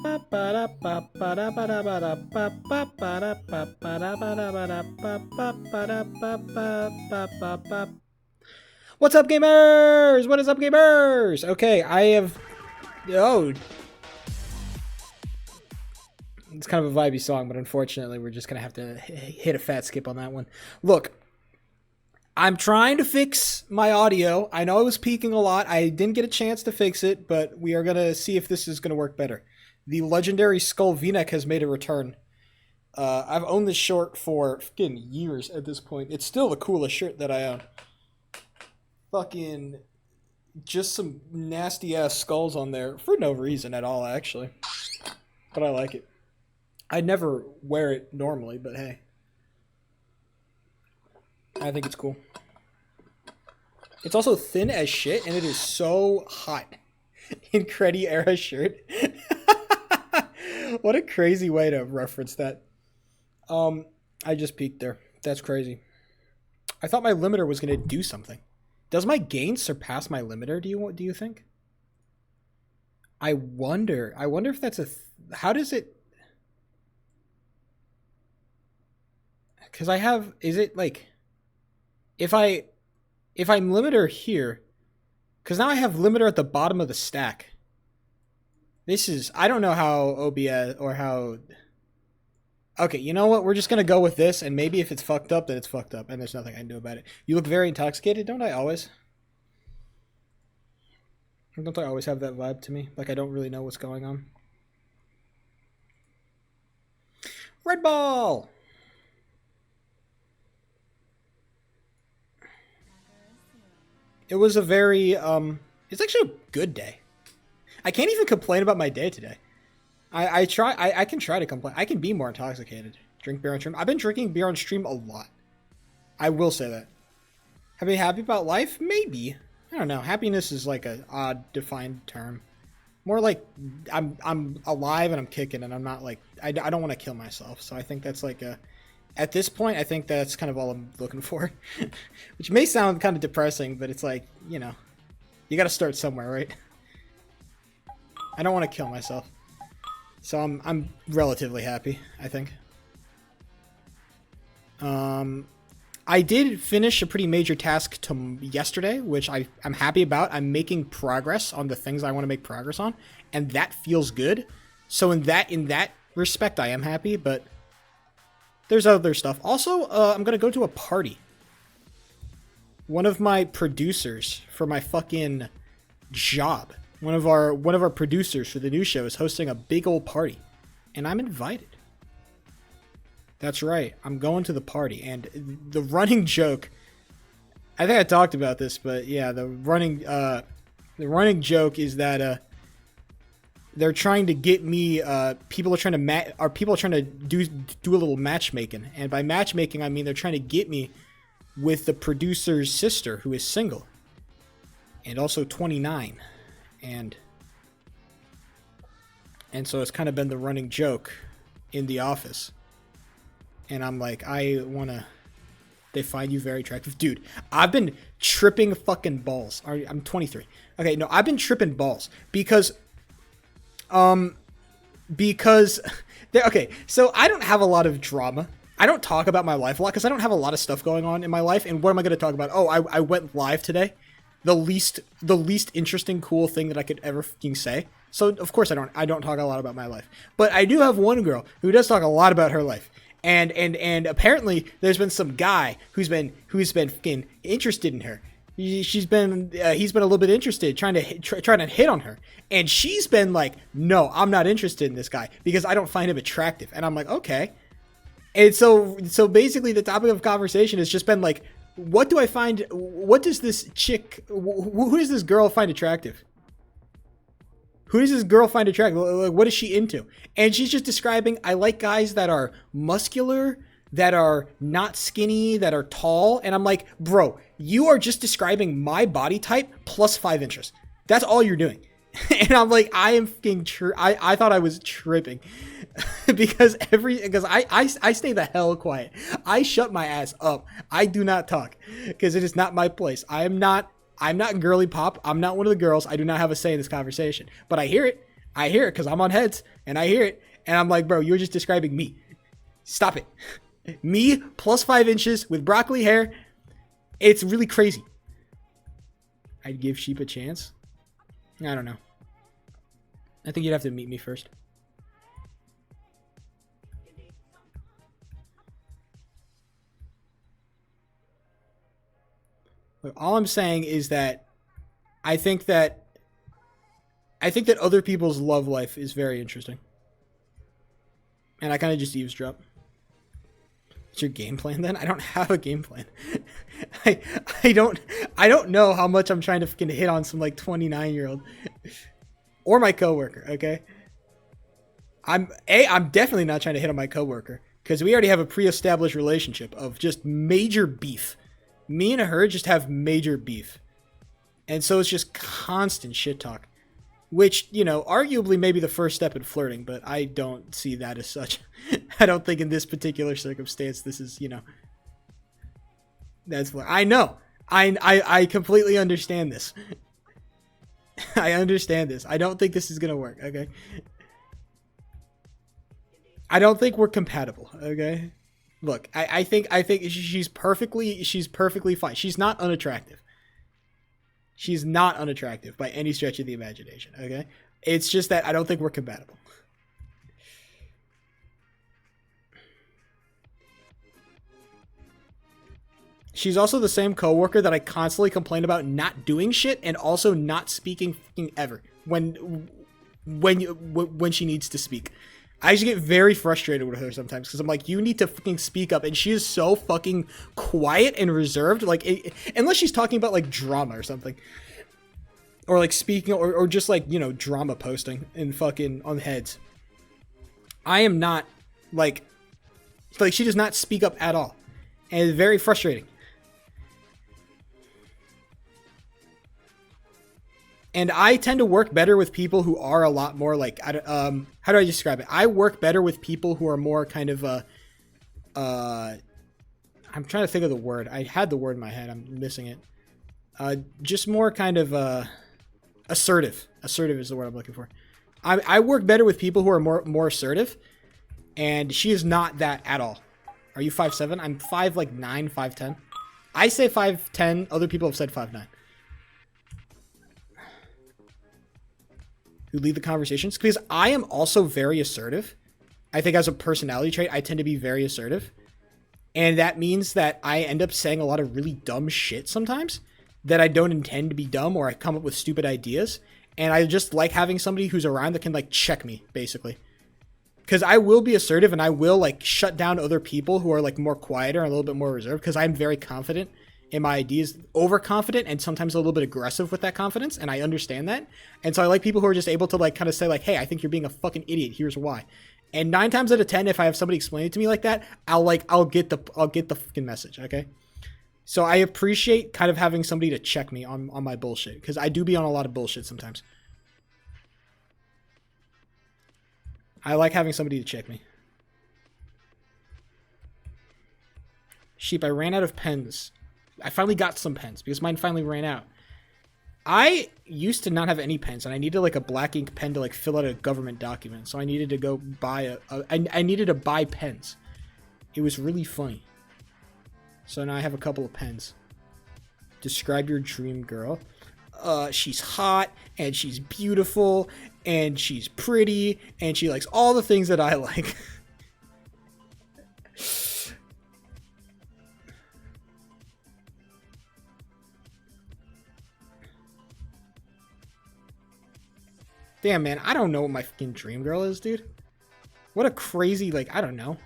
What's up, gamers? What is up, gamers? Okay, I have... Oh. It's kind of a vibey song, but unfortunately, we're just going to have to hit a fat skip on that one. Look, I'm trying to fix my audio. I know I was peaking a lot. I didn't get a chance to fix it, but we are going to see if this is going to work better. The legendary Skull V-neck has made a return. I've owned this shirt for fucking years at this point. It's still the coolest shirt that I own. Fucking just some nasty ass skulls on there for no reason at all, actually. But I like it. I never wear it normally, but hey. I think it's cool. It's also thin as shit, and it is so hot. In Creddy era shirt. What a crazy way to reference that. I just peeked there. That's crazy. I thought my limiter was going to do something. Does my gain surpass my limiter, do you think? I wonder if that's how does it... Because I have... Is it like... If I'm limiter here... Because now I have limiter at the bottom of the stack. This is... I don't know how OBS or how... Okay, you know what? We're just going to go with this, and maybe if it's fucked up, then it's fucked up, and there's nothing I can do about it. You look very intoxicated, don't I always? Don't I always have that vibe to me? Like I don't really know what's going on. Red ball! It was a very, it's actually a good day. I can't even complain about my day today. I can try to complain. I can be more intoxicated. Drink beer on stream. I've been drinking beer on stream a lot. I will say that. Have you happy about life? Maybe. I don't know. Happiness is like a odd defined term. More like I'm alive and I'm kicking and I'm not like I don't want to kill myself. So I think that's like a at this point I think that's kind of all I'm looking for. Which may sound kind of depressing, but it's like, you know, you got to start somewhere, right? I don't want to kill myself. So I'm relatively happy, I think. I did finish a pretty major task yesterday, which I'm happy about. I'm making progress on the things I want to make progress on, and that feels good. So in that respect, I am happy, but there's other stuff. Also, I'm gonna go to a party. One of my producers for my fucking job. One of our producers for the new show is hosting a big old party, and I'm invited. That's right, I'm going to the party, and the running joke. I think I talked about this, but yeah, the running joke is that they're trying to get me. People are trying to do a little matchmaking, and by matchmaking I mean they're trying to get me with the producer's sister, who is single, and also 29. And so it's kind of been the running joke in the office. And I'm like, they find you very attractive. Dude, I've been tripping fucking balls. I'm 23. Okay, no, I've been tripping balls because okay, so I don't have a lot of drama. I don't talk about my life a lot because I don't have a lot of stuff going on in my life. And what am I going to talk about? Oh, I went live today. The least interesting, cool thing that I could ever fucking say. So of course I don't talk a lot about my life, but I do have one girl who does talk a lot about her life, and apparently there's been some guy who's been fucking interested in her. He's been a little bit interested, trying to hit on her, and she's been like, no, I'm not interested in this guy because I don't find him attractive, and I'm like, okay, and so basically the topic of conversation has just been like, what does this chick, who does this girl find attractive? Who does this girl find attractive? What is she into? And she's just describing, I like guys that are muscular, that are not skinny, that are tall. And I'm like, bro, you are just describing my body type plus 5 inches. That's all you're doing. And I'm like, I am fucking I thought I was tripping because I stay the hell quiet. I shut my ass up. I do not talk because it is not my place. I'm not girly pop. I'm not one of the girls. I do not have a say in this conversation, but I hear it. I hear it because I'm on heads and I hear it. And I'm like, bro, you're just describing me. Stop it. Me plus 5 inches with broccoli hair. It's really crazy. I'd give sheep a chance. I don't know. I think you'd have to meet me first. Look, all I'm saying is that I think that other people's love life is very interesting. And I kind of just eavesdrop. What's your game plan then? I don't have a game plan. I don't know how much I'm trying to fucking hit on some like 29-year-old or my coworker, okay? I'm definitely not trying to hit on my coworker because we already have a pre-established relationship of just major beef. Me and her just have major beef. And so it's just constant shit talk. Which, you know, arguably may be the first step in flirting, but I don't see that as such. I don't think in this particular circumstance this is, you know, that's what I know. I completely understand this. I understand this. I don't think this is gonna work, okay? I don't think we're compatible, okay? Look, I think she's perfectly fine. She's not unattractive. She's not unattractive by any stretch of the imagination, okay? It's just that I don't think we're compatible. She's also the same coworker that I constantly complain about not doing shit and also not speaking fucking ever when she needs to speak. I just get very frustrated with her sometimes because I'm like, you need to fucking speak up, and she is so fucking quiet and reserved. Like, unless she's talking about like drama or something, or like speaking, or just like, you know, drama posting and fucking on heads. I am not like she does not speak up at all, and it's very frustrating. And I tend to work better with people who are a lot more like, how do I describe it? I work better with people who are more kind of, I'm trying to think of the word. I had the word in my head. I'm missing it. Just more kind of, assertive. Assertive is the word I'm looking for. I work better with people who are more assertive, and she is not that at all. Are you 5'7"? I'm 5'9", 5'10". I say 5'10". Other people have said 5'9". Who lead the conversations, because I am also very assertive. I think as a personality trait, I tend to be very assertive. And that means that I end up saying a lot of really dumb shit sometimes that I don't intend to be dumb, or I come up with stupid ideas. And I just like having somebody who's around that can like check me, basically. Because I will be assertive and I will like shut down other people who are like more quieter and a little bit more reserved, because I'm very confident in my ideas, overconfident, and sometimes a little bit aggressive with that confidence, and I understand that. And so I like people who are just able to like kind of say like, hey, I think you're being a fucking idiot, here's why. And 9 times out of 10, if I have somebody explain it to me like that, I'll get the fucking message, okay? So I appreciate kind of having somebody to check me on my bullshit, because I do be on a lot of bullshit sometimes. I like having somebody to check me. Sheep, I ran out of pens. I finally got some pens because mine finally ran out. I used to not have any pens, and I needed like a black ink pen to like fill out a government document. So I needed to go buy I needed to buy pens. It was really funny. So now I have a couple of pens. Describe your dream girl. She's hot, and she's beautiful, and she's pretty, and she likes all the things that I like. Damn, man, I don't know what my fucking dream girl is, dude. What a crazy, like, I don't know.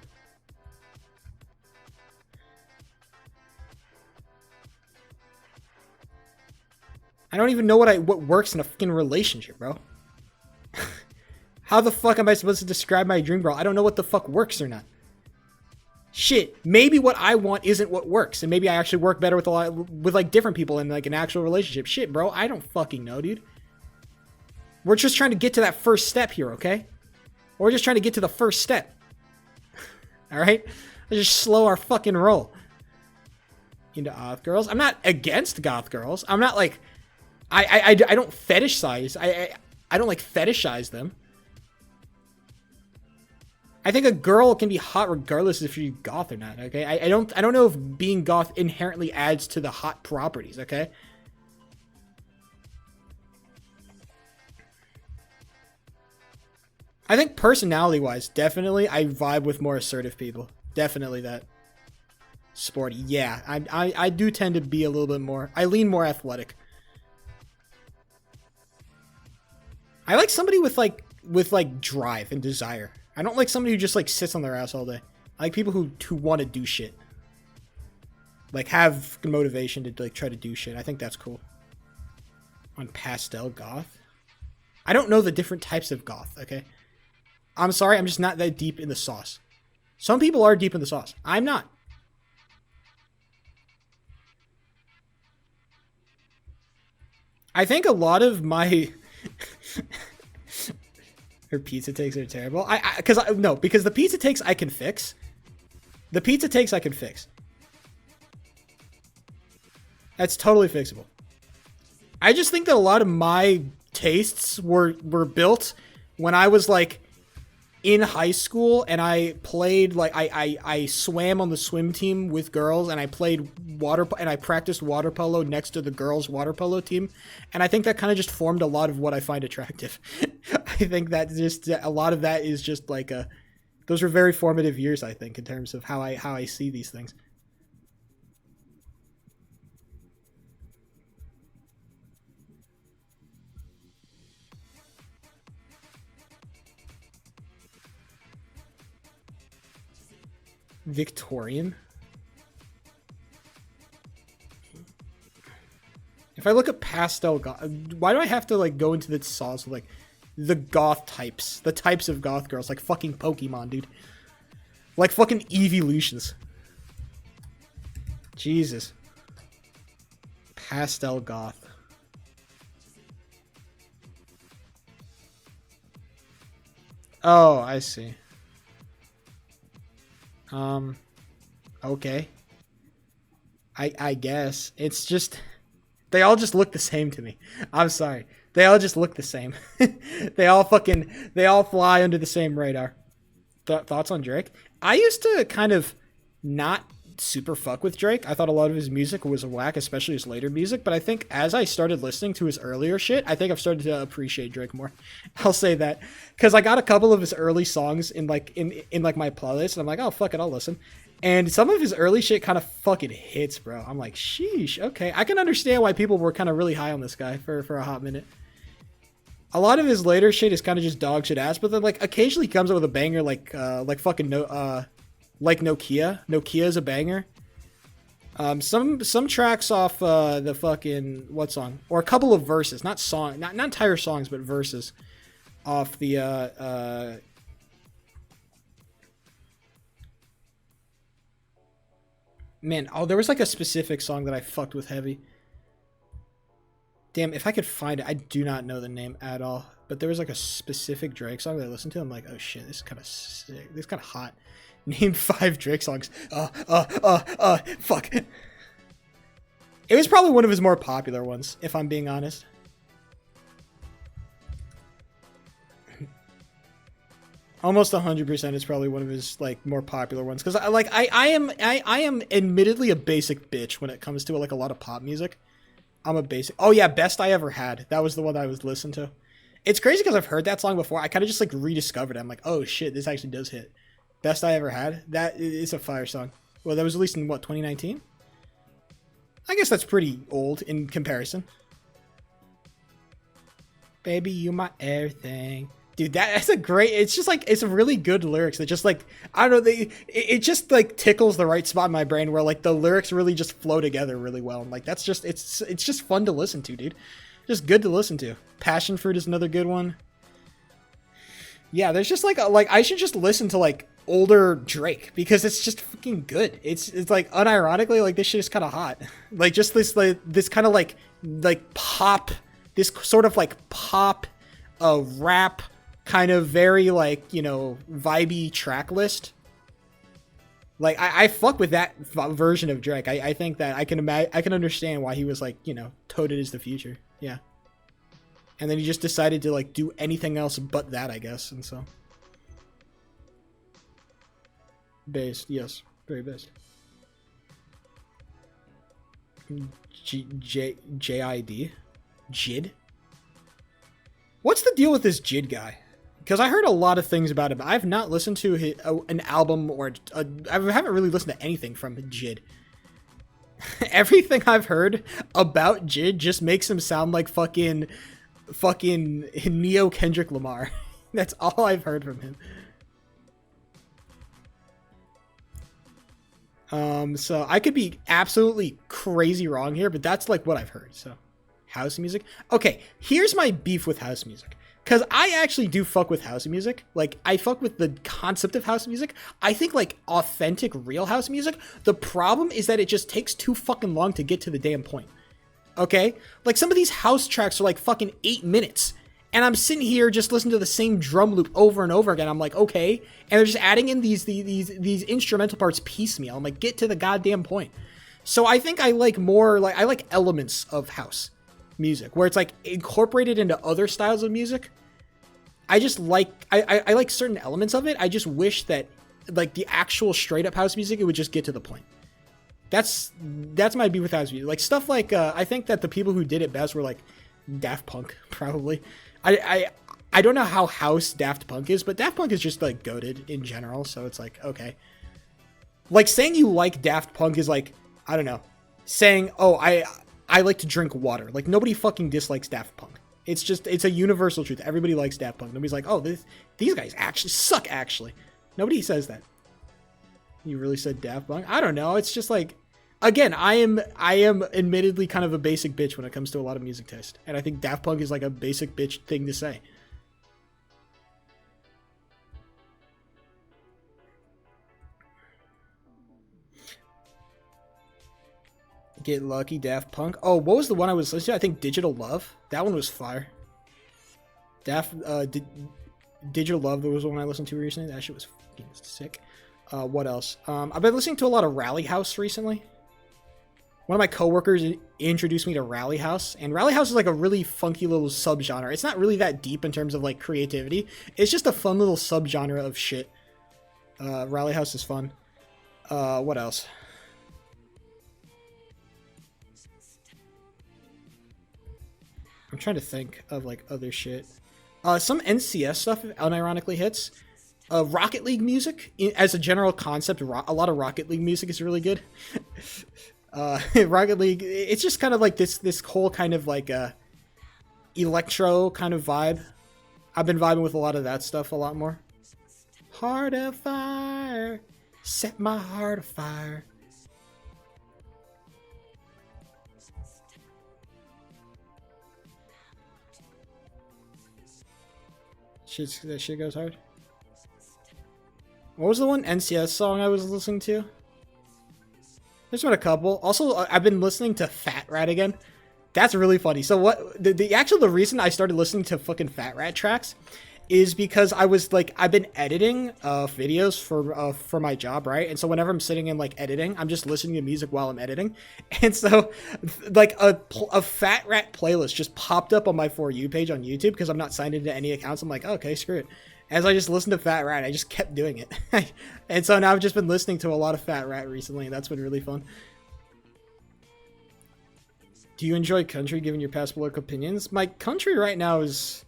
I don't even know what works in a fucking relationship, bro. How the fuck am I supposed to describe my dream girl? I don't know what the fuck works or not. Shit, maybe what I want isn't what works, and maybe I actually work better with like different people in like an actual relationship. Shit, bro, I don't fucking know, dude. We're just trying to get to that first step here, okay? We're just trying to get to the first step. Alright? Let's just slow our fucking roll. Into goth girls. I'm not against goth girls. I'm not like... I don't fetishize. I don't like fetishize them. I think a girl can be hot regardless if you're goth or not. Okay, I don't know if being goth inherently adds to the hot properties. Okay. I think personality wise, definitely I vibe with more assertive people. Definitely that. Sporty, yeah. I do tend to be a little bit more. I lean more athletic. I like somebody with like drive and desire. I don't like somebody who just like sits on their ass all day. I like people who want to do shit. Like have motivation to like try to do shit. I think that's cool. On pastel goth. I don't know the different types of goth, okay? I'm sorry, I'm just not that deep in the sauce. Some people are deep in the sauce. I'm not. I think a lot of my her pizza takes are terrible. Because the pizza takes I can fix. The pizza takes I can fix. That's totally fixable. I just think that a lot of my tastes were built when I was like in high school and I played like I swam on the swim team with girls and I played and I practiced water polo next to the girls water polo team, and I think that kind of just formed a lot of what I find attractive. I think that just a lot of that is just like those were very formative years, I think, in terms of how I see these things. Victorian. If I look at pastel goth, why do I have to like go into the sauce of like the goth types, the types of goth girls, like fucking Pokemon, dude, like fucking evolutions. Jesus, pastel goth. Oh, I see. Um, okay. I guess it's just they all just look the same to me. I'm sorry. They all just look the same. They all fly under the same radar. Thoughts on Drake? I used to kind of not super fuck with Drake. I thought a lot of his music was whack, especially his later music. But I think as I started listening to his earlier shit, I think I've started to appreciate Drake more. I'll say that because I got a couple of his early songs in like my playlist, and I'm like, oh fuck it, I'll listen. And some of his early shit kind of fucking hits, bro. I'm like, sheesh, okay, I can understand why people were kind of really high on this guy for a hot minute. A lot of his later shit is kind of just dog shit ass, but then like occasionally he comes out with a banger like fucking no like Nokia. Nokia is a banger. Some tracks off the fucking what song or a couple of verses, not entire songs, but verses off the man. Oh, there was like a specific song that I fucked with heavy. Damn, if I could find it, I do not know the name at all. But there was like a specific Drake song that I listened to. I'm like, oh shit, this is kind of sick. This is kind of hot. Name 5 Drake songs. Fuck. It was probably one of his more popular ones, if I'm being honest. Almost 100% is probably one of his like more popular ones because I am admittedly a basic bitch when it comes to like a lot of pop music. I'm a basic. Oh yeah, Best I Ever Had. That was the one I was listening to. It's crazy because I've heard that song before. I kind of just like rediscovered it. I'm like, oh shit, this actually does hit. Best I Ever Had. That is a fire song. Well, that was released in what, 2019? I guess that's pretty old in comparison. Baby, you my everything. Dude, that's a great. It's just like it's a really good lyrics that just like I don't know. It just like tickles the right spot in my brain where like the lyrics really just flow together really well. And like that's just it's just fun to listen to, dude. Just good to listen to. Passion Fruit is another good one. Yeah, there's just like I should just listen to like older Drake because it's just fucking good. It's like unironically like this shit is kind of hot. Like just this kind of like pop, this sort of like pop, rap kind of very like vibey track list. Like I fuck with that version of Drake. I think that I can understand why he was like touted as the future. Yeah. And then he just decided to like do anything else but that, I guess, and so. Based, yes, very based. JID, Jid. What's the deal with this Jid guy? Because I heard a lot of things about him. I've not listened to an album or I haven't really listened to anything from Jid. Everything I've heard about Jid just makes him sound like fucking Neo Kendrick Lamar. That's all I've heard from him. So I could be absolutely crazy wrong here, but that's like what I've heard. So house music. Okay, here's my beef with house music. Because I actually do fuck with house music. Like, I fuck with the concept of house music. I think, like, authentic, real house music, the problem is that it just takes too fucking long to get to the damn point. Okay? Like, some of these house tracks are, like, fucking 8 minutes. And I'm sitting here just listening to the same drum loop over and over again. I'm like, okay. And they're just adding in these instrumental parts piecemeal. I'm like, get to the goddamn point. So I think I like more, like, I like elements of house music where it's like incorporated into other styles of music. I just like I like certain elements of it. I just wish that like the actual straight up house music, it would just get to the point. That's my beef with house music. Like stuff like I think that the people who did it best were like Daft Punk, probably. I don't know how house Daft Punk is, but Daft Punk is just like goated in general, so it's like okay. Like saying you like Daft Punk is like, I don't know, saying, oh, I like to drink water. Like, nobody fucking dislikes Daft Punk. It's just, it's a universal truth. Everybody likes Daft Punk. Nobody's like, oh, these guys actually suck, actually. Nobody says that. You really said Daft Punk? I don't know. It's just like, again, I am admittedly kind of a basic bitch when it comes to a lot of music taste. And I think Daft Punk is like a basic bitch thing to say. Get Lucky, Daft Punk. Oh, what was the one I was listening to? I think Digital Love. That one was fire. Digital Love, there was one I listened to recently. That shit was fucking sick. What else? I've been listening to a lot of Rally House recently. One of my coworkers introduced me to Rally House, and Rally House is like a really funky little subgenre. It's not really that deep in terms of like creativity. It's just a fun little subgenre of shit. Rally House is fun. What else? I'm trying to think of like other shit. Some NCS stuff unironically hits. Rocket League music, as a general concept, a lot of Rocket League music is really good. Rocket League, it's just kind of like this whole kind of like electro kind of vibe. I've been vibing with a lot of that stuff a lot more. Heart of fire, set my heart afire. That shit goes hard. What was the one NCS song I was listening to? There's been a couple. Also, I've been listening to Fat Rat again. That's really funny. So what the reason I started listening to fucking Fat Rat tracks is because I was like, I've been editing videos for my job, right? And so whenever I'm sitting in like editing, I'm just listening to music while I'm editing. And so like a Fat Rat playlist just popped up on my For You page on YouTube because I'm not signed into any accounts. I'm like, oh, okay, screw it. As I just listened to Fat Rat, I just kept doing it. And so now I've just been listening to a lot of Fat Rat recently, and that's been really fun. Do you enjoy country given your past political opinions? My country right now is...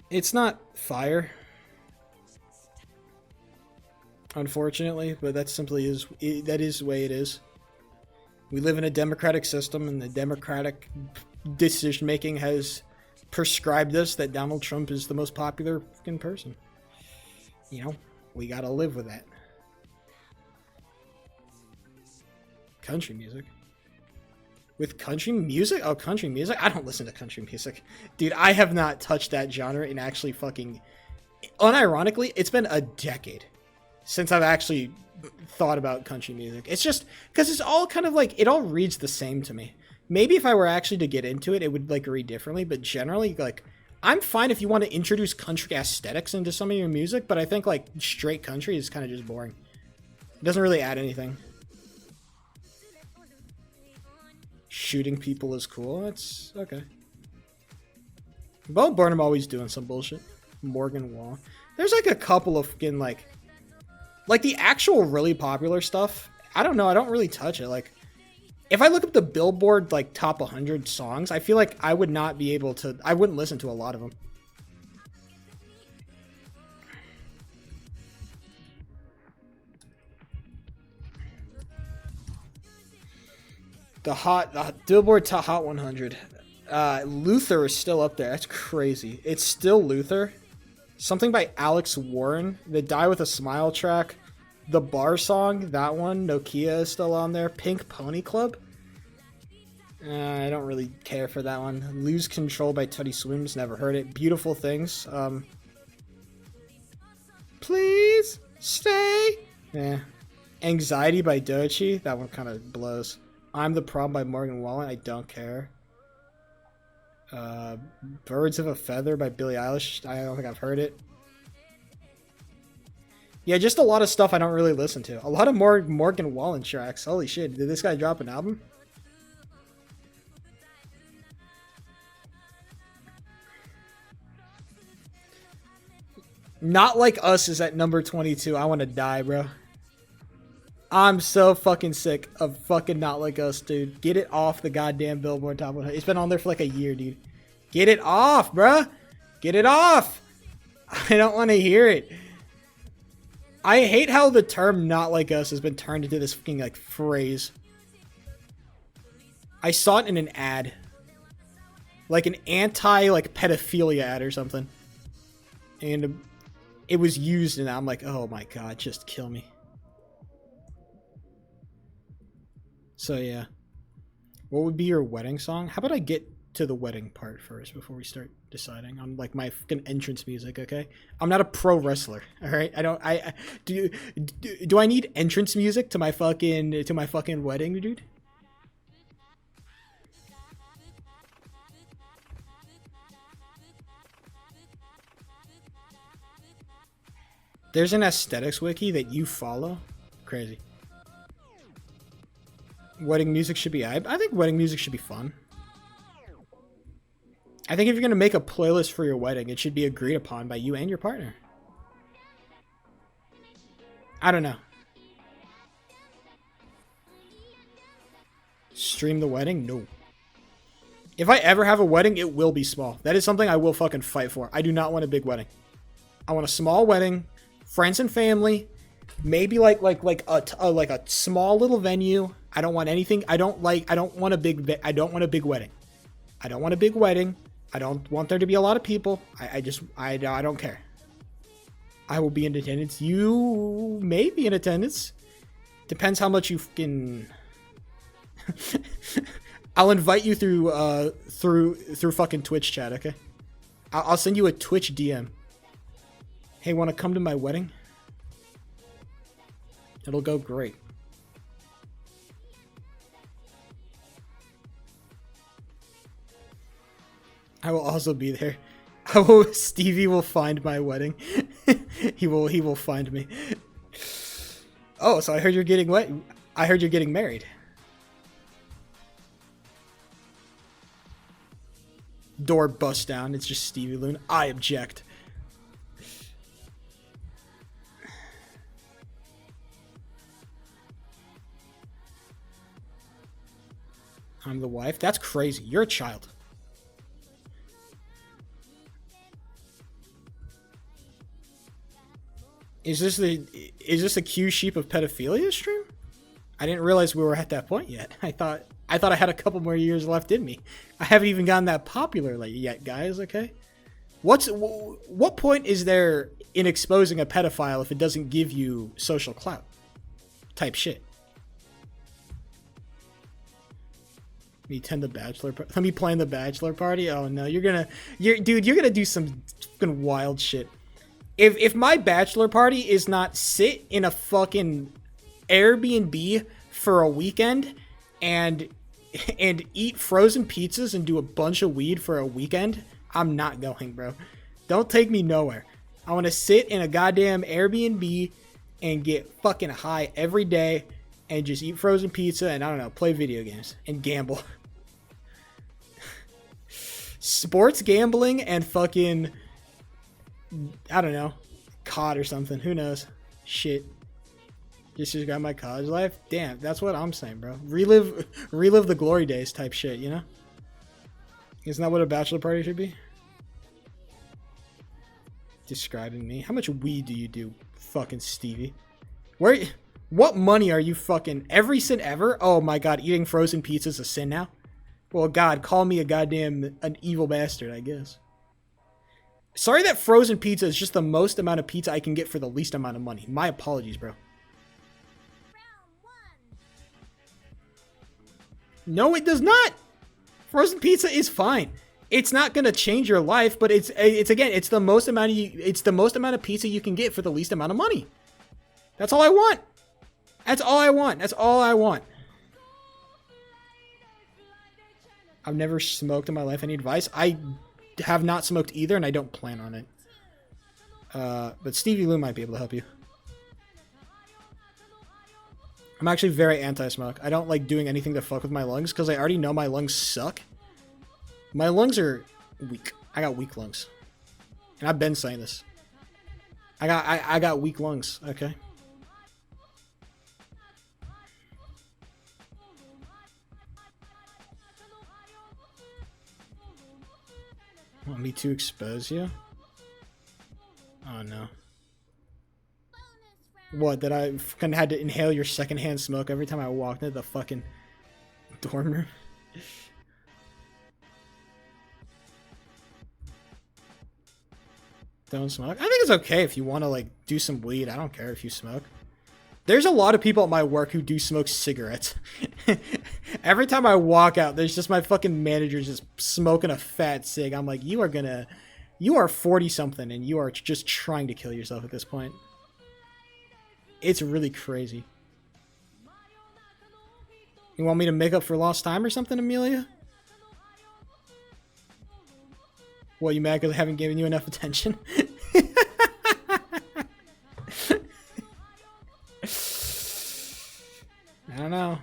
It's not fire. Unfortunately, but that simply is... That is the way it is. We live in a democratic system, and the democratic decision-making has prescribed us that Donald Trump is the most popular fucking person. You know, we gotta live with that. Country music. With country music? Oh, country music? I don't listen to country music. Dude, I have not touched that genre in actually fucking... Unironically, it's been a decade since I've actually thought about country music. It's just... Because it's all kind of like... It all reads the same to me. Maybe if I were actually to get into it, it would like read differently. But generally, like... I'm fine if you want to introduce country aesthetics into some of your music, but I think like straight country is kind of just boring. It doesn't really add anything. Shooting people is cool. That's okay. Bo Burnham always doing some bullshit. Morgan Wall. There's like a couple of fucking like Like the actual really popular stuff, I don't know. I don't really touch it. Like if I look up the Billboard like top 100 songs, I feel like I would not be able to. I wouldn't listen to a lot of them. The Billboard Top Hot 100. Luther is still up there. That's crazy. It's still Luther. Something by Alex Warren. The Die with a Smile track. The Bar Song. That one. Nokia is still on there. Pink Pony Club. I don't really care for that one. Lose Control by Teddy Swims. Never heard it. Beautiful Things. Please stay. Yeah. Anxiety by Doechii. That one kind of blows. I'm the Problem by Morgan Wallen. I don't care. Birds of a Feather by Billie Eilish. I don't think I've heard it. Yeah, just a lot of stuff I don't really listen to. A lot of more Morgan Wallen tracks. Holy shit, did this guy drop an album? Not Like Us is at number 22. I want to die, bro. I'm so fucking sick of fucking Not Like Us, dude. Get it off the goddamn Billboard Top 100. It's been on there for like a year, dude. Get it off, bruh. Get it off. I don't want to hear it. I hate how the term Not Like Us has been turned into this fucking like phrase. I saw it in an ad. Like an anti like pedophilia ad or something. And it was used and I'm like, oh my god, just kill me. So yeah, what would be your wedding song? How about I get to the wedding part first before we start deciding on like my fucking entrance music? Okay, I'm not a pro wrestler. All right, I do I need entrance music to my fucking wedding, dude? There's an aesthetics wiki that you follow. Crazy. Wedding music should be... I think wedding music should be fun. I think if you're going to make a playlist for your wedding, it should be agreed upon by you and your partner. I don't know. Stream the wedding? No. If I ever have a wedding, it will be small. That is something I will fucking fight for. I do not want a big wedding. I want a small wedding, friends and family, maybe like a small little venue. I don't want anything. I don't want a big wedding. I don't want a big wedding. I don't want there to be a lot of people. I don't care. I will be in attendance. You may be in attendance. Depends how much you fucking... I'll invite you through fucking Twitch chat, okay? I'll send you a Twitch DM. Hey, want to come to my wedding? It'll go great. I will also be there. Stevie will find my wedding. he will find me. Oh, so I heard you're getting what? I heard you're getting married. Door bust down. It's just Stevie Loon. I object. I'm the wife. That's crazy. You're a child. Is this a Q sheep of pedophilia stream? I didn't realize we were at that point yet. I thought I had a couple more years left in me. I haven't even gotten that popular yet, guys, okay? What point is there in exposing a pedophile if it doesn't give you social clout? Type shit. Me attend the bachelor party. Let me plan the bachelor party. Oh no, you're gonna do some fucking wild shit. If my bachelor party is not sit in a fucking Airbnb for a weekend and eat frozen pizzas and do a bunch of weed for a weekend, I'm not going, bro. Don't take me nowhere. I want to sit in a goddamn Airbnb and get fucking high every day and just eat frozen pizza and, I don't know, play video games and gamble. Sports gambling and fucking, I don't know, COD or something. Who knows? Shit. Just got my college life. Damn, that's what I'm saying, bro. Relive the glory days type shit, you know? Isn't that what a bachelor party should be? Describing me. How much weed do you do, fucking Stevie? What money are you fucking... Every sin ever? Oh my god, eating frozen pizza is a sin now? Well, god, call me a goddamn... an evil bastard, I guess. Sorry that frozen pizza is just the most amount of pizza I can get for the least amount of money. My apologies, bro. No, it does not! Frozen pizza is fine. It's not gonna change your life, but it's again, it's the most amount of pizza you can get for the least amount of money. That's all I want. That's all I want. That's all I want. I've never smoked in my life. Any advice? I have not smoked either, and I don't plan on it. But Stevie Lou might be able to help you. I'm actually very anti-smoke. I don't like doing anything to fuck with my lungs because I already know my lungs suck. My lungs are weak. I got weak lungs. And I've been saying this. I got weak lungs, okay? Want me to expose you? Oh no. What, that I fucking had to inhale your secondhand smoke every time I walked into the fucking dorm room? Don't smoke? I think it's okay if you want to, like, do some weed. I don't care if you smoke. There's a lot of people at my work who do smoke cigarettes. Every time I walk out, there's just my fucking manager just smoking a fat cig. I'm like, you are 40-something, and you are just trying to kill yourself at this point. It's really crazy. You want me to make up for lost time or something, Amelia? What, you mad because I haven't given you enough attention? I don't know.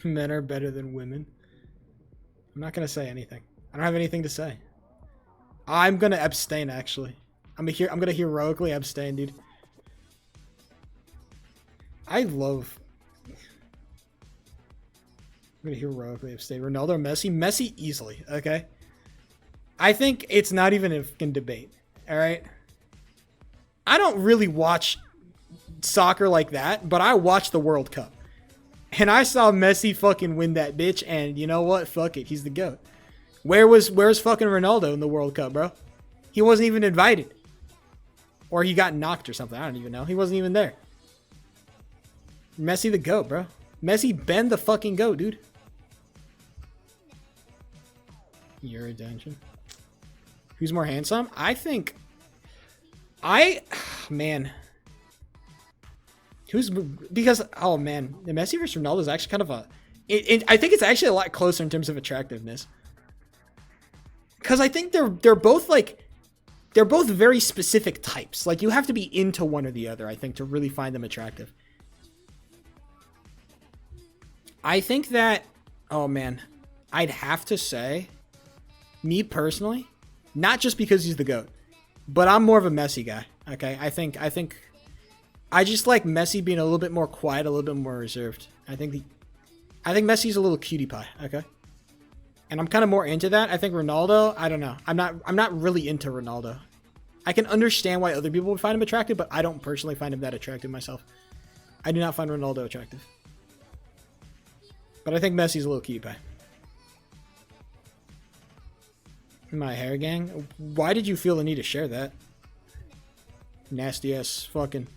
Men are better than women. I'm not gonna say anything. I don't have anything to say. I'm gonna abstain, actually. I'm gonna heroically abstain, dude. I'm gonna heroically abstain. Ronaldo or Messi? Messi easily, okay? I think it's not even a fucking debate, alright? I don't really watch soccer like that, but I watch the World Cup. And I saw Messi fucking win that bitch, and you know what? Fuck it, he's the GOAT. Where's fucking Ronaldo in the World Cup, bro? He wasn't even invited. Or he got knocked or something. I don't even know. He wasn't even there. Messi the GOAT, bro. Messi been the fucking GOAT, dude. Your attention. Who's more handsome? I think... Man. Because... Oh, man. The Messi versus Ronaldo is actually kind of a... I think it's actually a lot closer in terms of attractiveness. Because I think they're both, like... They're both very specific types. Like, you have to be into one or the other, I think, to really find them attractive. I think that... Oh, man. I'd have to say... Me, personally... Not just because he's the GOAT. But I'm more of a Messi guy. Okay? I think... I just like Messi being a little bit more quiet, a little bit more reserved. I think Messi's a little cutie pie. Okay? And I'm kind of more into that. I think Ronaldo, I don't know. I'm not really into Ronaldo. I can understand why other people would find him attractive, but I don't personally find him that attractive myself. I do not find Ronaldo attractive. But I think Messi's a little cutie pie. My hair gang? Why did you feel the need to share that? Nasty ass fucking...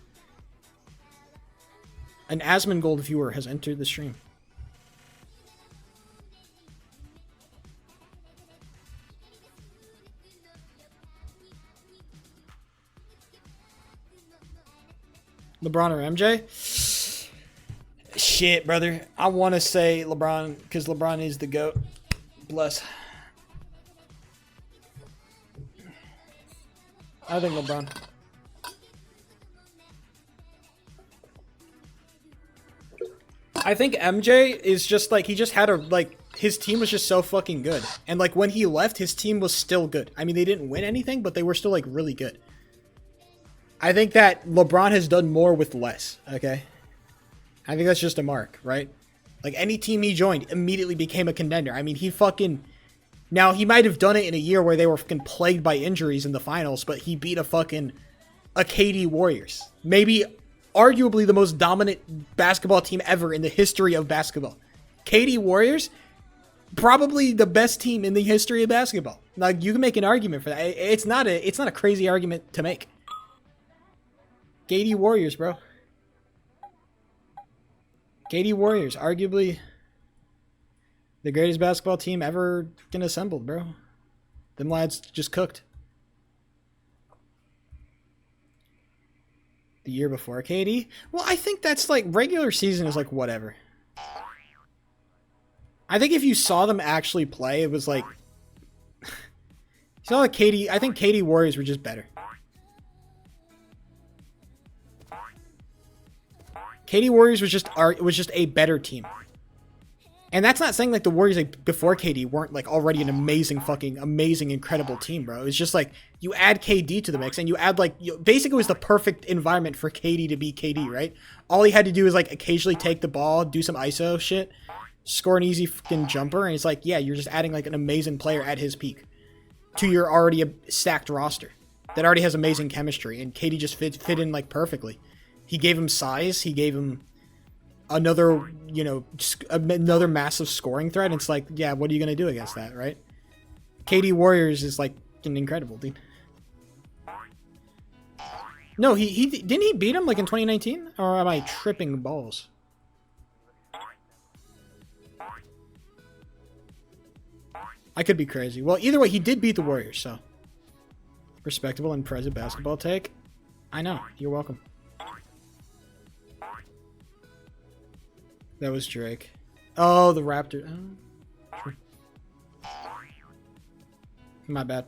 An Asmongold viewer has entered the stream. LeBron or MJ? Shit, brother. I want to say LeBron because LeBron is the GOAT. Bless. I think LeBron. I think MJ is just like, he just had a, like, his team was just so fucking good. And like when he left, his team was still good. I mean, they didn't win anything, but they were still like really good. I think that LeBron has done more with less, okay? I think that's just a mark, right? Like any team he joined immediately became a contender. I mean, he fucking, now he might have done it in a year where they were fucking plagued by injuries in the finals, but he beat a KD Warriors. Maybe arguably the most dominant basketball team ever in the history of basketball. KD Warriors, probably the best team in the history of basketball. Like, you can make an argument for that. It's not a crazy argument to make. KD Warriors, bro. KD Warriors, arguably the greatest basketball team ever assembled, bro. Them lads just cooked. The year before KD? Well, I think that's like, regular season is like whatever. I think if you saw them actually play, it was like, you saw like KD, I think KD Warriors were just better. KD Warriors was just a better team. And that's not saying like the Warriors like before KD weren't like already an amazing, incredible team, bro. It's just like you add KD to the mix and you add like, basically it was the perfect environment for KD to be KD, right? All he had to do is like occasionally take the ball, do some ISO shit, score an easy fucking jumper, and it's like, yeah, you're just adding like an amazing player at his peak to your already stacked roster that already has amazing chemistry, and KD just fit in like perfectly. He gave him size, he gave him another, another massive scoring threat. And it's like, yeah, what are you going to do against that, right? KD Warriors is like incredible, dude. No, he didn't he beat him like in 2019? Or am I tripping balls? I could be crazy. Well, either way, he did beat the Warriors, so respectable and impressive basketball take. I know. You're welcome. That was Drake. Oh, the Raptor. Oh, sure. My bad.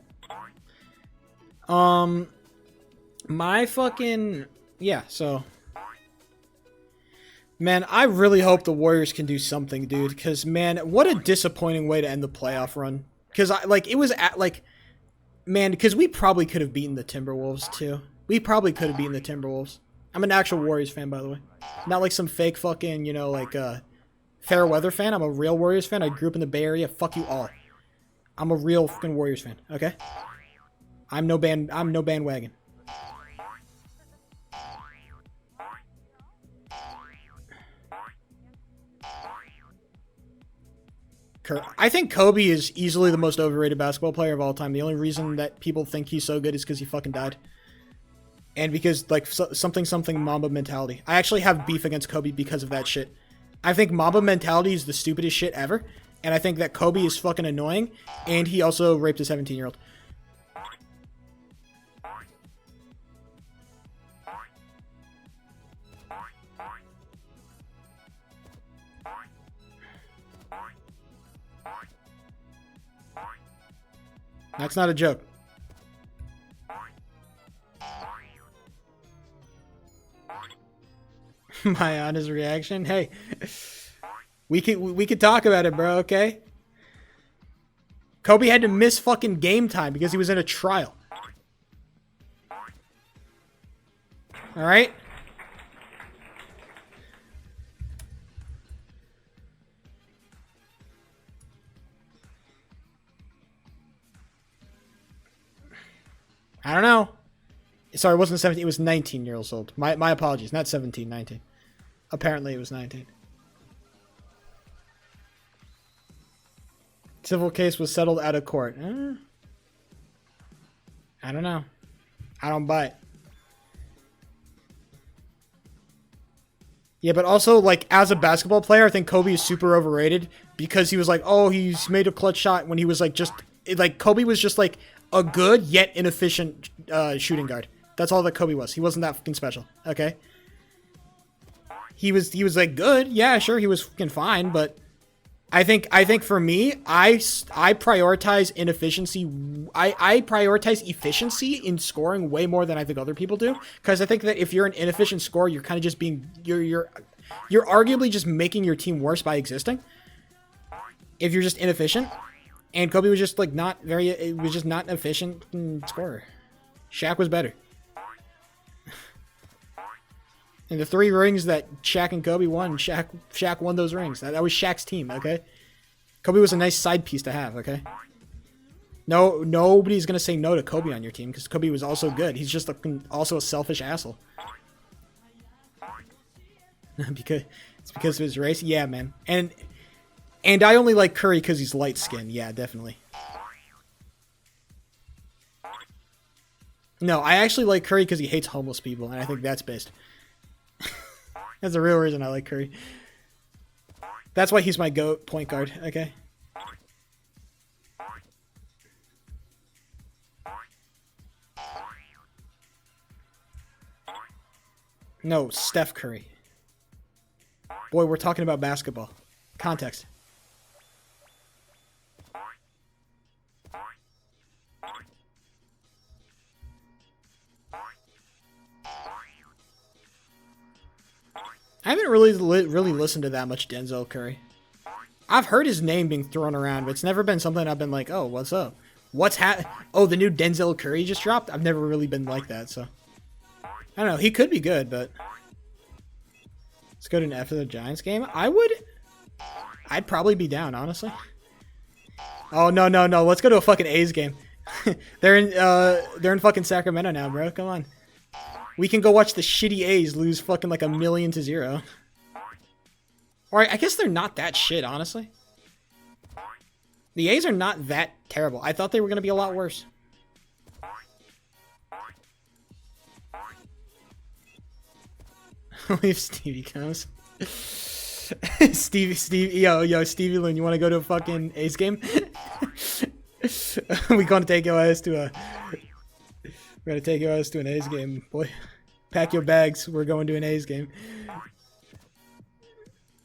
My fucking, yeah, so man, I really hope the Warriors can do something, dude, because man, what a disappointing way to end the playoff run. Because because we probably could have beaten the Timberwolves too. We probably could have beaten the Timberwolves. I'm an actual Warriors fan, by the way. Not like some fake fucking, fair weather fan. I'm a real Warriors fan. I grew up in the Bay Area. Fuck you all. I'm a real fucking Warriors fan, okay? I'm no bandwagon. I think Kobe is easily the most overrated basketball player of all time. The only reason that people think he's so good is because he fucking died. And because, like, something Mamba mentality. I actually have beef against Kobe because of that shit. I think Mamba mentality is the stupidest shit ever. And I think that Kobe is fucking annoying. And he also raped a 17-year-old. That's not a joke. My honest reaction? Hey, we could talk about it, bro, okay? Kobe had to miss fucking game time because he was in a trial. All right? I don't know. Sorry, it wasn't 17. It was 19 years old. My apologies. Not 17, 19. Apparently it was 19. Civil case was settled out of court. I don't know. I don't buy it. Yeah, but also, like, as a basketball player, I think Kobe is super overrated because he was like, oh, he's made a clutch shot when he was, like, just... Like, Kobe was just, like, a good yet inefficient shooting guard. That's all that Kobe was. He wasn't that fucking special, okay? He was like, good. Yeah, sure, he was fucking fine, but... I think for me, I prioritize inefficiency. I prioritize efficiency in scoring way more than I think other people do. Because I think that if you're an inefficient scorer, you're kind of just being you're you're arguably just making your team worse by existing. If you're just inefficient. And Kobe was just like not very, it was just not an efficient scorer. Shaq was better. And the 3 rings that Shaq and Kobe won, Shaq won those rings. That was Shaq's team, okay? Kobe was a nice side piece to have, okay? No, nobody's going to say no to Kobe on your team because Kobe was also good. He's just also a selfish asshole. It's because of his race? Yeah, man. And I only like Curry because he's light-skinned. Yeah, definitely. No, I actually like Curry because he hates homeless people, and I think that's based. That's the real reason I like Curry. That's why he's my GOAT point guard, okay? No, Steph Curry. Boy, we're talking about basketball. Context. I haven't really listened to that much Denzel Curry. I've heard his name being thrown around, but it's never been something I've been like, oh, what's up? Oh, the new Denzel Curry just dropped? I've never really been like that, so. I don't know. He could be good, but. Let's go to an F of the Giants game. I'd probably be down, honestly. Oh, no. Let's go to a fucking A's game. They're in fucking Sacramento now, bro. Come on. We can go watch the shitty A's lose fucking like 1,000,000-0. Or I guess they're not that shit, honestly. The A's are not that terrible. I thought they were going to be a lot worse. If Stevie comes. Stevie, yo, Stevie Lynn, you want to go to a fucking A's game? We gonna take your ass to a... We're gonna take your ass to an A's game, boy. Pack your bags. We're going to an A's game.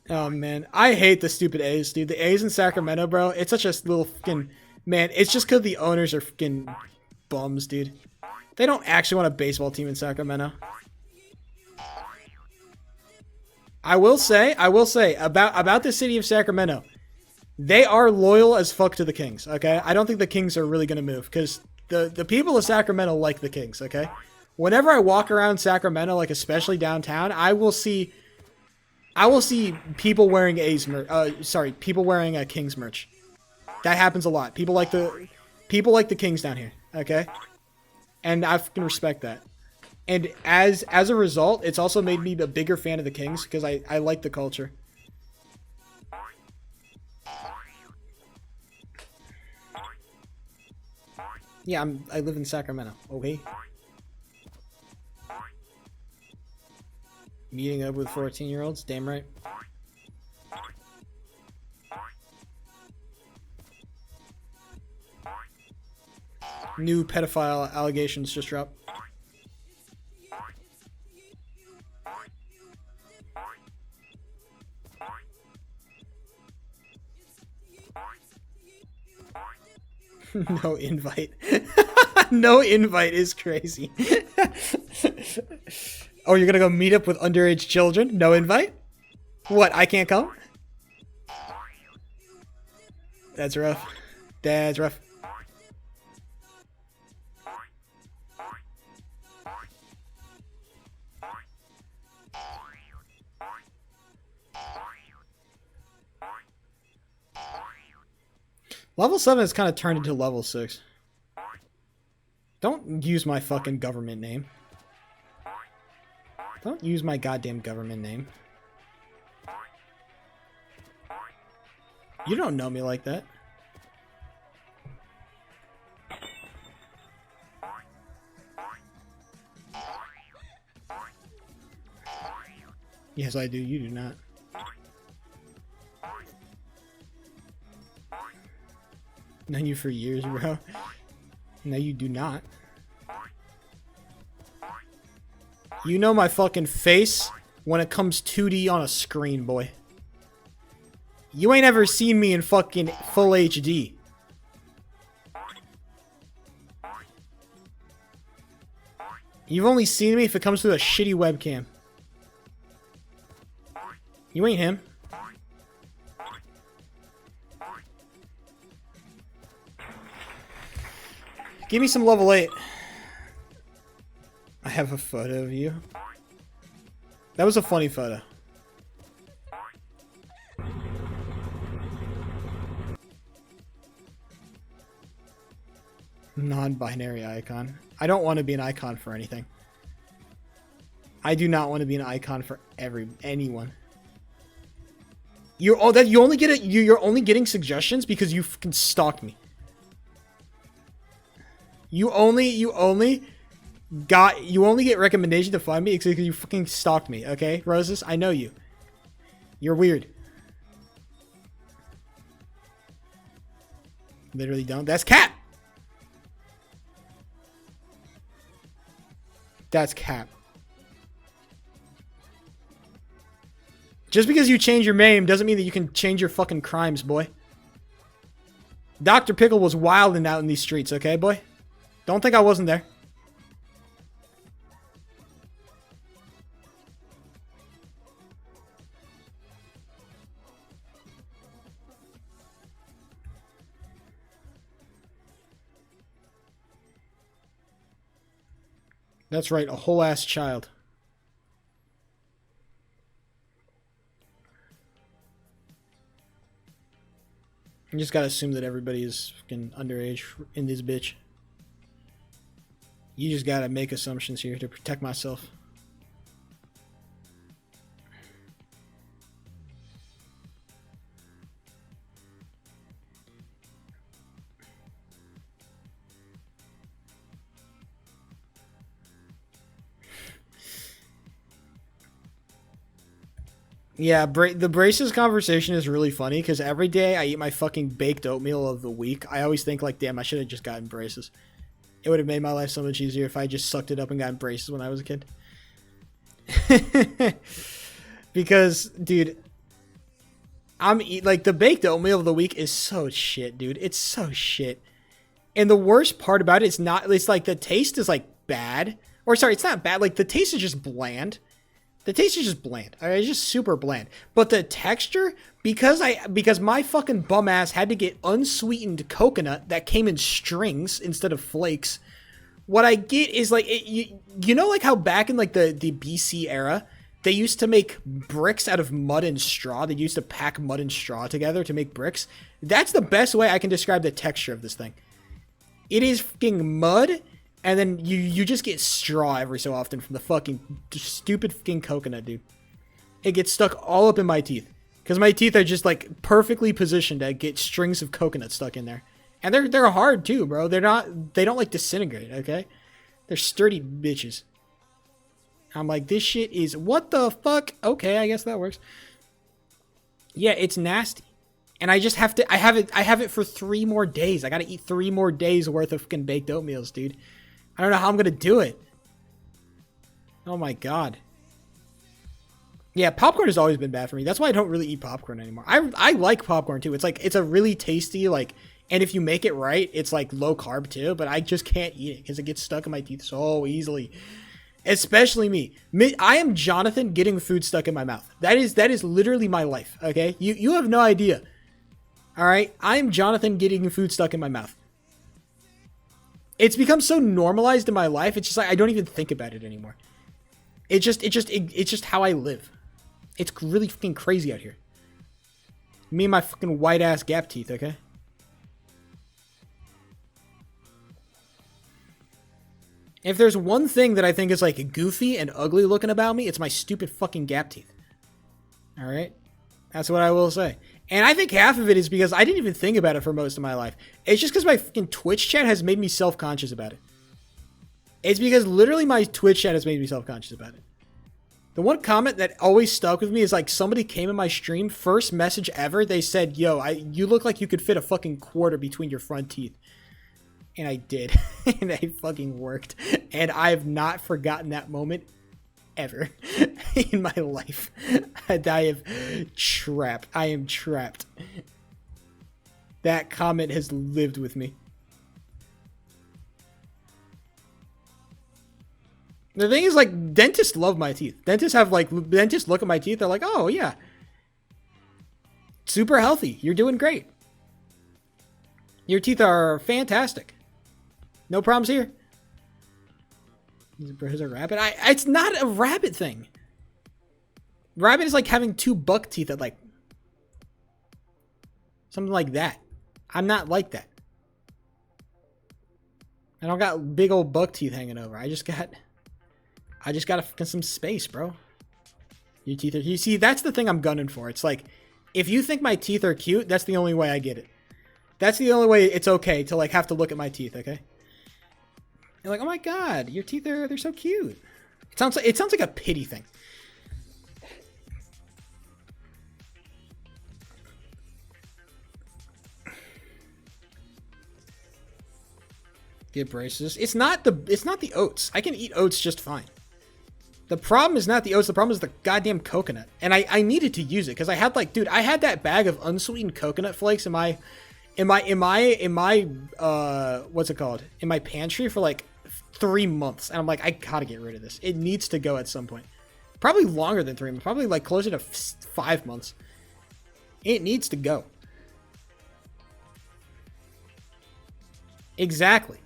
Oh, man. I hate the stupid A's, dude. The A's in Sacramento, bro. It's such a little fucking... Man, it's just because the owners are fucking bums, dude. They don't actually want a baseball team in Sacramento. I will say, about the city of Sacramento, they are loyal as fuck to the Kings, okay? I don't think the Kings are really going to move, because the people of Sacramento like the Kings, okay? Whenever I walk around Sacramento, like especially downtown, I will see people wearing people wearing a Kings merch. That happens a lot. People like the Kings down here, okay? And I can respect that. And as a result, it's also made me a bigger fan of the Kings because I like the culture. Yeah, I live in Sacramento. Okay. Meeting up with 14-year-olds? Damn right. New pedophile allegations just dropped. No invite. No invite is crazy. Oh, you're gonna go meet up with underage children? No invite? What, I can't come? That's rough. That's rough. Level 7 has kind of turned into level 6. Don't use my fucking government name. Don't use my goddamn government name. You don't know me like that. Yes, I do. You do not. Known you for years, bro. No, you do not. You know my fucking face when it comes 2D on a screen, boy. You ain't ever seen me in fucking full HD. You've only seen me if it comes through a shitty webcam. You ain't him. Give me some level 8. I have a photo of you. That was a funny photo. Non-binary icon. I don't want to be an icon for anything. I do not want to be an icon for anyone. You're only getting suggestions because you fucking stalked me. You only get recommendation to find me because you fucking stalked me, okay? Roses, I know you. You're weird. Literally don't. That's Cap! That's Cap. Just because you change your name doesn't mean that you can change your fucking crimes, boy. Dr. Pickle was wilding out in these streets, okay, boy? Don't think I wasn't there. That's right, a whole ass child. You just gotta assume that everybody is fucking underage in this bitch. You just gotta make assumptions here to protect myself. Yeah, the braces conversation is really funny because every day I eat my fucking baked oatmeal of the week, I always think like, damn, I should have just gotten braces. It would have made my life so much easier if I just sucked it up and gotten braces when I was a kid. Because, dude, like the baked oatmeal of the week is so shit, dude. It's so shit. And the worst part about it is it's like the taste is like bad. Or sorry, it's not bad. Like the taste is just bland. The taste is just bland. It's just super bland. But the texture, because my fucking bum ass had to get unsweetened coconut that came in strings instead of flakes. What I get is like you know like how back in like the BC era, they used to make bricks out of mud and straw. They used to pack mud and straw together to make bricks. That's the best way I can describe the texture of this thing. It is fucking mud. And then you just get straw every so often from the fucking stupid fucking coconut, dude. It gets stuck all up in my teeth. Because my teeth are just like perfectly positioned to get strings of coconut stuck in there. And they're hard too, bro. They don't like disintegrate, okay? They're sturdy bitches. I'm like, this shit is, what the fuck? Okay, I guess that works. Yeah, it's nasty. And I just have to, I have it for 3 more days. I gotta eat 3 more days worth of fucking baked oatmeals, dude. I don't know how I'm gonna do it. Oh my god. Yeah, popcorn has always been bad for me. That's why I don't really eat popcorn anymore. I like popcorn too. It's like, it's a really tasty, like, and if you make it right, it's like low carb too, but I just can't eat it because it gets stuck in my teeth so easily. Especially me. I am Jonathan getting food stuck in my mouth. That is literally my life, okay? You have no idea. Alright? I am Jonathan getting food stuck in my mouth. It's become so normalized in my life, it's just like I don't even think about it anymore. It's just how I live. It's really fucking crazy out here. Me and my fucking white ass gap teeth, okay? If there's one thing that I think is like goofy and ugly looking about me, it's my stupid fucking gap teeth. Alright? That's what I will say. And I think half of it is because I didn't even think about it for most of my life. It's just because my fucking Twitch chat has made me self-conscious about it. It's because literally my Twitch chat has made me self-conscious about it. The one comment that always stuck with me is like somebody came in my stream, first message ever, they said, yo, you look like you could fit a fucking quarter between your front teeth. And I did. And it fucking worked. And I have not forgotten that moment ever in my life. And I am trapped. That comment has lived with me. The thing is, like, dentists love my teeth. Dentists look at my teeth, they're like, oh yeah, super healthy. You're doing great. Your teeth are fantastic. No problems here. Here's a rabbit. It's not a rabbit thing. Rabbit is like having two buck teeth at like something like that. I'm not like that. I don't got big old buck teeth hanging over. I just got some space, bro. Your teeth are, you see, that's the thing I'm gunning for. It's like, if you think my teeth are cute, that's the only way I get it. That's the only way it's okay to like have to look at my teeth, okay? You're like, oh my god, your teeth they're so cute. It sounds like a pity thing. Get braces. It's not the oats. I can eat oats just fine. The problem is not the oats. The problem is the goddamn coconut. And I needed to use it because I had like, dude, I had that bag of unsweetened coconut flakes in my what's it called? In my pantry for like 3 months. And I'm like, I gotta get rid of this. It needs to go at some point. Probably longer than 3 months. Probably like closer to 5 months. It needs to go. Exactly.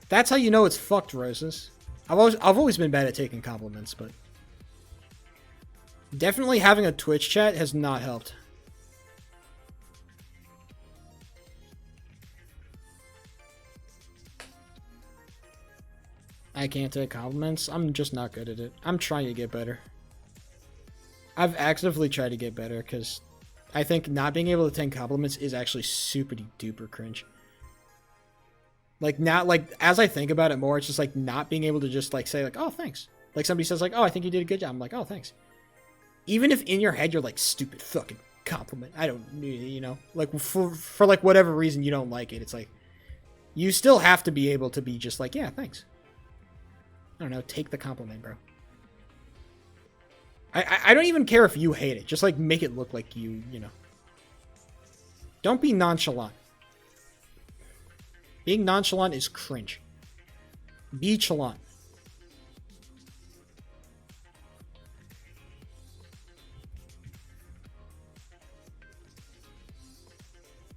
That's how you know it's fucked, Roses. I've always been bad at taking compliments, but definitely having a Twitch chat has not helped. I can't take compliments. I'm just not good at it. I'm trying to get better. I've actively tried to get better because I think not being able to take compliments is actually super duper cringe. Like, not like, as I think about it more, it's just like not being able to just like say like, oh, thanks. Like somebody says like, oh, I think you did a good job. I'm like, oh, thanks. Even if in your head you're like, stupid fucking compliment. I don't, you know, like for like whatever reason you don't like it. It's like, you still have to be able to be just like, yeah, thanks. I don't know, take the compliment, bro. I don't even care if you hate it. Just like make it look like you know. Don't be nonchalant. Being nonchalant is cringe. Be chalant.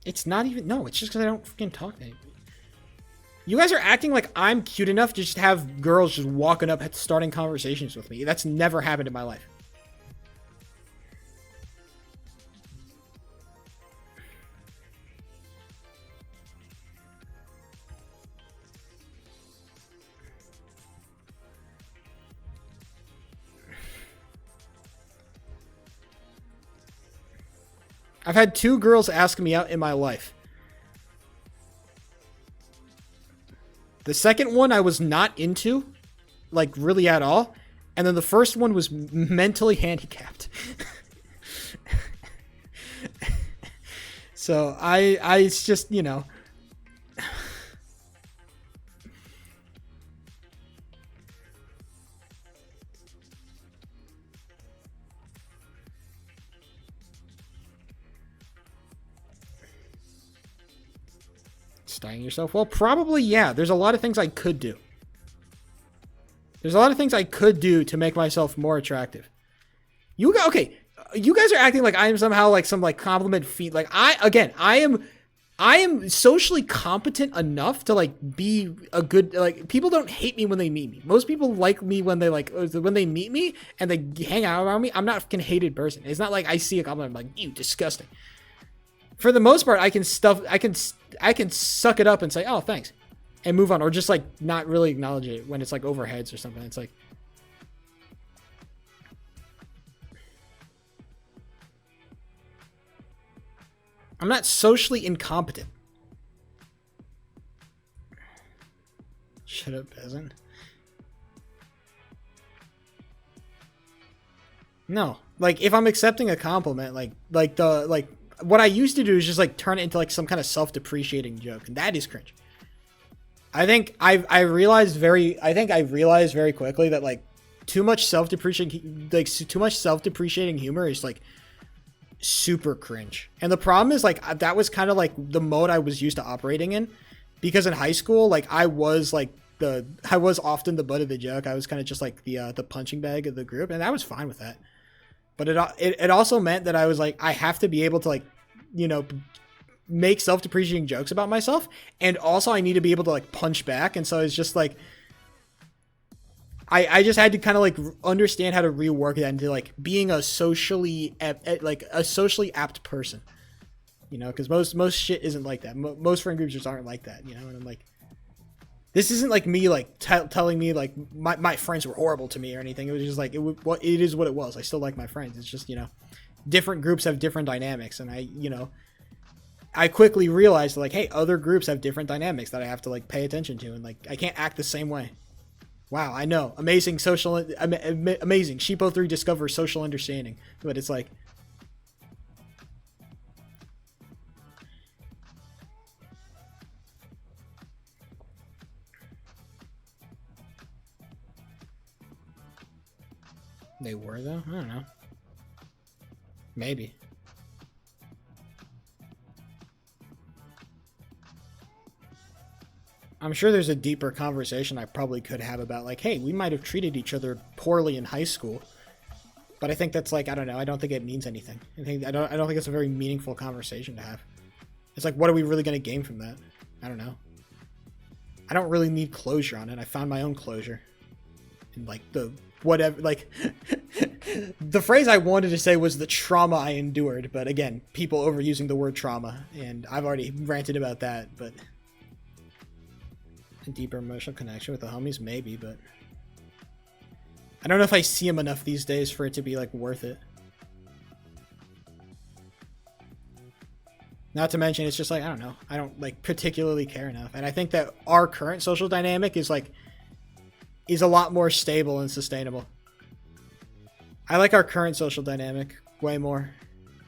It's not even... No, it's just because I don't freaking talk to anybody. You guys are acting like I'm cute enough to just have girls just walking up starting conversations with me. That's never happened in my life. I've had 2 girls ask me out in my life. The second one I was not into, like really at all. And then the first one was mentally handicapped. So it's just, you know. Styling yourself? Well, probably, yeah. There's a lot of things I could do. There's a lot of things I could do to make myself more attractive. Okay, you guys are acting like I am somehow like some like compliment feat. Like I am socially competent enough to like be a good, like, people don't hate me when they meet me. Most people like me when they meet me and they hang out around me. I'm not a fucking hated person. It's not like I see a compliment, I'm like, you disgusting. For the most part, I can suck it up and say, oh, thanks, and move on, or just like not really acknowledge it when it's like over heads or something. It's like, I'm not socially incompetent. Shut up, peasant. No, like if I'm accepting a compliment, like what I used to do is just like turn it into like some kind of self-depreciating joke, and that is cringe. I think I realized very quickly that like too much self-depreciating humor is like super cringe. And the problem is like that was kind of like the mode I was used to operating in, because in high school like I was often the butt of the joke. I was kind of just like the punching bag of the group, and I was fine with that. But it also meant that I was like, I have to be able to, like, you know, make self-depreciating jokes about myself, and also I need to be able to, like, punch back. And so it's just like, I just had to kind of, like, understand how to rework that into, like, being a socially apt person, you know, because most shit isn't like that. Most friend groups just aren't like that, you know. And I'm like, this isn't like me, like, telling me, like, my friends were horrible to me or anything. It was just like, it is what it was. I still like my friends. It's just, you know, different groups have different dynamics. And I quickly realized, like, hey, other groups have different dynamics that I have to, like, pay attention to. And, like, I can't act the same way. Wow, I know. Amazing amazing. Sheepo3 discovers social understanding. But it's like, they were, though? I don't know. Maybe. I'm sure there's a deeper conversation I probably could have about, like, hey, we might have treated each other poorly in high school. But I think that's, like, I don't know. I don't think it means anything. I don't think it's a very meaningful conversation to have. It's like, what are we really going to gain from that? I don't know. I don't really need closure on it. I found my own closure. And, like, the whatever, like, the phrase I wanted to say was the trauma I endured. But again, people overusing the word trauma. And I've already ranted about that, but a deeper emotional connection with the homies, maybe, but I don't know if I see them enough these days for it to be, like, worth it. Not to mention, it's just like, I don't know. I don't, like, particularly care enough. And I think that our current social dynamic is, like, is a lot more stable and sustainable. I like our current social dynamic way more.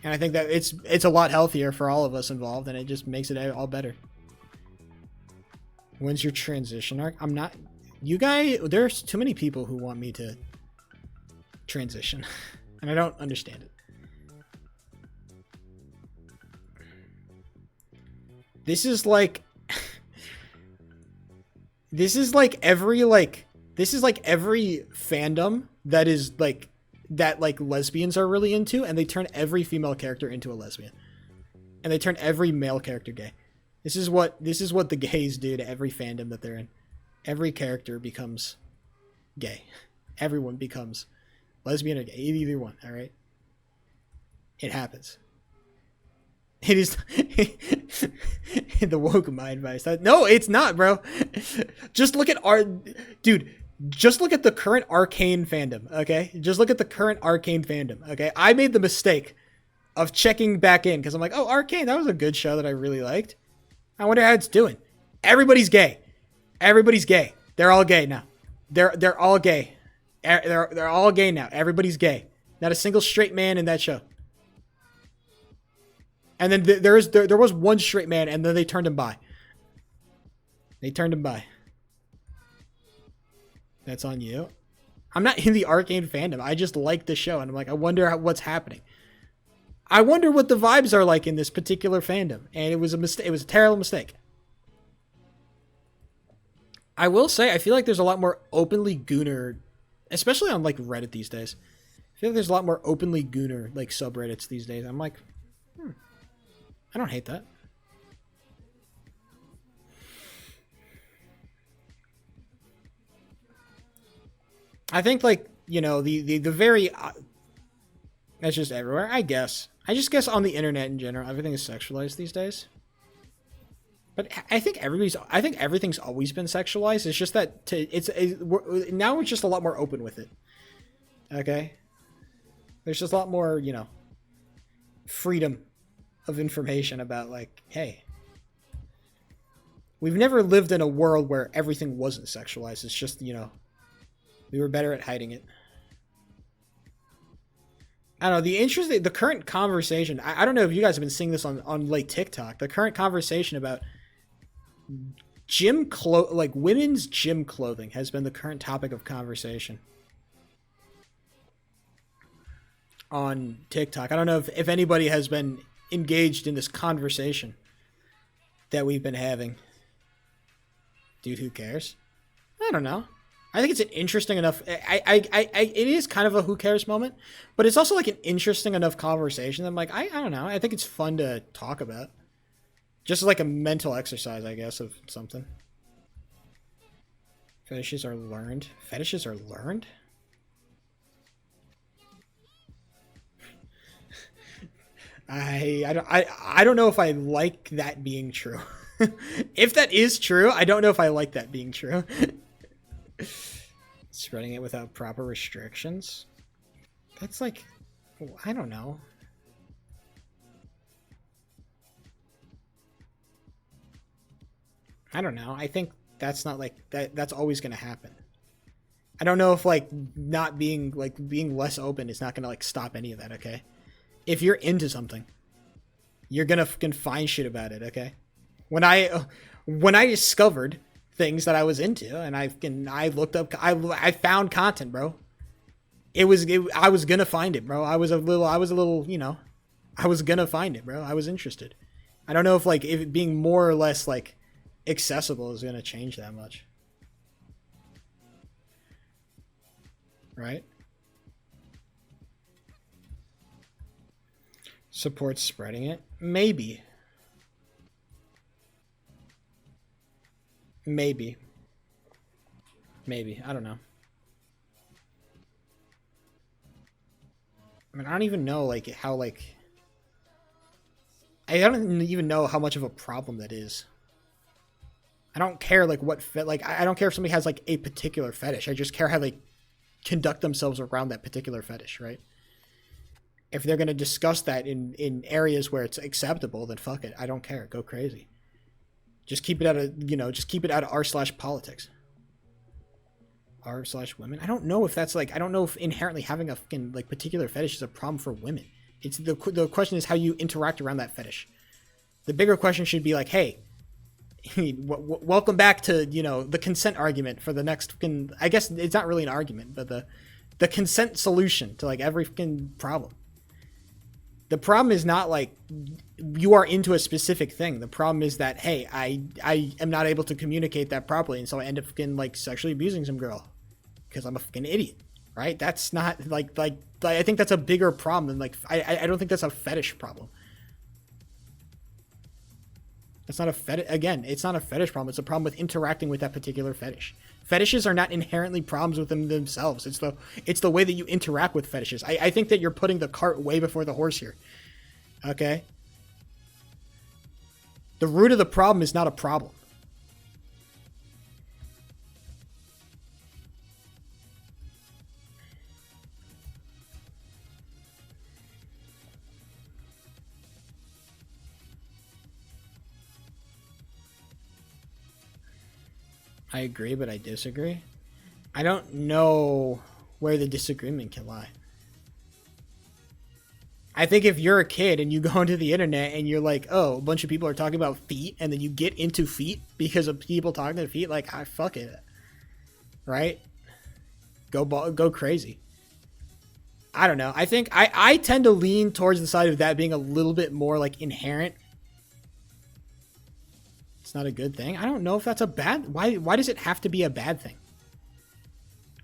And I think that it's a lot healthier for all of us involved, and it just makes it all better. When's your transition arc? I'm not... You guys... There's too many people who want me to transition. And I don't understand it. This is like... This is like every fandom that is, like... That, like, lesbians are really into, and they turn every female character into a lesbian. And they turn every male character gay. This is what the gays do to every fandom that they're in. Every character becomes gay. Everyone becomes lesbian or gay. Either one, all right? It happens. It is the woke mind advice. No, it's not, bro. Just look at just look at the current Arcane fandom, okay? Just look at the current Arcane fandom, okay? I made the mistake of checking back in because I'm like, oh, Arcane, that was a good show that I really liked. I wonder how it's doing. Everybody's gay. Everybody's gay. They're all gay now. They're all gay. They're all gay now. Everybody's gay. Not a single straight man in that show. And then there was one straight man, and then they turned him bi. They turned him bi. That's on you. I'm not in the Arcane fandom. I just like the show, and I'm like, I wonder what's happening. I wonder what the vibes are like in this particular fandom. And it was a mistake. It was a terrible mistake. I will say, I feel like there's a lot more openly gooner, especially on, like, Reddit these days. I feel like there's a lot more openly gooner, like, subreddits these days. I'm like, I don't hate that. I think, like, you know, the very... that's just everywhere, I guess. I just guess on the internet in general, everything is sexualized these days. But I think everything's always been sexualized. It's just that now we're just a lot more open with it. Okay? There's just a lot more, you know, freedom of information about, like, hey, we've never lived in a world where everything wasn't sexualized. It's just, you know, we were better at hiding it. I don't know, the current conversation, I don't know if you guys have been seeing this on like TikTok, the current conversation about women's gym clothing has been the current topic of conversation on TikTok. I don't know if anybody has been engaged in this conversation that we've been having. Dude, who cares? I don't know. I think it's an interesting enough. It is kind of a who cares moment, but it's also like an interesting enough conversation. I'm like, I don't know. I think it's fun to talk about, just like a mental exercise, I guess, of something. Fetishes are learned. Fetishes are learned. I don't know if I like that being true. If that is true, I don't know if I like that being true. Spreading it without proper restrictions. That's like, I don't know. I don't know. I think that's not like that's always going to happen. I don't know if like not being like being less open is not going to like stop any of that, okay? If you're into something, you're going to fucking find shit about it, okay? When I discovered things that I was into and I looked up I found content, bro. I was going to find it, bro. I was a little, you know, I was going to find it, bro. I was interested. I don't know if like if it being more or less like accessible is going to change that much. Right? Supports spreading it? Maybe. Maybe. Maybe. I don't know. I mean, I don't even know like how like I don't even know how much of a problem that is. I don't care like what like I don't care if somebody has like a particular fetish. I just care how they conduct themselves around that particular fetish, right? If they're going to discuss that in areas where it's acceptable, then fuck it. I don't care. Go crazy. Just keep it out of, you know, just keep it out of r/politics. R/women. I don't know if that's like, I don't know if inherently having a fucking like particular fetish is a problem for women. It's the question is how you interact around that fetish. The bigger question should be like, hey, welcome back to, you know, the consent argument for the next fucking, I guess it's not really an argument, but the consent solution to like every fucking problem. The problem is not like you are into a specific thing. The problem is that, hey, I am not able to communicate that properly, and so I end up fucking like sexually abusing some girl because I'm a fucking idiot, right? That's not like I think that's a bigger problem than like I don't think that's a fetish problem. That's not a fetish. Again, it's not a fetish problem. It's a problem with interacting with that particular fetish. Fetishes are not inherently problems with them themselves. It's the way that you interact with fetishes. I think that you're putting the cart way before the horse here. Okay? The root of the problem is not a problem. I agree, but I disagree. I don't know where the disagreement can lie. I think if you're a kid and you go onto the internet and you're like, oh, a bunch of people are talking about feet, and then you get into feet because of people talking to feet, like, fuck it. Right? Go crazy. I don't know. I think I tend to lean towards the side of that being a little bit more like inherent. It's not a good thing. I don't know if that's a bad. Why does it have to be a bad thing?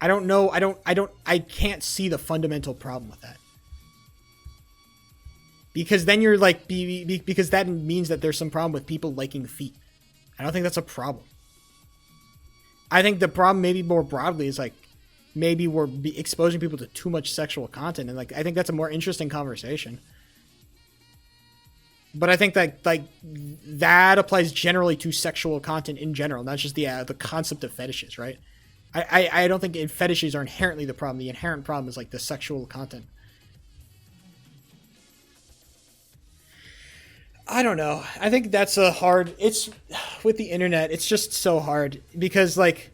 I don't know. I can't see the fundamental problem with that. Because then you're like, because that means that there's some problem with people liking feet. I don't think that's a problem. I think the problem maybe more broadly is like, maybe we're exposing people to too much sexual content. And like, I think that's a more interesting conversation. But I think that like that applies generally to sexual content in general, not just the concept of fetishes, right? I don't think fetishes are inherently the problem. The inherent problem is like the sexual content. I don't know. I think that's a hard. It's with the internet. It's just so hard because like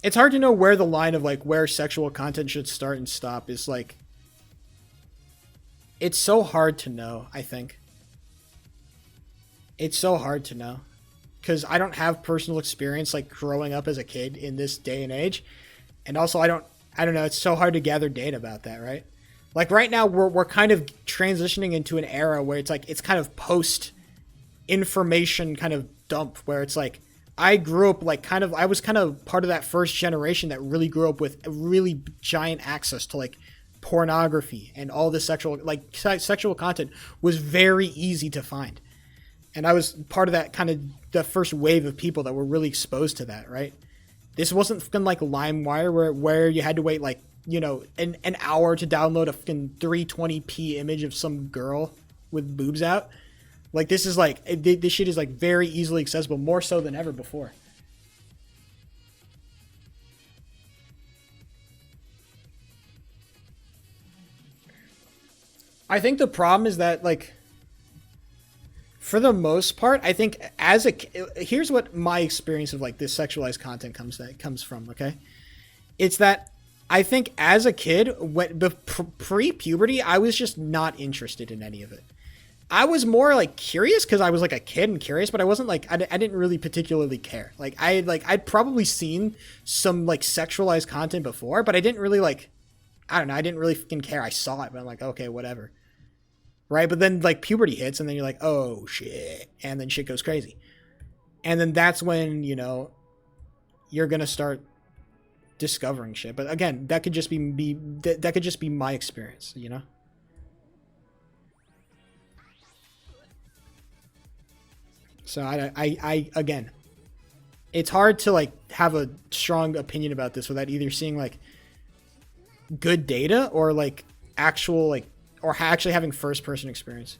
it's hard to know where the line of like where sexual content should start and stop is like. It's so hard to know, I think. It's so hard to know. Because I don't have personal experience like growing up as a kid in this day and age. And also I don't know, it's so hard to gather data about that, right? Like right now we're kind of transitioning into an era where it's like it's kind of post information kind of dump where it's like I grew up like I was kind of part of that first generation that really grew up with really giant access to like pornography and all this sexual content was very easy to find. And I was part of that kind of the first wave of people that were really exposed to that, right? This wasn't fucking like LimeWire where you had to wait like, you know, an hour to download a fucking 320p image of some girl with boobs out. Like this is like this shit is like very easily accessible, more so than ever before. I think the problem is that like for the most part, I think here's what my experience of like this sexualized content comes from. Okay, it's that I think as a kid, pre-puberty, I was just not interested in any of it. I was more like curious because I was like a kid and curious, but I wasn't like I didn't really particularly care. I'd probably seen some like sexualized content before, but I didn't really like. I don't know. I didn't really fucking care. I saw it, but I'm like, okay, whatever. Right, but then like puberty hits and then you're like, oh shit, and then shit goes crazy, and then that's when, you know, you're gonna start discovering shit. But again, that could just that could just be my experience, you know. So I again, it's hard to like have a strong opinion about this without either seeing like good data or like actual like or actually having first person experience.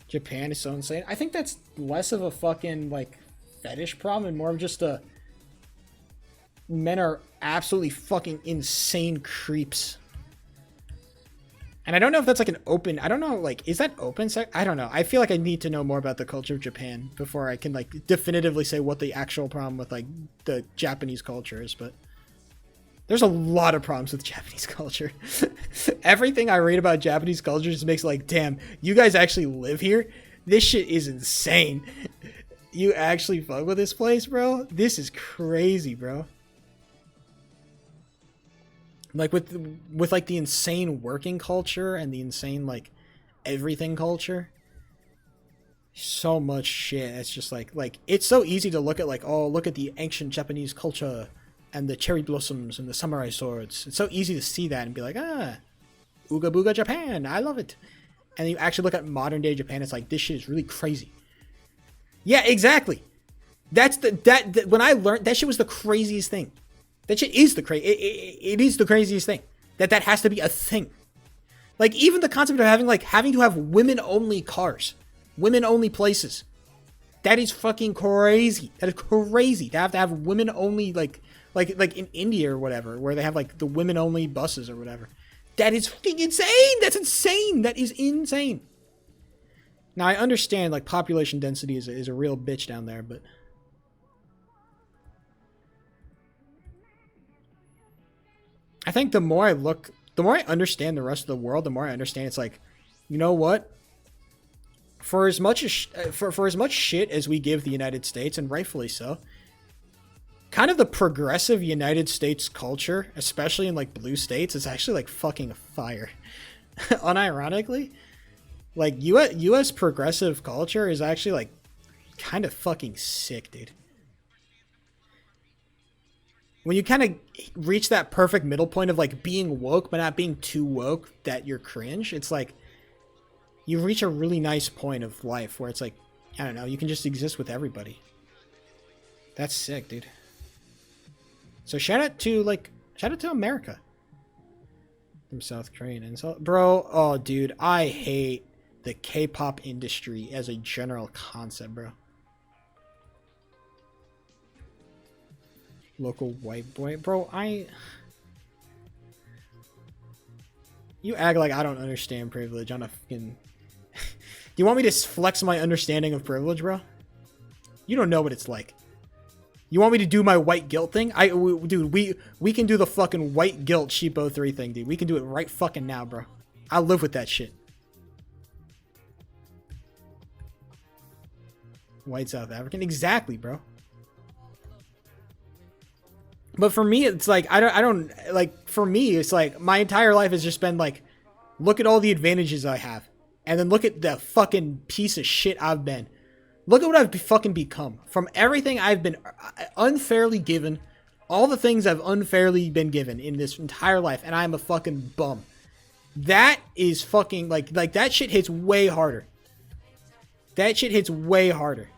Japan is so insane. I think that's less of a fucking like fetish problem and more of just a men are absolutely fucking insane creeps. And I don't know if that's like an open, I don't know, like, is that open sex? I don't know. I feel like I need to know more about the culture of Japan before I can like definitively say what the actual problem with like the Japanese culture is, but there's a lot of problems with Japanese culture. Everything I read about Japanese culture just makes like, damn, you guys actually live here? This shit is insane. You actually fuck with this place, bro? This is crazy, bro. Like with like the insane working culture and the insane like everything culture. So much shit. It's just like it's so easy to look at like, oh, look at the ancient Japanese culture and the cherry blossoms and the samurai swords. It's so easy to see that and be like, ah, ooga booga Japan, I love it. And you actually look at modern day Japan, it's like, this shit is really crazy. Yeah, exactly. That's that when I learned that shit was the craziest thing. That shit is it is the craziest thing. That has to be a thing. Like even the concept of having to have women only cars, women only places. That is fucking crazy. That is crazy to have women only like in India or whatever, where they have like the women only buses or whatever. That is fucking insane. That's insane. That is insane. Now I understand like population density is a real bitch down there, but I think the more I understand the rest of the world, the more I understand it's like, you know what? For as much shit as we give the United States, and rightfully so, kind of the progressive United States culture, especially in like blue states, is actually like fucking fire. Unironically, like US progressive culture is actually like kind of fucking sick, dude. When you kind of reach that perfect middle point of like being woke but not being too woke that you're cringe, it's like you reach a really nice point of life where it's like, I don't know, you can just exist with everybody. That's sick, dude. So shout out to America. From South Korean and so, bro, oh dude, I hate the K-pop industry as a general concept, bro. Local white boy, bro. You act like I don't understand privilege on a fucking. Do you want me to flex my understanding of privilege, bro? You don't know what it's like. You want me to do my white guilt thing? Dude, we can do the fucking white guilt Sheepo 3 thing, dude. We can do it right fucking now, bro. I live with that shit. White South African, exactly, bro. But for me, it's like, I don't, like, for me, it's like, my entire life has just been like, look at all the advantages I have. And then look at the fucking piece of shit I've been. Look at what I've fucking become. From everything I've been unfairly given, all the things I've unfairly been given in this entire life, and I'm a fucking bum. That is fucking, like that shit hits way harder. That shit hits way harder.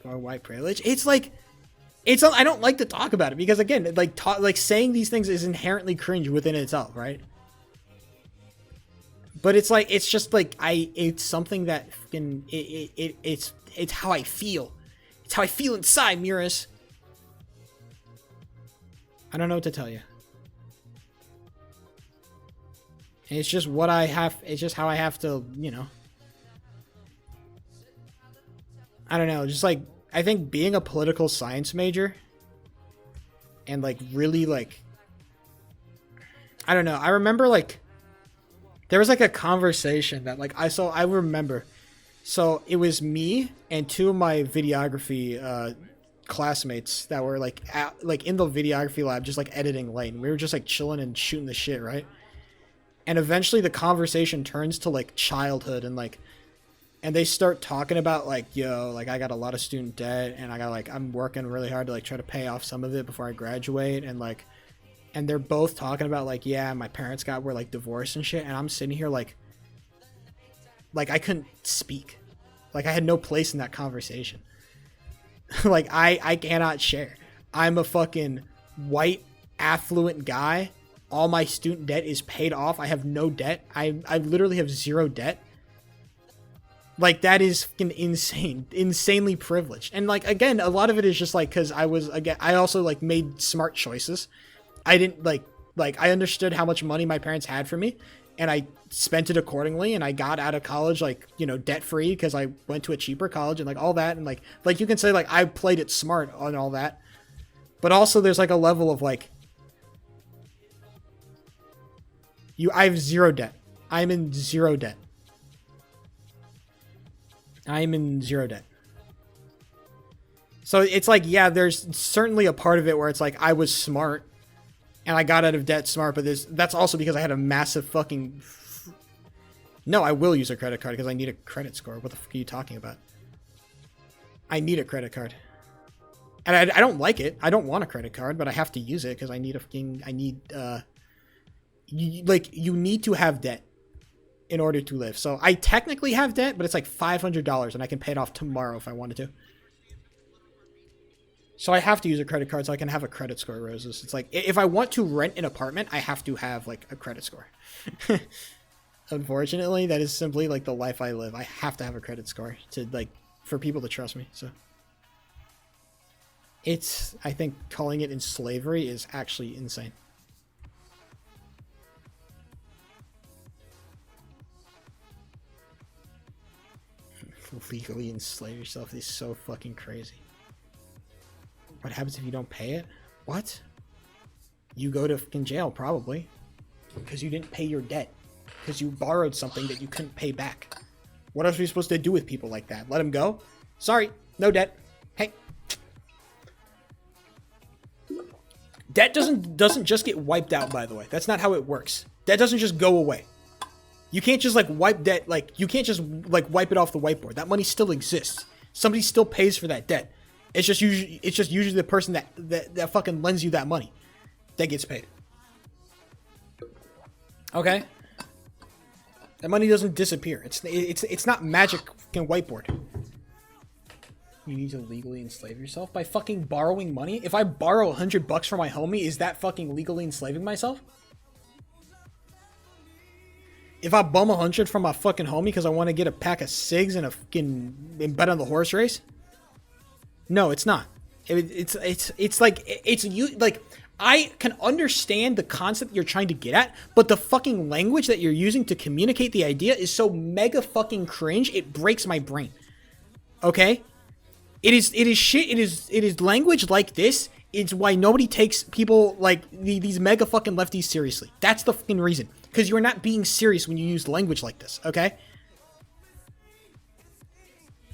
Or white privilege. It's like, I don't like to talk about it because, again, like saying these things is inherently cringe within itself, right? But it's like, it's just like, it's something that fucking, it's how I feel. It's how I feel inside, Muris. I don't know what to tell you. It's just what I have, it's just how I have to, you know. I don't know, just like, I think being a political science major and like really like, I don't know, I remember like, there was like a conversation that like, I remember, so it was me and two of my videography classmates that were like in the videography lab just like editing late, and we were just like chilling and shooting the shit, right? And eventually the conversation turns to like childhood and like, and they start talking about like, yo, like I got a lot of student debt and I'm working really hard to like try to pay off some of it before I graduate, and like, and they're both talking about like, yeah, my parents were like divorced and shit, and I'm sitting here like I couldn't speak. Like I had no place in that conversation. Like I cannot share. I'm a fucking white affluent guy. All my student debt is paid off. I have no debt. I literally have zero debt. Like that is fucking insane, insanely privileged. And like, again, a lot of it is just like, cause I also like made smart choices. I didn't like I understood how much money my parents had for me, and I spent it accordingly, and I got out of college like, you know, debt free because I went to a cheaper college and like all that, and like you can say like I played it smart on all that. But also there's like a level of like, I have zero debt. I'm in zero debt. I'm in zero debt. So it's like, yeah, there's certainly a part of it where it's like I was smart and I got out of debt smart, but that's also because I had a massive fucking... No, I will use a credit card because I need a credit score. What the fuck are you talking about? I need a credit card. And I don't like it. I don't want a credit card, but I have to use it because I need you need to have debt in order to live. So I technically have debt, but it's like $500 and I can pay it off tomorrow if I wanted to. So I have to use a credit card so I can have a credit score, Roses. It's like, if I want to rent an apartment, I have to have like a credit score. Unfortunately, that is simply like the life I live. I have to have a credit score to like, for people to trust me. So I think calling it in slavery is actually insane. Legally enslave yourself is so fucking crazy. What happens if you don't pay it? What? You go to fucking jail, probably. Because you didn't pay your debt. Because you borrowed something that you couldn't pay back. What else are we supposed to do with people like that? Let them go? Sorry, no debt. Hey. Debt doesn't just get wiped out, by the way. That's not how it works. Debt doesn't just go away. You can't just like wipe debt, like you can't just like wipe it off the whiteboard. That money still exists. Somebody still pays for that debt. It's just usually the person that fucking lends you that money that gets paid. Okay? That money doesn't disappear. It's not magic fucking whiteboard. You need to legally enslave yourself by fucking borrowing money? If I borrow $100 from my homie, is that fucking legally enslaving myself? If I bum 100 from my fucking homie because I want to get a pack of cigs and and bet on the horse race? No, it's not. It's like I can understand the concept you're trying to get at, but the fucking language that you're using to communicate the idea is so mega fucking cringe. It breaks my brain. Okay? It is shit. It is language like this. It's why nobody takes people like these mega fucking lefties seriously. That's the fucking reason. Because you're not being serious when you use language like this, okay?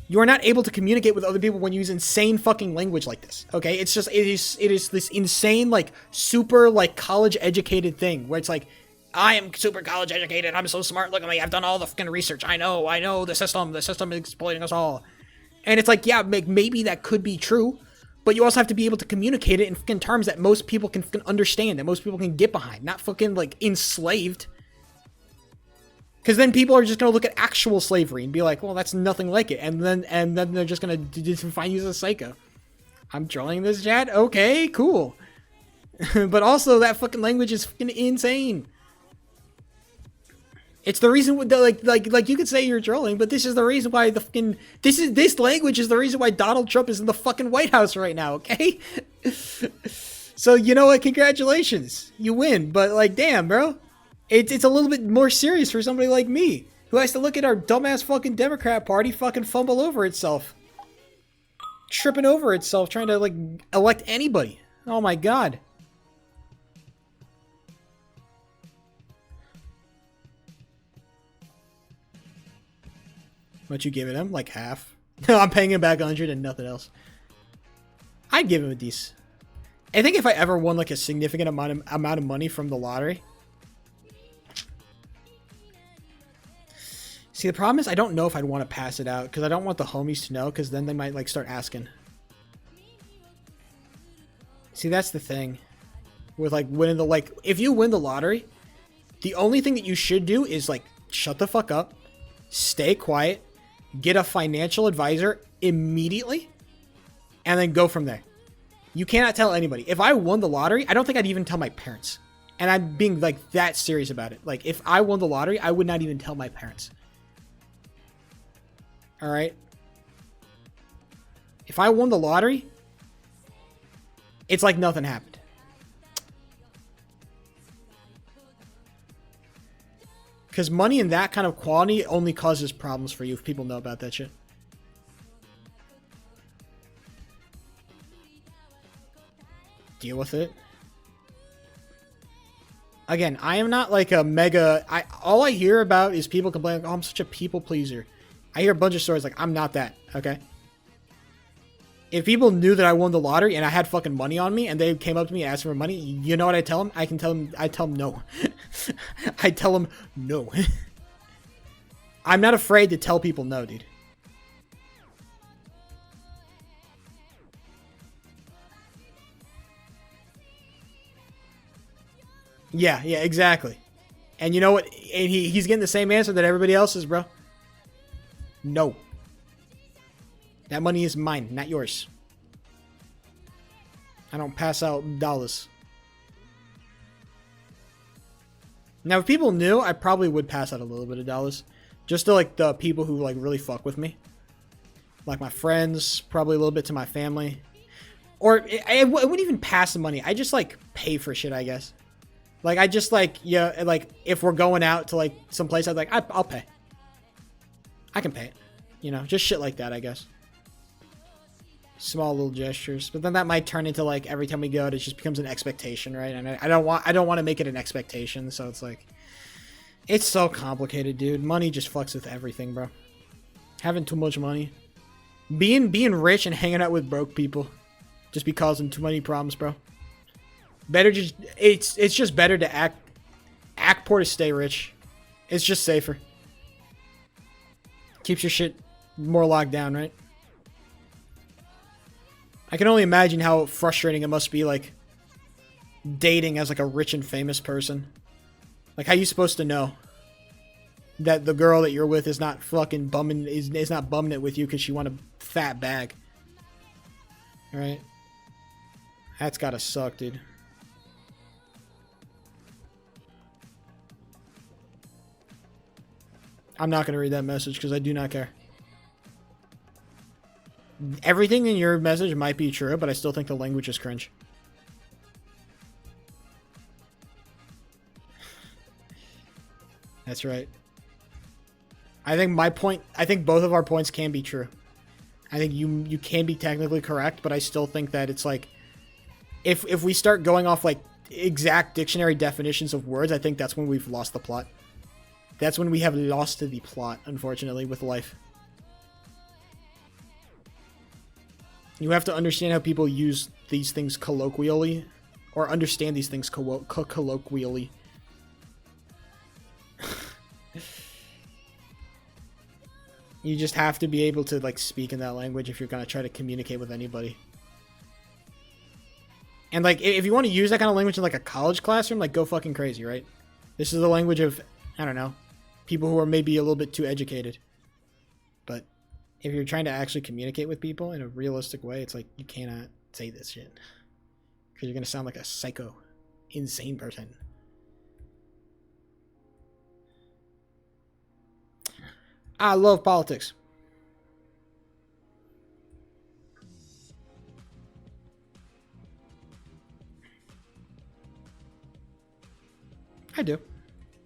You are not able to communicate with other people when you use insane fucking language like this, okay? It's just, it is this insane, like, super, like, college-educated thing where it's like, I am super college-educated, I'm so smart, look at me, I've done all the fucking research, I know, the system is exploiting us all. And it's like, yeah, maybe that could be true, but you also have to be able to communicate it in fucking terms that most people can fucking understand, that most people can get behind, not fucking like enslaved. Because then people are just gonna look at actual slavery and be like, well, that's nothing like it, and then they're just gonna define you as a psycho. I'm trolling this chat. Okay, cool. But also, that fucking language is fucking insane. It's the reason, like you could say you're trolling, but this is the reason why this language is the reason why Donald Trump is in the fucking White House right now. Okay. So you know what? Congratulations, you win. But like, damn, bro, it's a little bit more serious for somebody like me who has to look at our dumbass fucking Democrat Party fucking fumble over itself, tripping over itself, trying to like elect anybody. Oh my god. What you giving him? Like half? No, I'm paying him back 100 and nothing else. I'd give him a decent. I think if I ever won like a significant amount of money from the lottery. See, the problem is I don't know if I'd want to pass it out because I don't want the homies to know, because then they might like start asking. See, that's the thing with like winning the, like, if you win the lottery, the only thing that you should do is like shut the fuck up, stay quiet, get a financial advisor immediately, and then go from there. You cannot tell anybody. If I won the lottery, I don't think I'd even tell my parents. And I'm being like that serious about it. Like, if I won the lottery, I would not even tell my parents. All right? If I won the lottery, it's like nothing happened. Because money in that kind of quality only causes problems for you if people know about that shit. Deal with it. Again, I am not like a mega... all I hear about is people complaining, oh, I'm such a people pleaser. I hear a bunch of stories like, I'm not that, okay? If people knew that I won the lottery and I had fucking money on me and they came up to me and asked for money, you know what I tell them? I tell them no. I tell them no. I'm not afraid to tell people no, dude. Yeah, exactly. And you know what? And he's getting the same answer that everybody else is, bro. No. That money is mine, not yours. I don't pass out dollars. Now, if people knew, I probably would pass out a little bit of dollars. Just to, like, the people who, like, really fuck with me. Like, my friends, probably a little bit to my family. Or, I wouldn't even pass the money. I just, like, pay for shit, I guess. Like, I just, like, yeah, like, if we're going out to, like, someplace, I'd like, I'll pay. I can pay it. You know, just shit like that, I guess. Small little gestures. But then that might turn into, like, every time we go, it just becomes an expectation, right? And I don't want to make it an expectation, so it's like, it's so complicated, dude. Money just fucks with everything, bro. Having too much money. Being rich and hanging out with broke people just be causing too many problems, bro. Better just, it's just better to act poor to stay rich. It's just safer. Keeps your shit more locked down, right? I can only imagine how frustrating it must be, like, dating as, like, a rich and famous person. Like, how you supposed to know that the girl that you're with is not fucking bumming, is not bumming it with you because she want a fat bag? Alright? That's gotta suck, dude. I'm not gonna read that message because I do not care. Everything in your message might be true, but I still think the language is cringe. That's right. I think both of our points can be true. I think you can be technically correct, but I still think that it's like, if we start going off like exact dictionary definitions of words, I think that's when we've lost the plot. That's when we have lost the plot, unfortunately, with life. You have to understand how people use these things colloquially, or understand these things colloquially. You just have to be able to like speak in that language if you're gonna try to communicate with anybody. And like, if you want to use that kind of language in like a college classroom, like go fucking crazy, right? This is the language of, I don't know, people who are maybe a little bit too educated. But if you're trying to actually communicate with people in a realistic way, it's like you cannot say this shit. Because you're gonna sound like a psycho, insane person. I love politics. I do.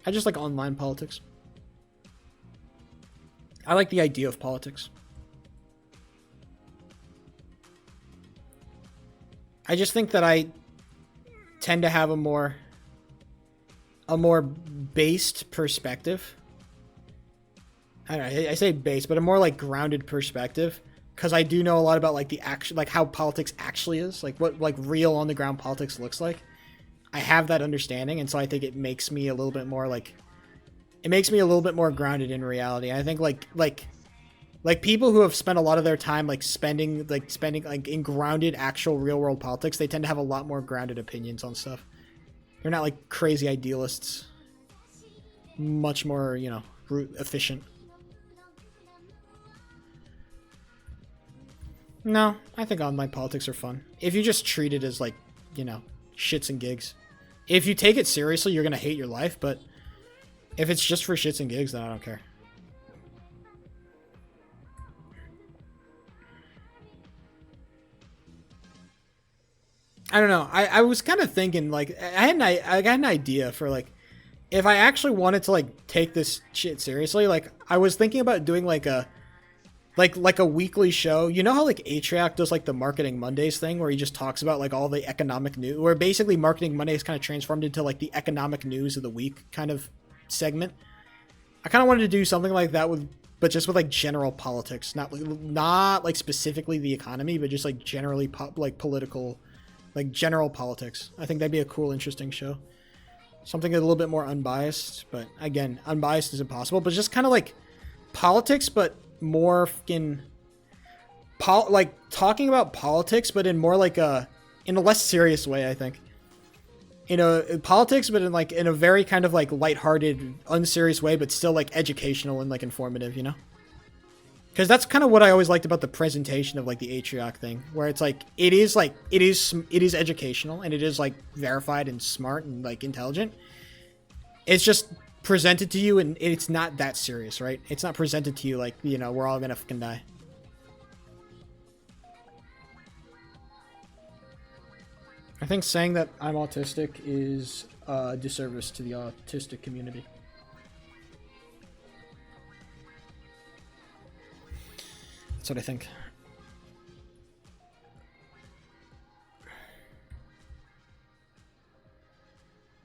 I just like online politics. I like the idea of politics. I just think that I tend to have a more based perspective. I don't know, I say based, but a more like grounded perspective, because I do know a lot about like the action, like how politics actually is, like what like real on the ground politics looks like. I have that understanding, and so I think it makes me a little bit more like, it makes me a little bit more grounded in reality. I think like people who have spent a lot of their time like spending like in grounded actual real world politics, they tend to have a lot more grounded opinions on stuff. They're not like crazy idealists. Much more, you know, efficient. No, I think online politics are fun. If you just treat it as like, you know, shits and gigs. If you take it seriously, you're going to hate your life, but if it's just for shits and gigs, then I don't care. I don't know. I was kind of thinking, like, I got an idea for, like, if I actually wanted to, like, take this shit seriously, like, I was thinking about doing, like, a weekly show. You know how, like, Atriac does, like, the Marketing Mondays thing, where he just talks about, like, all the economic news, where basically Marketing Mondays kind of transformed into, like, the economic news of the week kind of segment. I kind of wanted to do something like that but just with, like, general politics. Not like, specifically the economy, but just, like, generally, political, like, general politics. I think that'd be a cool, interesting show. Something a little bit more unbiased, but again, unbiased is impossible. But just kind of like politics, but more fucking like talking about politics, but in more like in a less serious way. I think, you know, politics, but in a very kind of like lighthearted, unserious way, but still like educational and like informative. You know, because that's kind of what I always liked about the presentation of like the Atriarch thing, where it's like it is educational and it is like verified and smart and like intelligent. It's just presented to you and it's not that serious, right? It's not presented to you like, you know, we're all gonna fucking die. I think saying that I'm autistic is a disservice to the autistic community. That's what I think.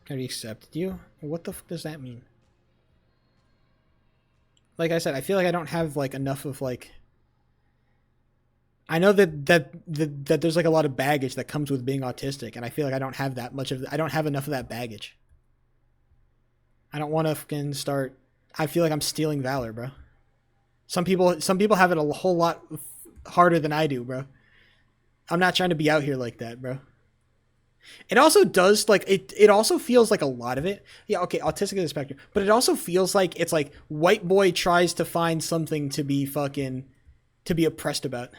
Have he accepted you? What the fuck does that mean? Like I said, I feel like I don't have like enough of like. I know that there's like a lot of baggage that comes with being autistic, and I feel like I don't have that much of. I don't have enough of that baggage. I don't want to fucking start. I feel like I'm stealing valor, bro. Some people have it a whole lot harder than I do, bro. I'm not trying to be out here like that, bro. It also does like it also feels like a lot of it. Yeah, okay, autistic is a spectrum, but it also feels like it's like white boy tries to find something to be oppressed about.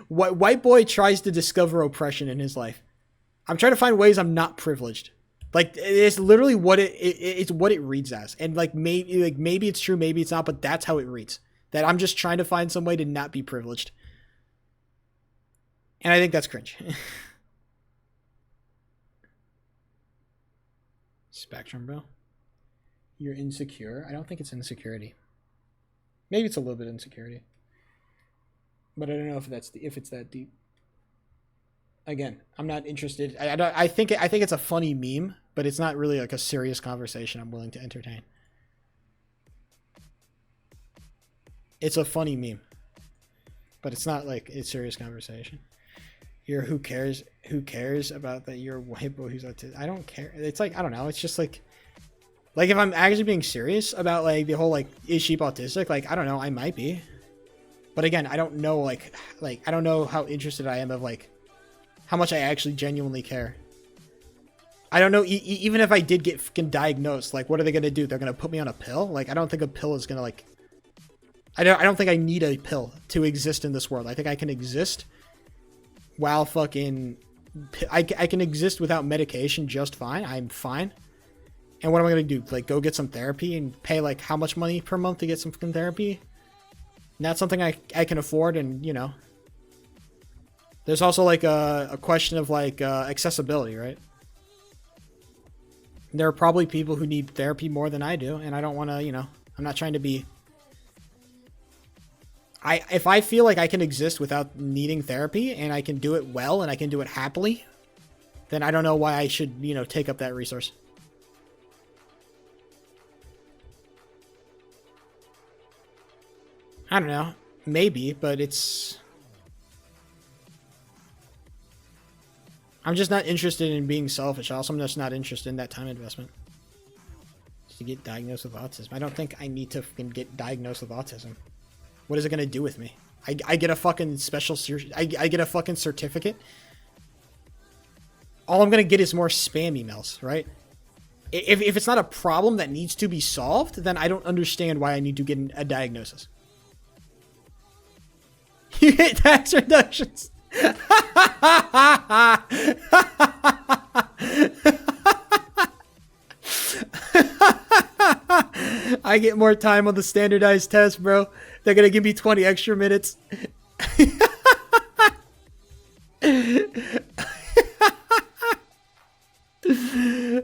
White boy tries to discover oppression in his life. I'm trying to find ways I'm not privileged. Like it's literally what it's what it reads as, and like maybe it's true, maybe it's not, but that's how it reads. That I'm just trying to find some way to not be privileged, and I think that's cringe. Spectrum, bro. You're insecure. I don't think it's insecurity. Maybe it's a little bit insecurity, but I don't know if it's that deep. Again, I'm not interested. I think it's a funny meme, but it's not really like a serious conversation I'm willing to entertain. It's a funny meme, but it's not like a serious conversation. You're who cares about that you're white boy who's autistic. I don't care. It's like I don't know. It's just like Like, if I'm actually being serious about, like, the whole, like, is Sheep autistic? Like, I don't know, I might be. But again, I don't know, like, I don't know how interested I am of, like, how much I actually genuinely care. I don't know, even if I did get fucking diagnosed, like, what are they gonna do? They're gonna put me on a pill? Like, I don't think a pill is gonna, like... I don't think I need a pill to exist in this world. I think I can exist while fucking... I can exist without medication just fine. I'm fine. And what am I gonna do? Like, go get some therapy and pay, like, how much money per month to get some fucking therapy? And that's something I can afford, and, you know... There's also, like, a question of, like, accessibility, right? There are probably people who need therapy more than I do, and I don't want to, you know, I'm not trying to be... If I feel like I can exist without needing therapy, and I can do it well, and I can do it happily, then I don't know why I should, you know, take up that resource. I don't know. Maybe, but it's... I'm just not interested in being selfish. Also, I'm just not interested in that time investment. Just to get diagnosed with autism. I don't think I need to fucking get diagnosed with autism. What is it going to do with me? I get a fucking special... I get a fucking certificate. All I'm going to get is more spam emails, right? If it's not a problem that needs to be solved, then I don't understand why I need to get a diagnosis. You get tax reductions. I get more time on the standardized test, bro. They're gonna give me 20 extra minutes.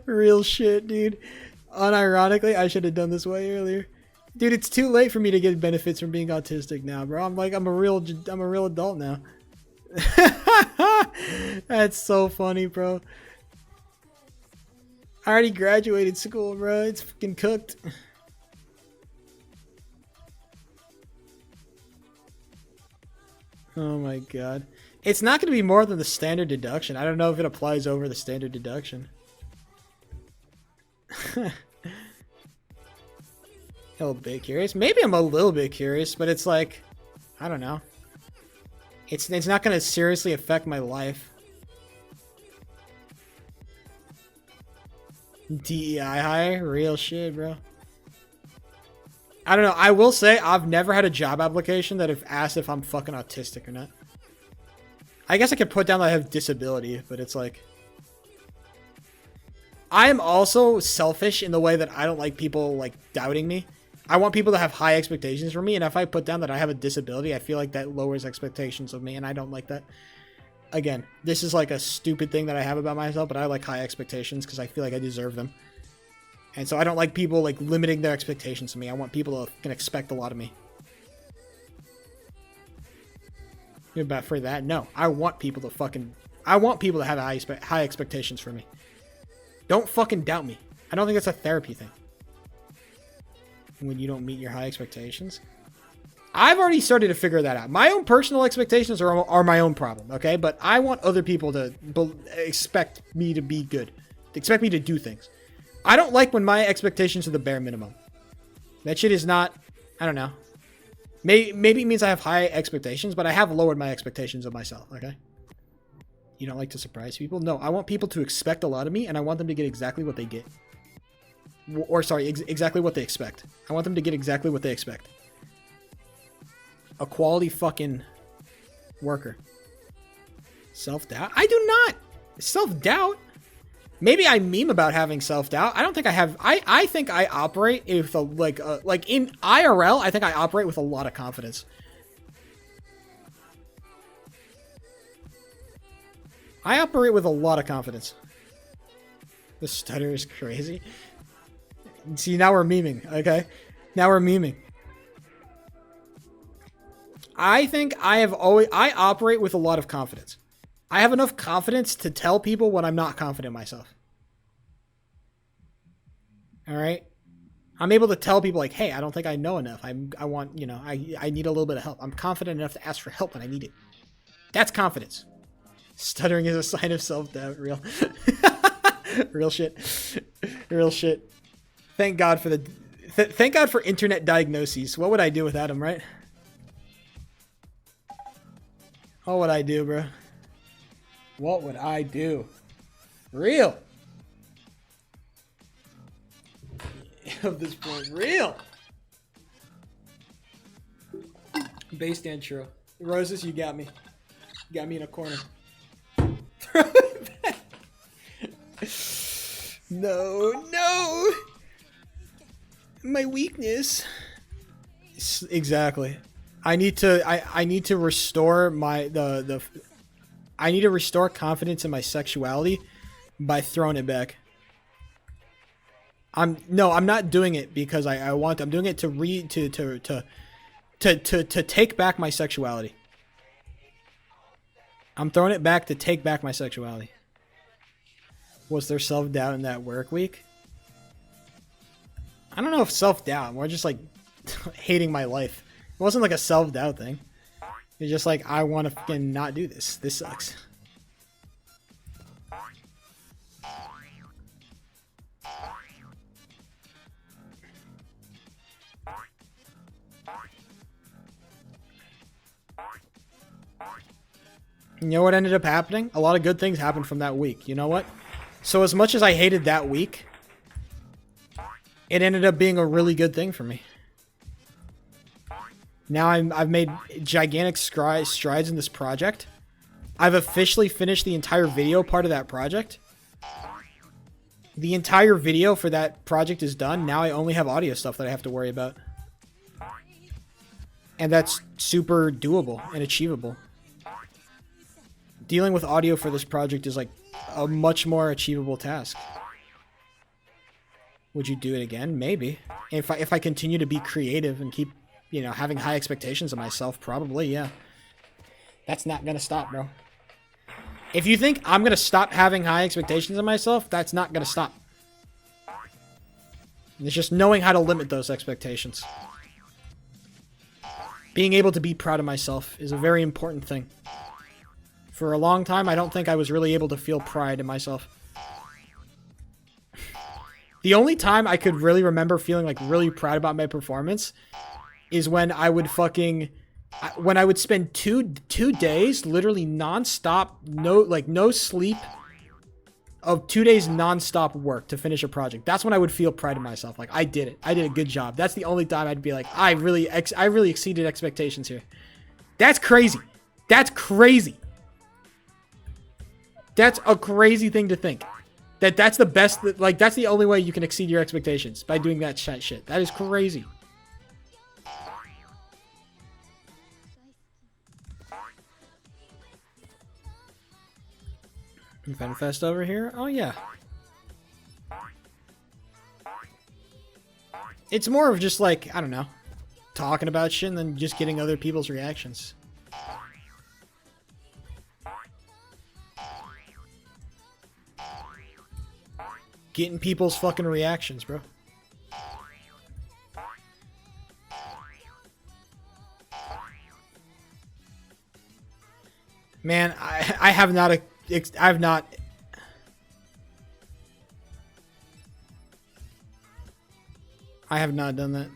Real shit, dude. Unironically, I should have done this way earlier. Dude, it's too late for me to get benefits from being autistic now, bro. I'm a real adult now. That's so funny, bro. I already graduated school, bro. It's fucking cooked. Oh my god. It's not going to be more than the standard deduction. I don't know if it applies over the standard deduction. A little bit curious. Maybe I'm a little bit curious, but it's like, I don't know. It's not going to seriously affect my life. DEI hire? Real shit, bro. I don't know. I will say I've never had a job application that have asked if I'm fucking autistic or not. I guess I could put down that I have disability, but it's like... I am also selfish in the way that I don't like people, like, doubting me. I want people to have high expectations for me, and if I put down that I have a disability, I feel like that lowers expectations of me, and I don't like that. Again, this is like a stupid thing that I have about myself, but I like high expectations because I feel like I deserve them. And so I don't like people, like, limiting their expectations of me. I want people to can expect a lot of me. But for that, no. I want people to have high expectations for me. Don't fucking doubt me. I don't think that's a therapy thing. When you don't meet your high expectations. I've already started to figure that out. My own personal expectations are my own problem, okay? But I want other people to expect me to be good. Expect me to do things. I don't like when my expectations are the bare minimum. That shit is not... I don't know. Maybe it means I have high expectations, but I have lowered my expectations of myself, okay? You don't like to surprise people? No, I want people to expect a lot of me, and I want them to get exactly what they get. Or, sorry, exactly what they expect. I want them to get exactly what they expect. A quality fucking worker. Self-doubt? I do not! Self-doubt? Maybe I meme about having self-doubt. I don't think I have... I think I operate with a, like in IRL, I think I operate with a lot of confidence. I operate with a lot of confidence. The stutter is crazy. See, now we're memeing, okay? Now we're memeing. I think I operate with a lot of confidence. I have enough confidence to tell people when I'm not confident myself. All right? I'm able to tell people like, hey, I don't think I know enough. I want, you know, I need a little bit of help. I'm confident enough to ask for help when I need it. That's confidence. Stuttering is a sign of self-doubt. Real. Real shit. Real shit. Thank God for the thank God for internet diagnoses. What would I do without him, right? What would I do, bro? What would I do? Real. Of this point, real. Base stand churro. Roses, you got me. You got me in a corner. Throw it back. No, no. My weakness. Exactly. I need to restore my I need to restore confidence in my sexuality by throwing it back. I'm not doing it because I want. I'm doing it to take back my sexuality. I'm throwing it back to take back my sexuality. Was there self-doubt in that work week? I don't know if self-doubt. More just like hating my life. It wasn't like a self-doubt thing. It's just like, I want to fucking not do this. This sucks. You know what ended up happening? A lot of good things happened from that week. You know what? So as much as I hated that week, it ended up being a really good thing for me. Now I've made gigantic strides in this project. I've officially finished the entire video part of that project. The entire video for that project is done. Now I only have audio stuff that I have to worry about. And that's super doable and achievable. Dealing with audio for this project is like a much more achievable task. Would you do it again? Maybe. If I continue to be creative and keep, you know, having high expectations of myself, probably, yeah. That's not gonna stop, bro. If you think I'm gonna stop having high expectations of myself, that's not gonna stop. It's just knowing how to limit those expectations. Being able to be proud of myself is a very important thing. For a long time, I don't think I was really able to feel pride in myself. The only time I could really remember feeling like really proud about my performance is when I would spend two days literally nonstop, no sleep, of 2 days nonstop work to finish a project. That's when I would feel pride in myself. Like, I did it. I did a good job. That's the only time I'd be like, I really exceeded expectations here. That's crazy. That's crazy. That's a crazy thing to think. That's the best, like, that's the only way you can exceed your expectations, by doing that shit. That is crazy. Venfest over here? Oh, yeah. It's more of just, like, I don't know, talking about shit and then just getting other people's reactions. Getting people's fucking reactions, bro. Man, I have not done that.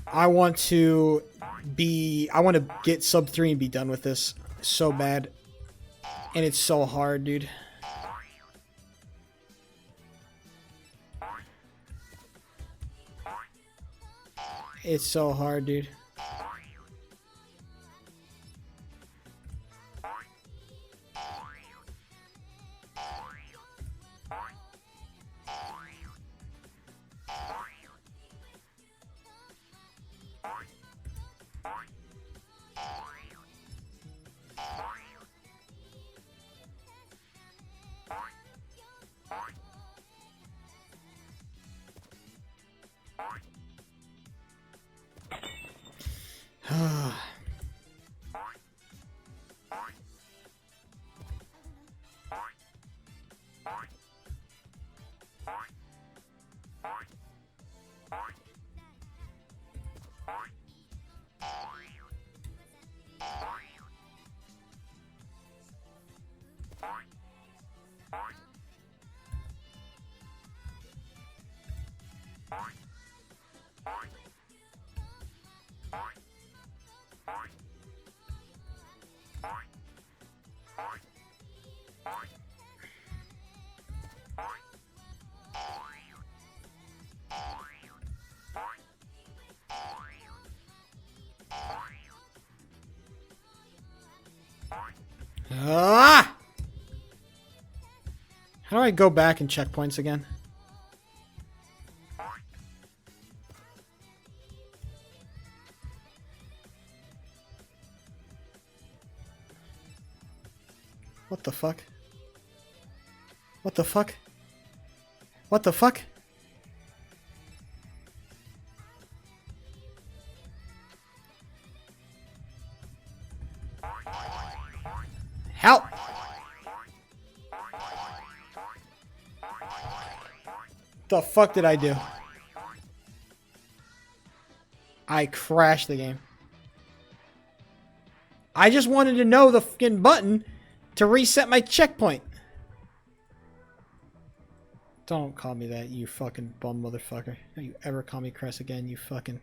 I want to get sub 3 and be done with this so bad. And it's so hard, dude. It's so hard, dude. Ah! How do I go back and checkpoints again? What the fuck? What the fuck? What the fuck? Help! The fuck did I do? I crashed the game. I just wanted to know the fucking button to reset my checkpoint. Don't call me that, you fucking bum motherfucker. Don't you ever call me Cress again, you fucking...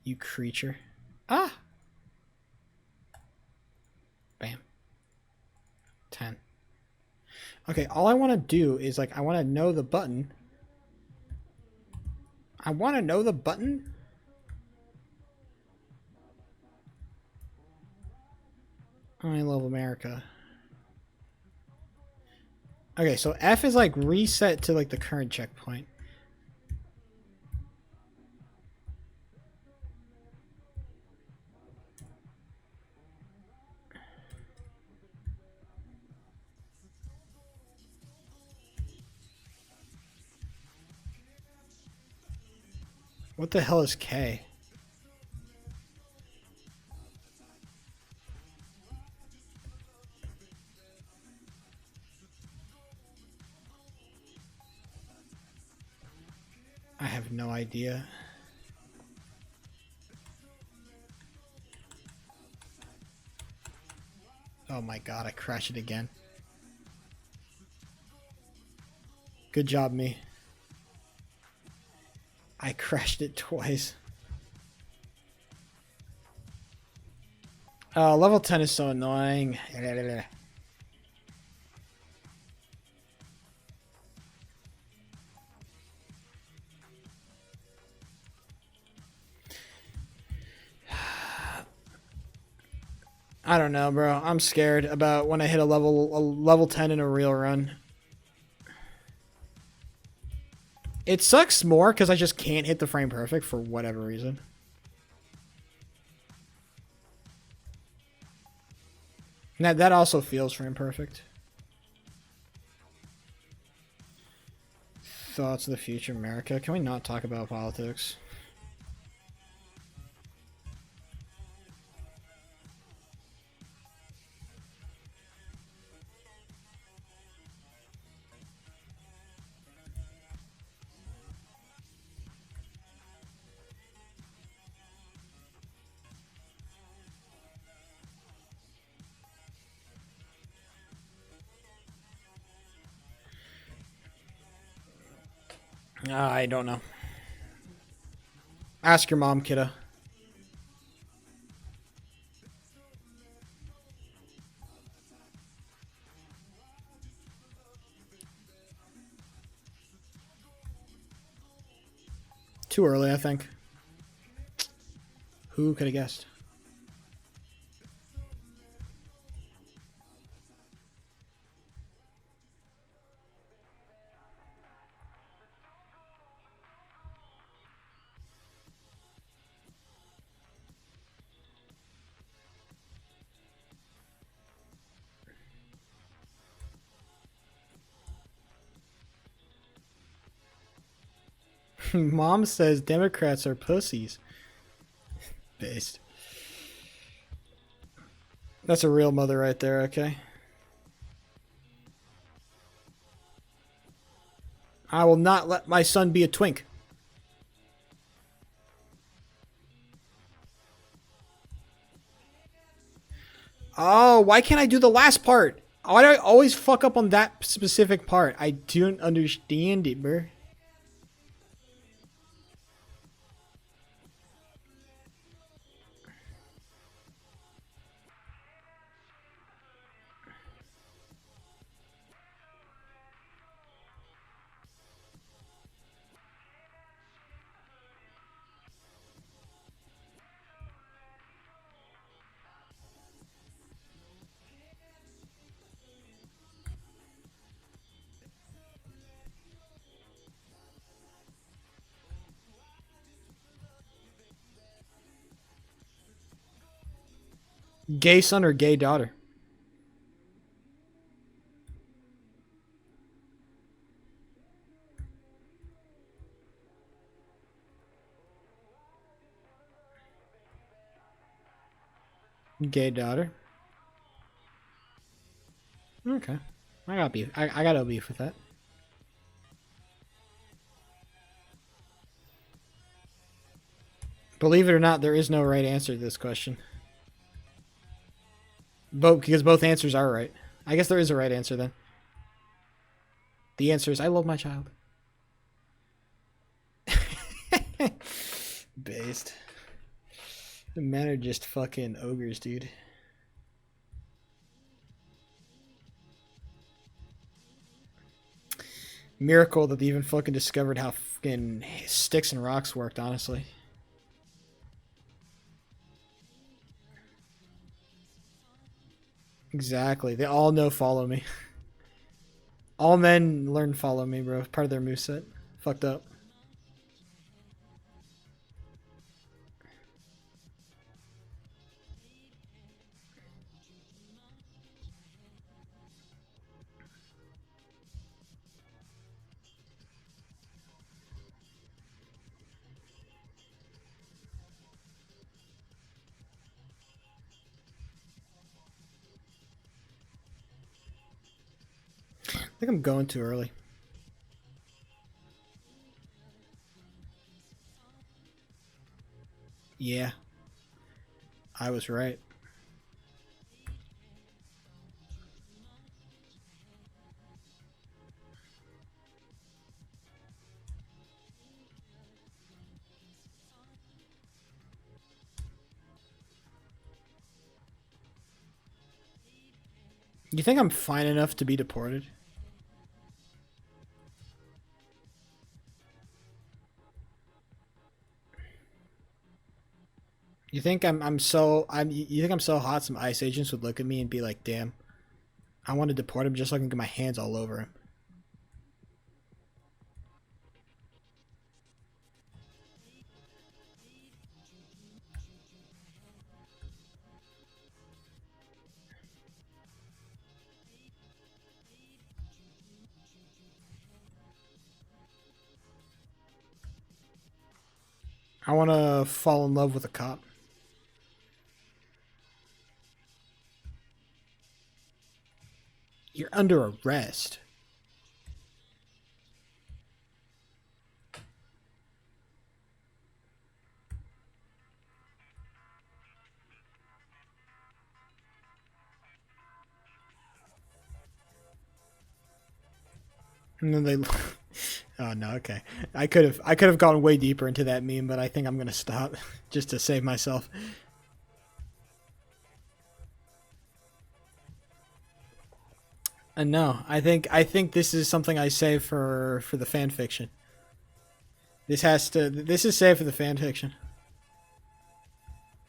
You creature. Ah! Bam. 10. Okay, all I want to do is, like, I want to know the button. I want to know the button? I love America. Okay, so F is, like, reset to, like, the current checkpoint. What the hell is K? I have no idea. Oh my god, I crashed it again. Good job, me. I crashed it twice. Oh, level 10 is so annoying. I don't know, bro. I'm scared about when I hit a level 10 in a real run. It sucks more because I just can't hit the frame perfect for whatever reason. That also feels frame perfect. Thoughts of the future, America. Can we not talk about politics? I don't know. Ask your mom, kiddo. Too early, I think. Who could have guessed? Mom says Democrats are pussies. Based. That's a real mother right there, okay? I will not let my son be a twink. Oh, why can't I do the last part? Why do I always fuck up on that specific part? I don't understand it, bro. Gay son or gay daughter? Gay daughter. Okay. I got beef. I got no beef with that. Believe it or not, there is no right answer to this question. Because both answers are right. I guess there is a right answer then. The answer is I love my child. Based. The men are just fucking ogres, dude. Miracle that they even fucking discovered how fucking sticks and rocks worked, honestly. Exactly. They all know follow me. All men learn follow me, bro. Part of their moveset. Fucked up. I think I'm going too early. Yeah. I was right. You think I'm fine enough to be deported? You think you think I'm so hot some ICE agents would look at me and be like, damn, I want to deport him just so I can get my hands all over him. I want to fall in love with a cop. You're under arrest. And then they oh no, okay. I could have gone way deeper into that meme, but I think I'm going to stop just to save myself. And no, I think this is something I save for the fan fiction. This is saved for the fan fiction.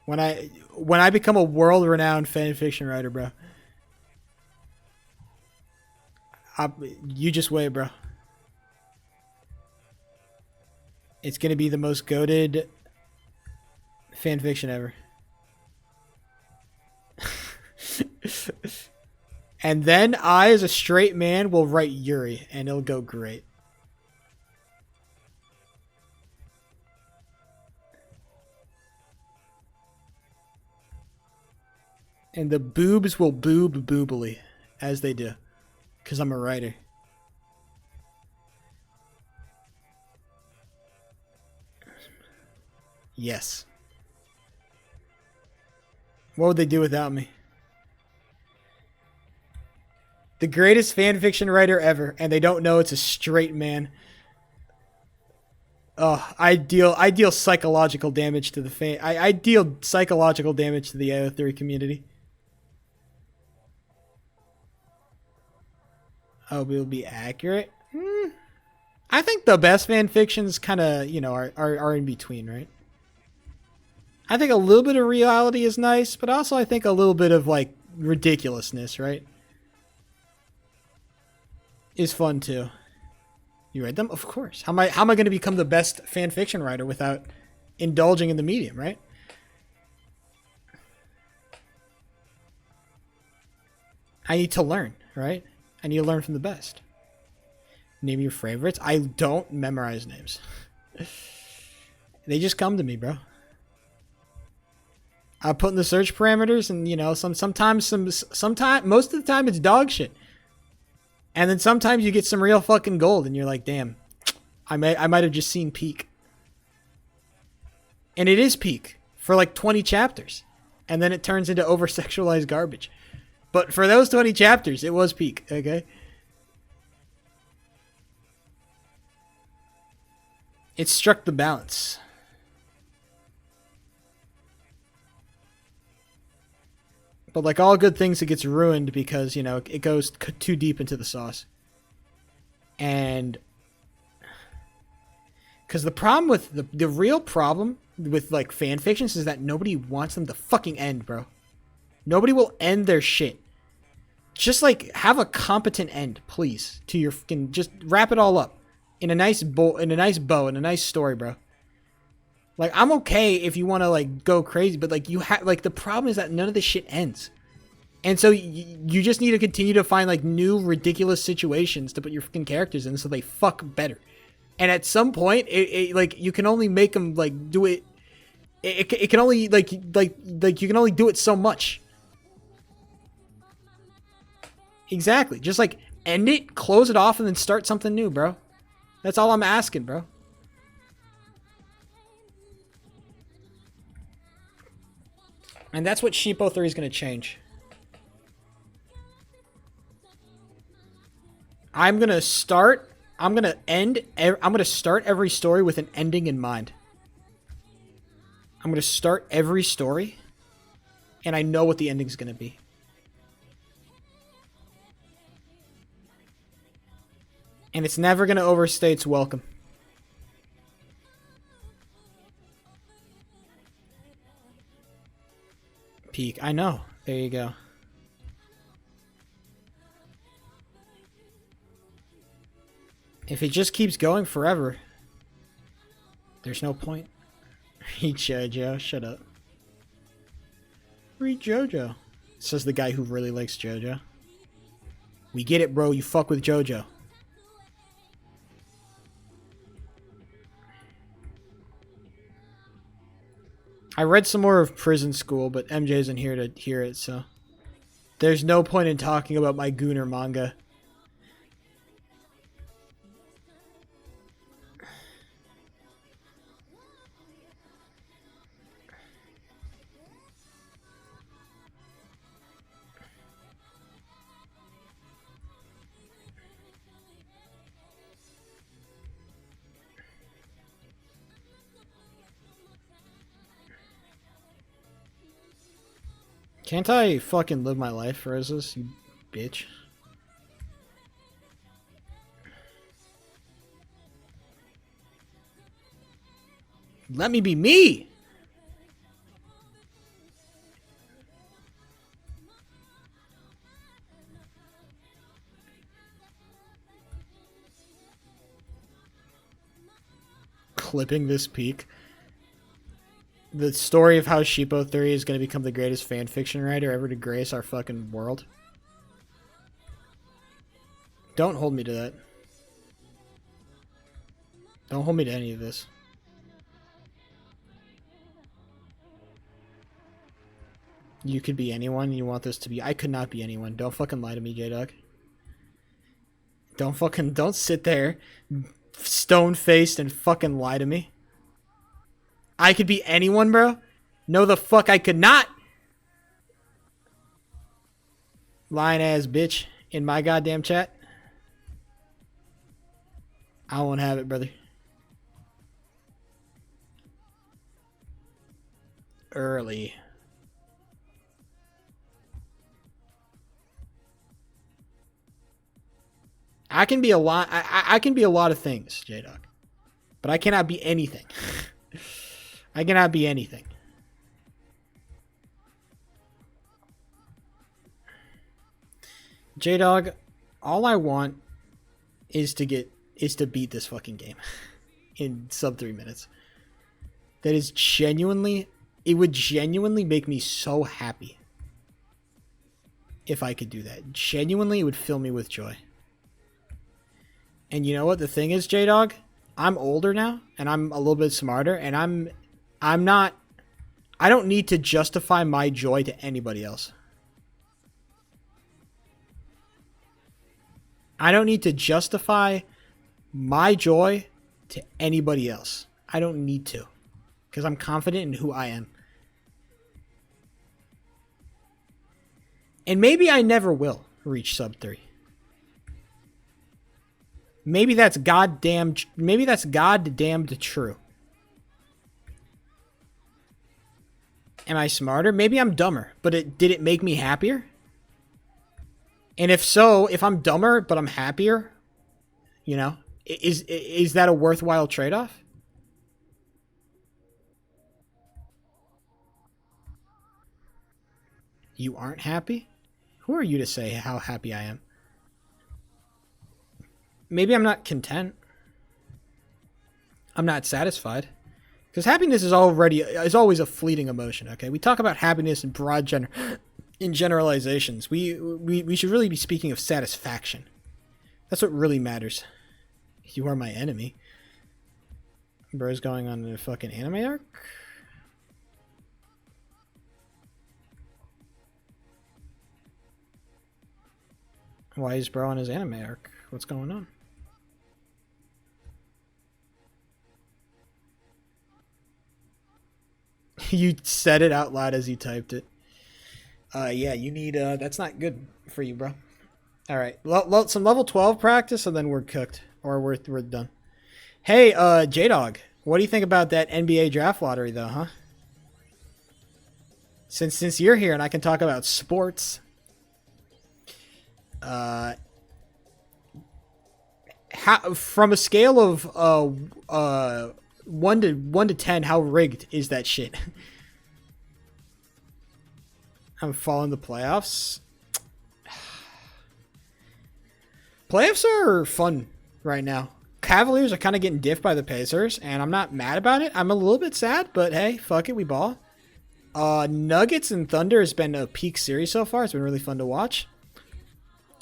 When I become a world renowned fan fiction writer, bro. You just wait, bro. It's gonna be the most goated fan fiction ever. And then I, as a straight man, will write Yuri, and it'll go great. And the boobs will boob boobily, as they do. Because I'm a writer. Yes. What would they do without me? The greatest fanfiction writer ever, and they don't know it's a straight man. Oh, I deal psychological damage to the fan. I deal psychological damage to the AO3 community. Oh, we'll be accurate? I think the best fan fictions kind of, are in between, right? I think a little bit of reality is nice, but also I think a little bit of, like, ridiculousness, right? Is fun, too. You read them? Of course. How am I going to become the best fan fiction writer without indulging in the medium, right? I need to learn, right? I need to learn from the best. Name your favorites. I don't memorize names. They just come to me, bro. I put in the search parameters, and you know, sometimes most of the time it's dog shit. And then sometimes you get some real fucking gold, and you're like, damn, I might have just seen peak. And it is peak for like 20 chapters, and then it turns into over sexualized garbage. But for those 20 chapters, it was peak. Okay. It struck the balance. But like all good things, it gets ruined because, you know, it goes too deep into the sauce. And because the problem with the real problem with like fan fictions is that nobody wants them to fucking end, bro. Nobody will end their shit. Just like have a competent end, please, to your fucking, just wrap it all up in a nice bow, in a nice story, bro. Like, I'm okay if you want to, like, go crazy, but, like, you have, like, the problem is that none of this shit ends. And so you just need to continue to find, like, new ridiculous situations to put your fucking characters in so they fuck better. And at some point, like, you can only make them, like, do it. It can only, like, you can only do it so much. Exactly. Just, like, end it, close it off, and then start something new, bro. That's all I'm asking, bro. And that's what Sheepo 3 is going to change. I'm going to start every story with an ending in mind. I'm going to start every story, and I know what the ending is going to be. And it's never going to overstay its welcome. Peak. I know. There you go. If it just keeps going forever, there's no point. Read JoJo. Shut up. Read JoJo. Says the guy who really likes JoJo. We get it, bro. You fuck with JoJo. I read some more of Prison School, but MJ isn't here to hear it, so there's no point in talking about my Gunner manga. Can't I fucking live my life, Roses, you bitch? Let me be me! Clipping this peak. The story of how Sheepo 3 is going to become the greatest fanfiction writer ever to grace our fucking world. Don't hold me to that. Don't hold me to any of this. You could be anyone you want this to be. I could not be anyone. Don't fucking lie to me, J-Dog. Don't sit there stone-faced and fucking lie to me. I could be anyone, bro? No, the fuck I could not. Lying ass bitch in my goddamn chat. I won't have it, brother. Early. I can be a lot. I can be a lot of things, J-Dog, but I cannot be anything. I cannot be anything. J-Dog, all I want is to beat this fucking game in sub 3 minutes. That is genuinely, it would genuinely make me so happy. if I could do that. Genuinely, it would fill me with joy. And you know what the thing is, J-Dog? I'm older now, and I'm a little bit smarter, and I'm not... I don't need to justify my joy to anybody else. I don't need to justify my joy to anybody else. I don't need to. Because I'm confident in who I am. And maybe I never will reach sub 3. Maybe that's goddamn true. Am I smarter? Maybe I'm dumber, but did it make me happier? And if so, if I'm dumber but I'm happier, you know, is that a worthwhile trade-off? You aren't happy? Who are you to say how happy I am? Maybe I'm not content. I'm not satisfied. Because happiness is always a fleeting emotion, okay? We talk about happiness in in generalizations. We should really be speaking of satisfaction. That's what really matters. You are my enemy. Bro's going on a fucking anime arc? Why is bro on his anime arc? What's going on? You said it out loud as you typed it. Yeah, you need, that's not good for you, bro. Alright, some level 12 practice and then we're cooked. Or we're done. Hey, J-Dog, what do you think about that NBA draft lottery, though, huh? Since you're here and I can talk about sports, from a scale of 1 to 10, how rigged is that shit? I'm following the playoffs. Playoffs are fun right now. Cavaliers are kind of getting diffed by the Pacers, and I'm not mad about it. I'm a little bit sad, but hey, fuck it, we ball. Nuggets and Thunder has been a peak series so far. It's been really fun to watch.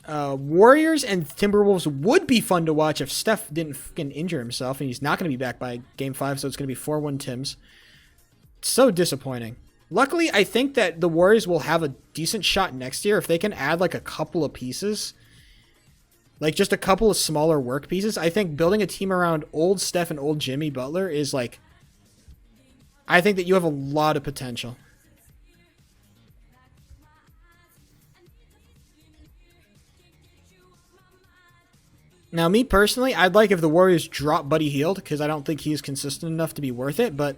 Warriors and Timberwolves would be fun to watch if Steph didn't fucking injure himself, and he's not going to be back by Game 5, so it's going to be 4-1 Tims. So disappointing. Luckily, I think that the Warriors will have a decent shot next year if they can add like a couple of pieces. Like just a couple of smaller work pieces. I think building a team around old Steph and old Jimmy Butler is like... I think that you have a lot of potential. Now, me personally, I'd like if the Warriors drop Buddy Hield because I don't think he's consistent enough to be worth it, but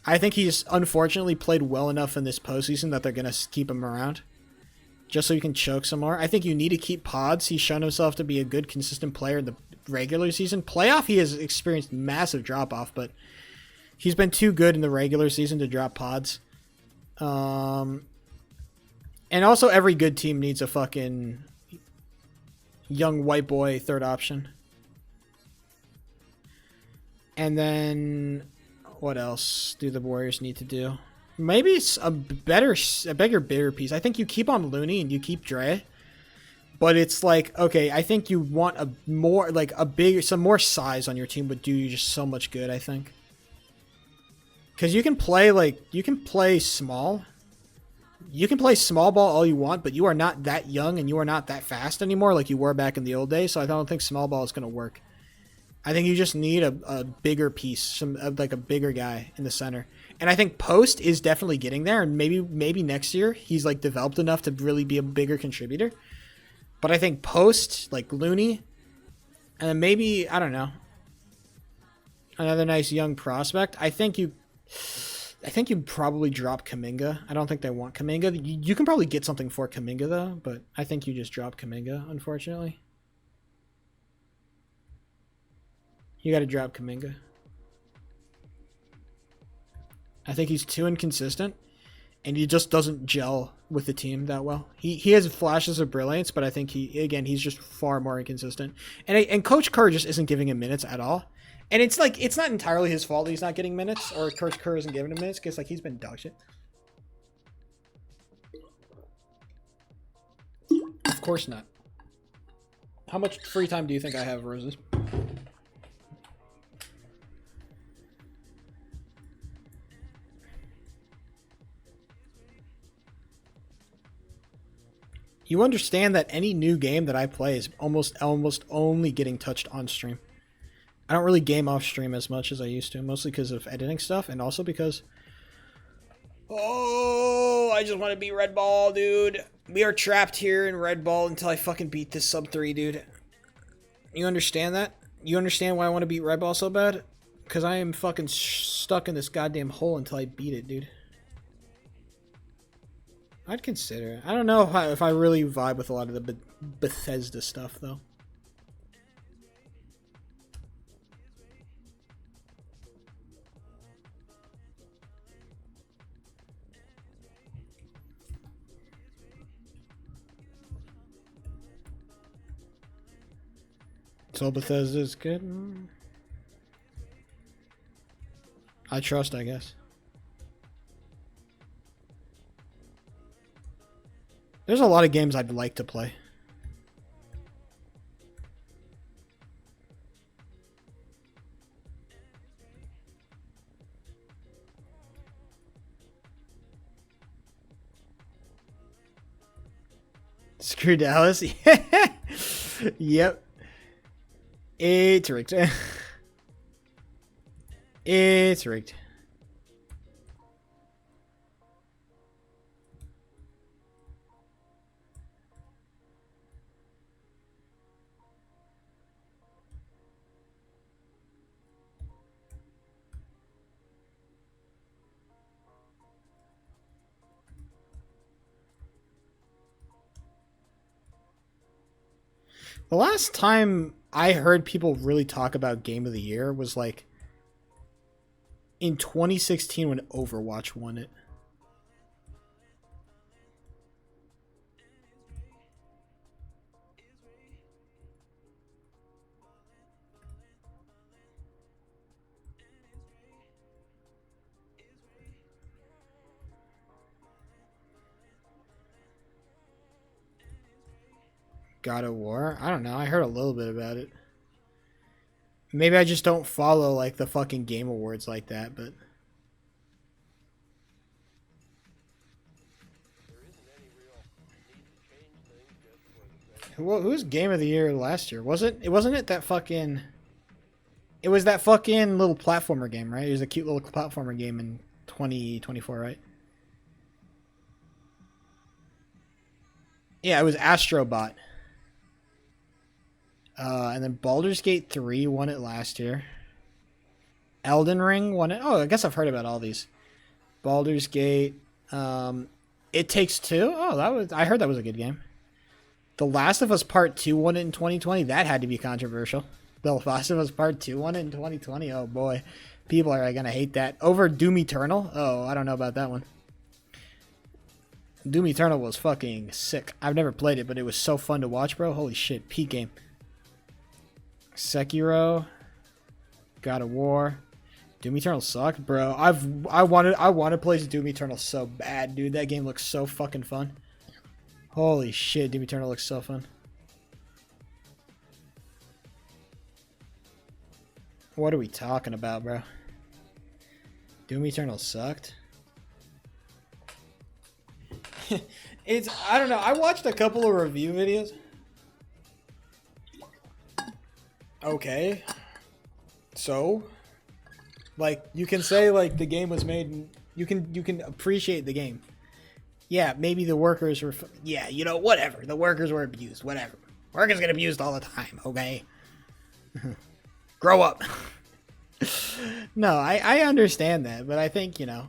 I think he's unfortunately played well enough in this postseason that they're going to keep him around just so he can choke some more. I think you need to keep Pods. He's shown himself to be a good, consistent player in the regular season. Playoff, he has experienced massive drop-off, but he's been too good in the regular season to drop Pods. And also, every good team needs a fucking young white boy third option. And then what else do the Warriors need to do? Maybe it's a bigger piece. I think you keep on Looney and you keep Dre. But it's like, okay, I think you want some more size on your team would do you just so much good, I think. Because you can play small. You can play small ball all you want, but you are not that young and you are not that fast anymore like you were back in the old days, so I don't think small ball is going to work. I think you just need a bigger piece, like a bigger guy in the center. And I think Post is definitely getting there, and maybe next year he's like developed enough to really be a bigger contributor. But I think Post, like Looney, and then maybe, I don't know, another nice young prospect. I think you probably drop Kuminga. I don't think they want Kuminga. You can probably get something for Kuminga, though, but I think you just drop Kuminga, unfortunately. You got to drop Kuminga. I think he's too inconsistent, and he just doesn't gel with the team that well. He has flashes of brilliance, but I think he's just far more inconsistent. And Coach Kerr just isn't giving him minutes at all. And it's like, it's not entirely his fault that he's not getting minutes, or Coach Kerr isn't giving him minutes, because like he's been dog shit. course not. How much free time do you think I have, Roses? You understand that any new game that I play is almost only getting touched on stream. I don't really game off stream as much as I used to, mostly because of editing stuff, and also because... Oh, I just want to beat Red Ball, dude. We are trapped here in Red Ball until I fucking beat this sub 3, dude. You understand that? You understand why I want to beat Red Ball so bad? Because I am fucking stuck in this goddamn hole until I beat it, dude. I'd consider it. I don't know if I really vibe with a lot of the Bethesda stuff, though. So Bethesda's good. I trust, I guess. There's a lot of games I'd like to play. Screw Dallas. Yep. It's rigged. It's rigged. The last time I heard people really talk about Game of the Year was like in 2016 when Overwatch won it. God of War? I don't know. I heard a little bit about it. Maybe I just don't follow like the fucking Game Awards like that, but who's Game of the Year last year? It wasn't it that fucking it was that fucking little platformer game, right? It was a cute little platformer game in 2024, right? Yeah, it was Astrobot. And then Baldur's Gate 3 won it last year. Elden Ring won it. Oh, I guess I've heard about all these. Baldur's Gate. It Takes Two. Oh, I heard that was a good game. The Last of Us Part 2 won it in 2020. That had to be controversial. The Last of Us Part 2 won it in 2020. Oh boy. People are going to hate that. Over Doom Eternal? Oh, I don't know about that one. Doom Eternal was fucking sick. I've never played it, but it was so fun to watch, bro. Holy shit. Peak game. Sekiro, God of War, Doom Eternal sucked, bro. I want to play Doom Eternal so bad, dude. That game looks so fucking fun. Holy shit, Doom Eternal looks so fun. What are we talking about, bro? Doom Eternal sucked. I don't know. I watched a couple of review videos. Okay. So, like, you can say like the game was made. You can appreciate the game. Yeah, maybe the workers were. Yeah, you know, whatever. The workers were abused. Whatever. Workers get abused all the time. Okay. Grow up. No, I understand that, but I think, you know,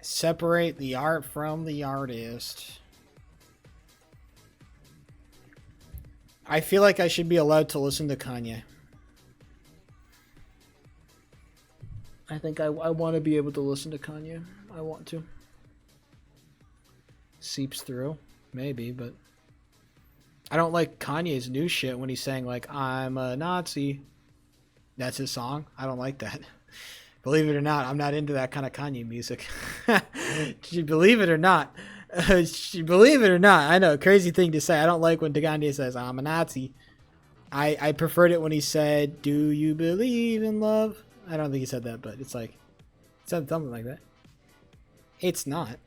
separate the art from the artist. I feel like I should be allowed to listen to Kanye. I think I want to be able to listen to Kanye. I want to. Seeps through. Maybe, but... I don't like Kanye's new shit when he's saying, like, I'm a Nazi. That's his song. I don't like that. Believe it or not, I'm not into that kind of Kanye music. Believe it or not, Believe it or not, I know, crazy thing to say. I don't like when Kanye says I'm a Nazi. I preferred it when he said, "Do you believe in love?" I don't think he said that, but it's like, it said something like that. It's not.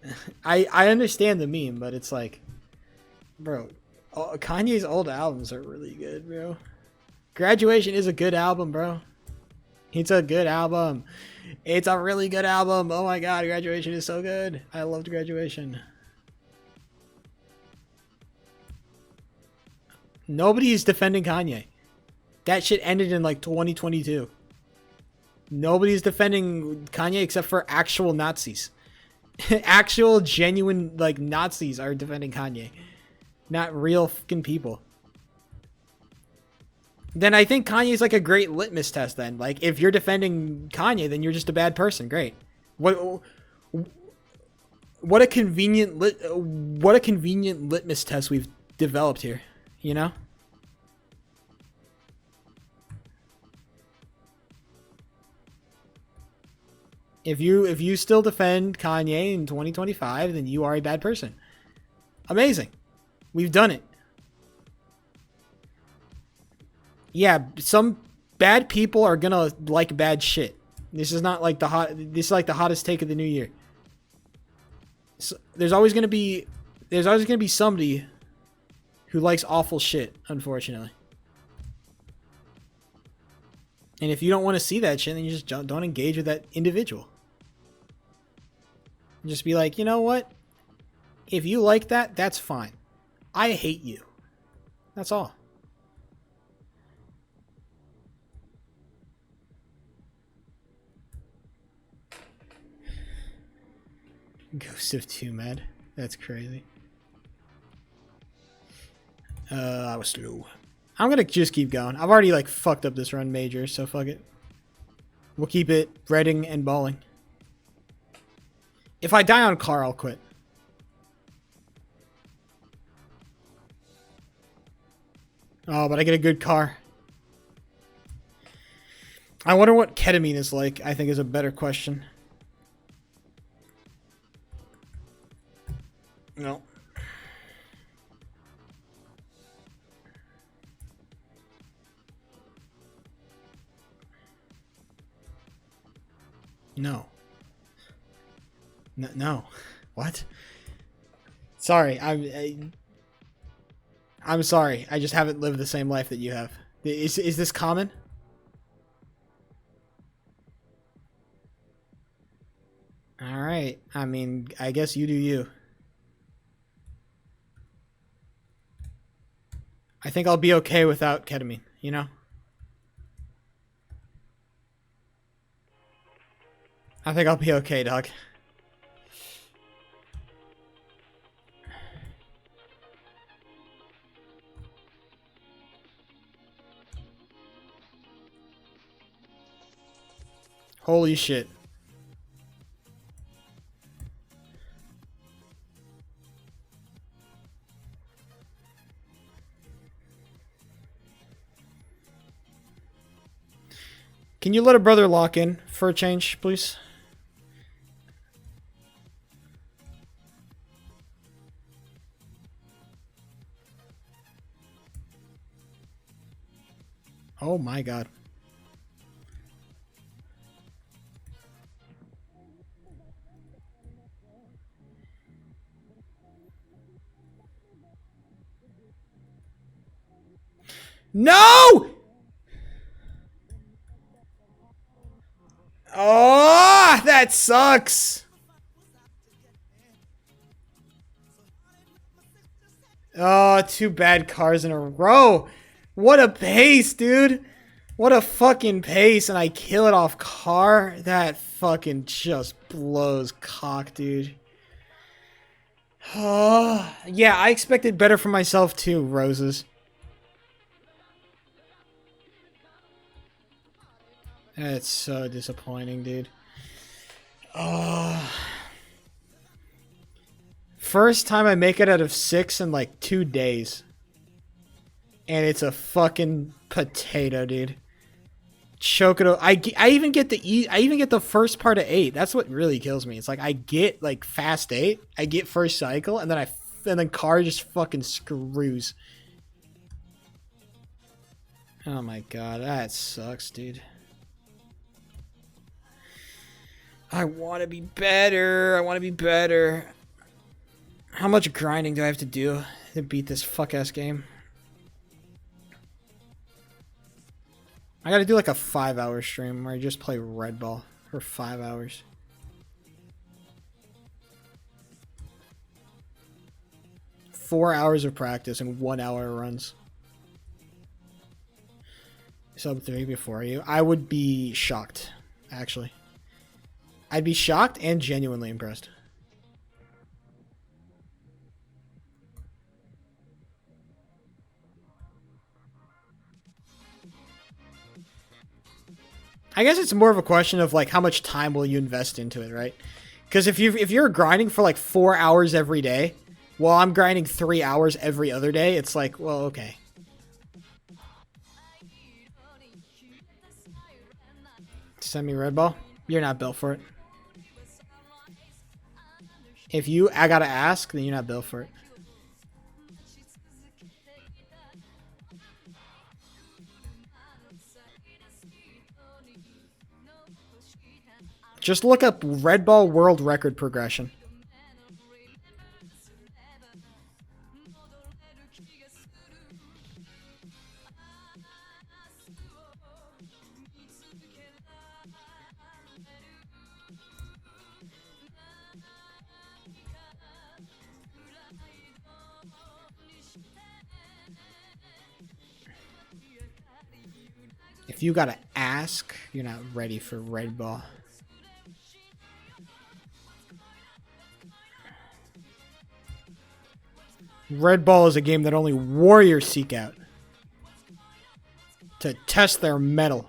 I understand the meme, but it's like, bro, Kanye's old albums are really good, bro. Graduation is a good album, bro. It's a good album. It's a really good album. Oh my god, Graduation is so good. I loved Graduation. Nobody is defending Kanye. That shit ended in like 2022. Nobody's defending Kanye except for actual Nazis. Actual genuine like Nazis are defending Kanye. Not real fucking people. Then I think Kanye's like a great litmus test then. Like if you're defending Kanye, then you're just a bad person. Great. What a convenient litmus test we've developed here, you know? If you still defend Kanye in 2025, then you are a bad person. Amazing. We've done it. Yeah, some bad people are gonna like bad shit. This is not like this is like the hottest take of the new year. So, there's always gonna be somebody who likes awful shit, unfortunately. And if you don't want to see that shit, then you just don't engage with that individual. Just be like, you know what? If you like that, that's fine. I hate you. That's all. Ghost of Tumad. That's crazy. I was slow. I'm gonna just keep going. I've already like fucked up this run major, so fuck it. We'll keep it reading and balling. If I die on car, I'll quit. Oh, but I get a good car. I wonder what ketamine is like, I think is a better question. No. No. No. What? Sorry, I'm sorry. I just haven't lived the same life that you have. Is this common? All right. I mean, I guess you do you. I think I'll be okay without ketamine, you know? I think I'll be okay, dog. Holy shit. Can you let a brother lock in for a change, please? Oh my god. No! Oh, that sucks. Oh, two bad cars in a row. What a pace, dude. What a fucking pace. And I kill it off car. That fucking just blows cock, dude. Oh, yeah, I expected better from myself too, Roses. That's so disappointing, dude. Oh. First time I make it out of 6 in like 2 days. And it's a fucking potato, dude. choke it. I even get I even get the first part of 8. That's what really kills me. It's like I get like fast 8, I get first cycle, and then car just fucking screws. Oh my god, that sucks, dude. I want to be better. I want to be better. How much grinding do I have to do to beat this fuck-ass game? I gotta do like a 5-hour stream where I just play Red Ball for 5 hours. Four hours of practice and 1 hour runs. Sub 3 before you. I would be shocked, actually. I'd be shocked and genuinely impressed. I guess it's more of a question of like how much time will you invest into it, right? Because if you're grinding for like 4 hours every day, while I'm grinding 3 hours every other day, it's like, well, okay. Send me Red Ball. You're not built for it. If I gotta ask, then you're not built for it. Just look up Red Ball world record progression. If you gotta ask, you're not ready for Red Ball. Red Ball is a game that only warriors seek out to test their mettle.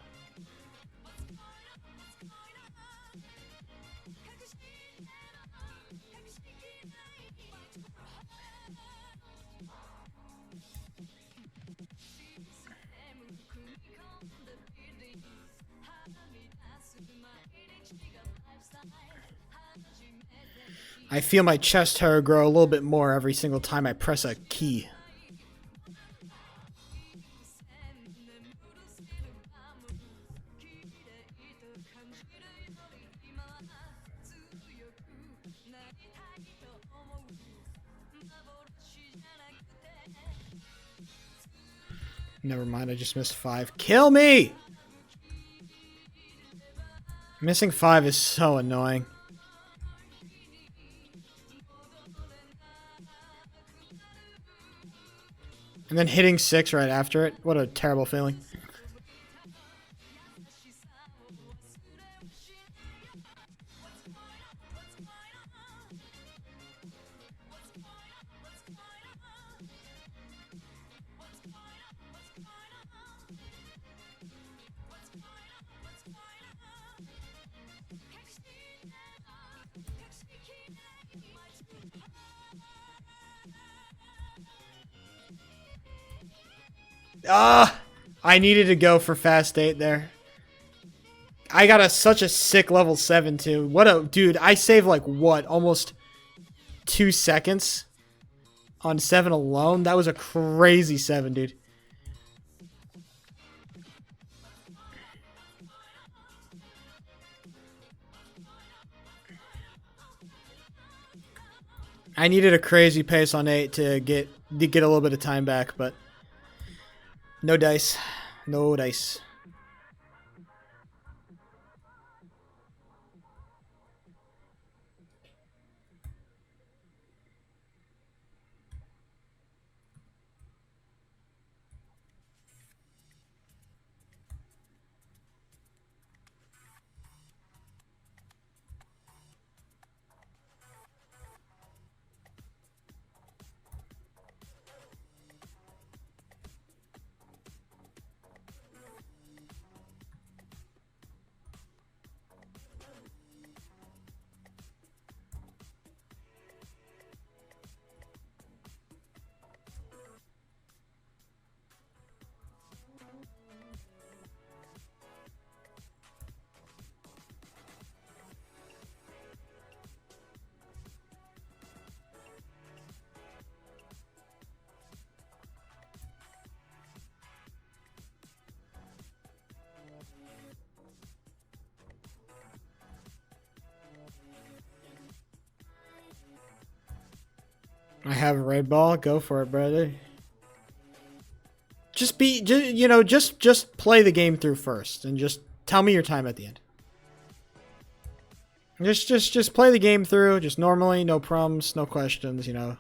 I feel my chest hair grow a little bit more every single time I press a key. Never mind, I just missed 5. Kill me! Missing 5 is so annoying. And then hitting 6 right after it. What a terrible feeling. I needed to go for fast 8 there. I got such a sick level 7 too. What a dude, I saved like what, almost 2 seconds on 7 alone? That was a crazy 7, dude. I needed a crazy pace on 8 to get a little bit of time back, but no dice. No dice. I have a red ball. Go for it, brother. Just play the game through first, and just tell me your time at the end. Just play the game through, just normally, no problems, no questions, you know.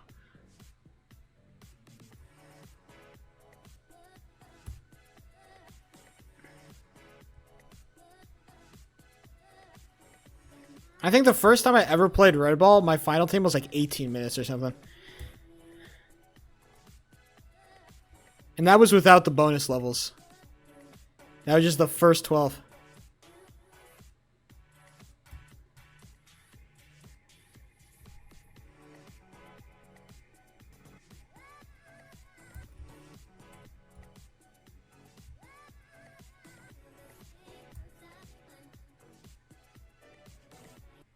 I think the first time I ever played Red Ball, my final team was like 18 minutes or something. And that was without the bonus levels. That was just the first 12.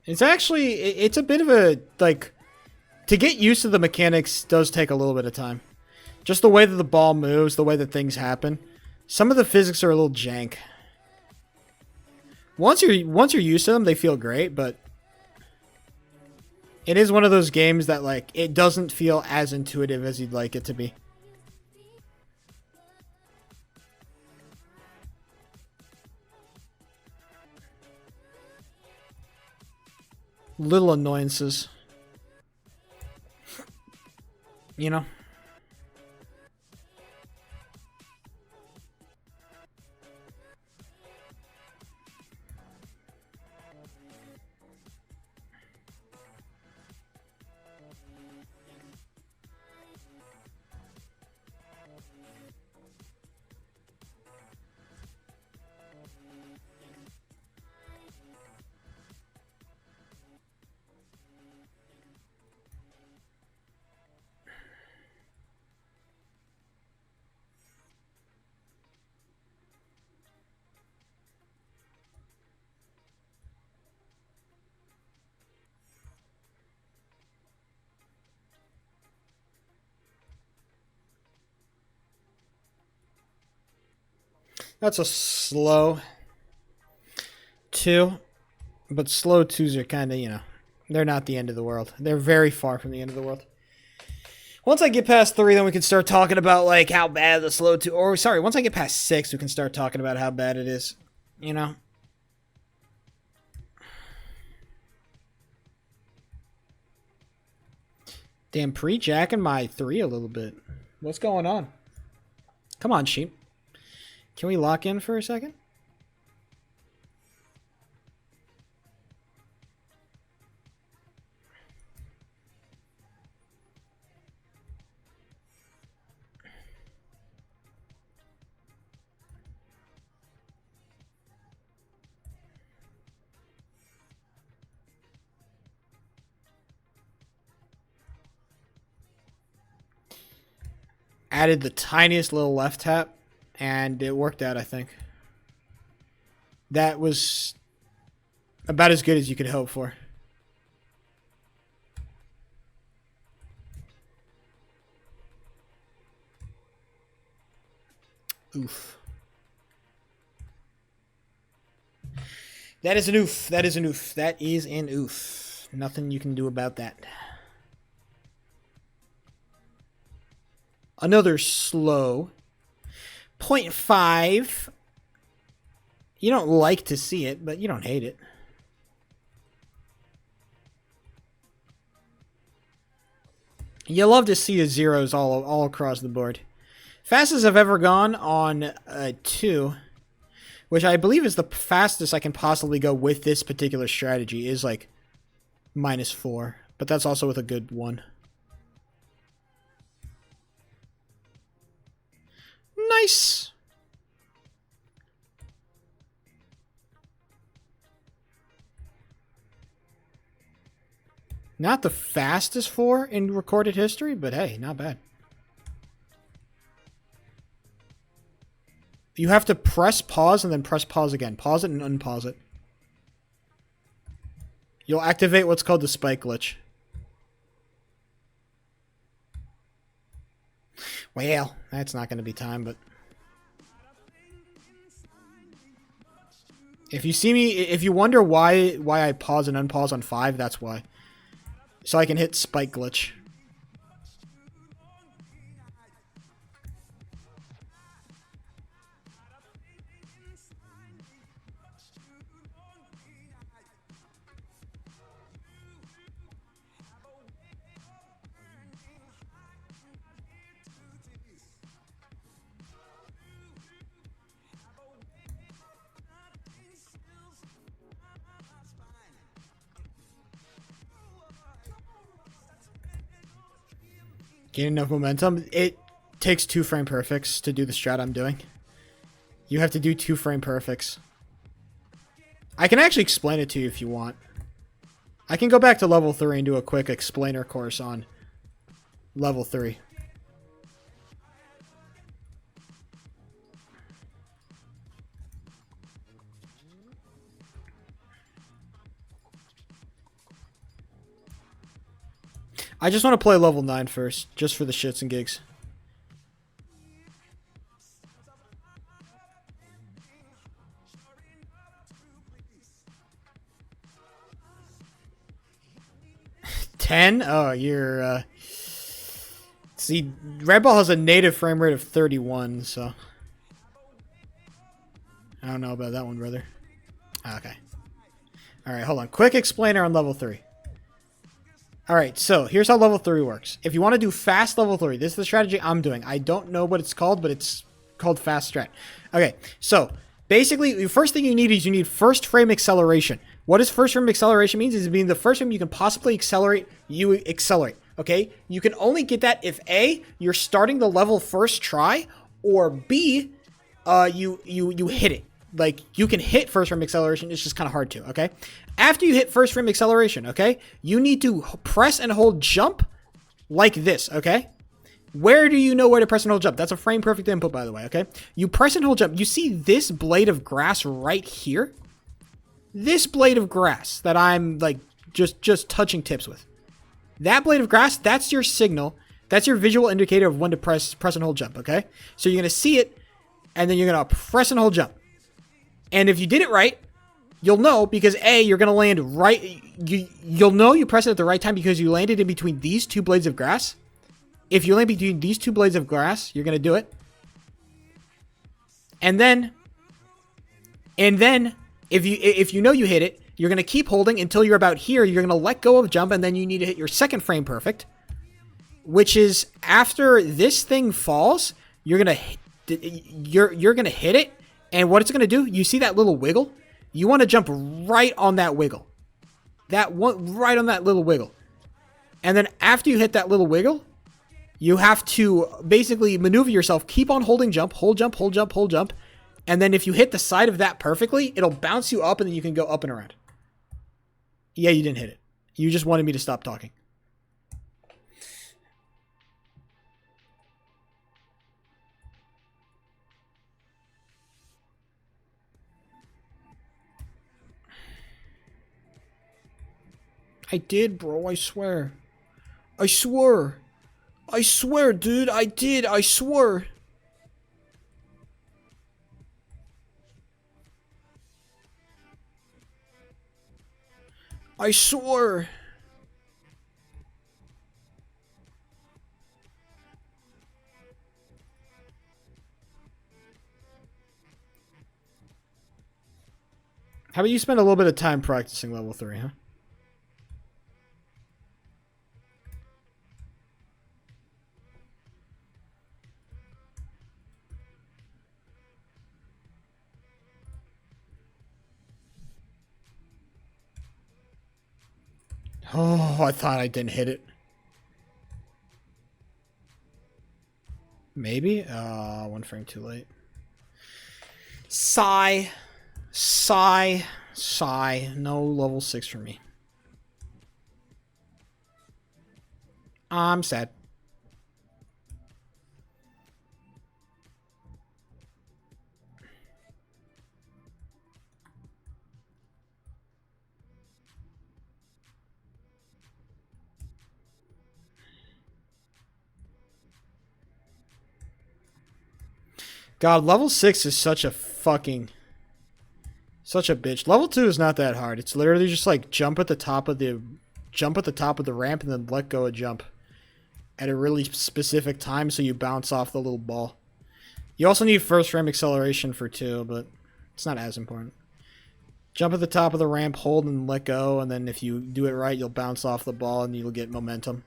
It's actually, it's a bit of a, like, to get used to the mechanics does take a little bit of time. Just the way that the ball moves, the way that things happen. Some of the physics are a little jank. Once you're used to them, they feel great, but it is one of those games that, like, it doesn't feel as intuitive as you'd like it to be. Little annoyances. You know? That's a slow 2. But slow 2s are kind of, you know, they're not the end of the world. They're very far from the end of the world. Once I get past 3, then we can start talking about, like, how bad the slow 2... Or, sorry, once I get past 6, we can start talking about how bad it is. You know? Damn, pre-jacking my 3 a little bit. What's going on? Come on, sheep. Can we lock in for a second? Added the tiniest little left tap, and it worked out, I think. That was about as good as you could hope for. Oof. That is an oof. That is an oof. That is an oof. Nothing you can do about that. Another slow. 0.5. You don't like to see it, but you don't hate it. You love to see the zeros all across the board. Fastest I've ever gone on 2, which I believe is the fastest I can possibly go with this particular strategy, is like -4. But that's also with a good 1. Nice. Not the fastest 4 in recorded history, but hey, not bad. You have to press pause and then press pause again. Pause it and unpause it. You'll activate what's called the spike glitch. Well, that's not going to be time, but... If you see me, if you wonder why I pause and unpause on 5, that's why. So I can hit spike glitch. Gain enough momentum. It takes 2 frame perfects to do the strat I'm doing. You have to do 2 frame perfects. I can actually explain it to you if you want. I can go back to level 3 and do a quick explainer course on level 3. I just want to play level 9 first, just for the shits and gigs. $10? Oh, you're, see, Red Ball has a native frame rate of 31, so... I don't know about that one, brother. Okay. Alright, hold on. Quick explainer on level 3. Alright, so here's how level 3 works. If you want to do fast level 3, this is the strategy I'm doing. I don't know what it's called, but it's called fast strat. Okay, so basically, the first thing you need is you need first frame acceleration. What does first frame acceleration means? Is being the first frame you can possibly accelerate, you accelerate. Okay? You can only get that if A, you're starting the level first try, or B, you hit it. Like, you can hit first frame acceleration, it's just kind of hard to, okay? After you hit first frame acceleration, okay, you need to press and hold jump like this, okay? Where do you know where to press and hold jump? That's a frame perfect input, by the way, okay? You press and hold jump. You see this blade of grass right here? This blade of grass that I'm, like, just touching tips with. That blade of grass, that's your signal. That's your visual indicator of when to press and hold jump, okay? So you're going to see it, and then you're going to press and hold jump. And if you did it right, you'll know because A, you're going to land right. You'll know you press it at the right time because you landed in between these 2 blades of grass. If you land between these 2 blades of grass, you're going to do it. And then if you know you hit it, you're going to keep holding until you're about here. You're going to let go of jump, and then you need to hit your second frame perfect, which is after this thing falls, you're going to hit it. And what it's going to do, you see that little wiggle? You want to jump right on that wiggle. That one, right on that little wiggle. And then after you hit that little wiggle, you have to basically maneuver yourself. Keep on holding jump, hold jump, hold jump, hold jump. And then if you hit the side of that perfectly, it'll bounce you up and then you can go up and around. Yeah, you didn't hit it. You just wanted me to stop talking. I did, bro. I swear. I swear. I swear, dude. I did. I swear. I swear. How about you spend a little bit of time practicing level 3, huh? Oh, I thought I didn't hit it. Maybe? 1 frame too late. Sigh. Sigh. Sigh. No level 6 for me. I'm sad. God, level 6 is such a fucking... Such a bitch. Level 2 is not that hard. It's literally just like jump at the top of the ramp and then let go of jump at a really specific time so you bounce off the little ball. You also need first frame acceleration for 2, but it's not as important. Jump at the top of the ramp, hold and let go, and then if you do it right, you'll bounce off the ball and you'll get momentum.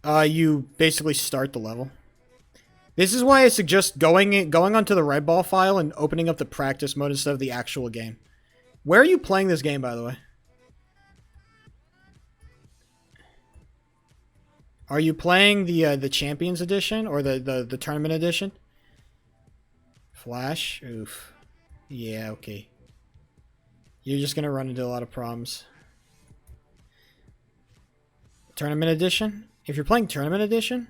You basically start the level. This is why I suggest going onto the Red Ball file and opening up the practice mode instead of the actual game. Where are you playing this game, by the way? Are you playing the Champions Edition or the Tournament Edition? Flash? Oof. Yeah, okay. You're just gonna run into a lot of problems. Tournament Edition? If you're playing Tournament Edition...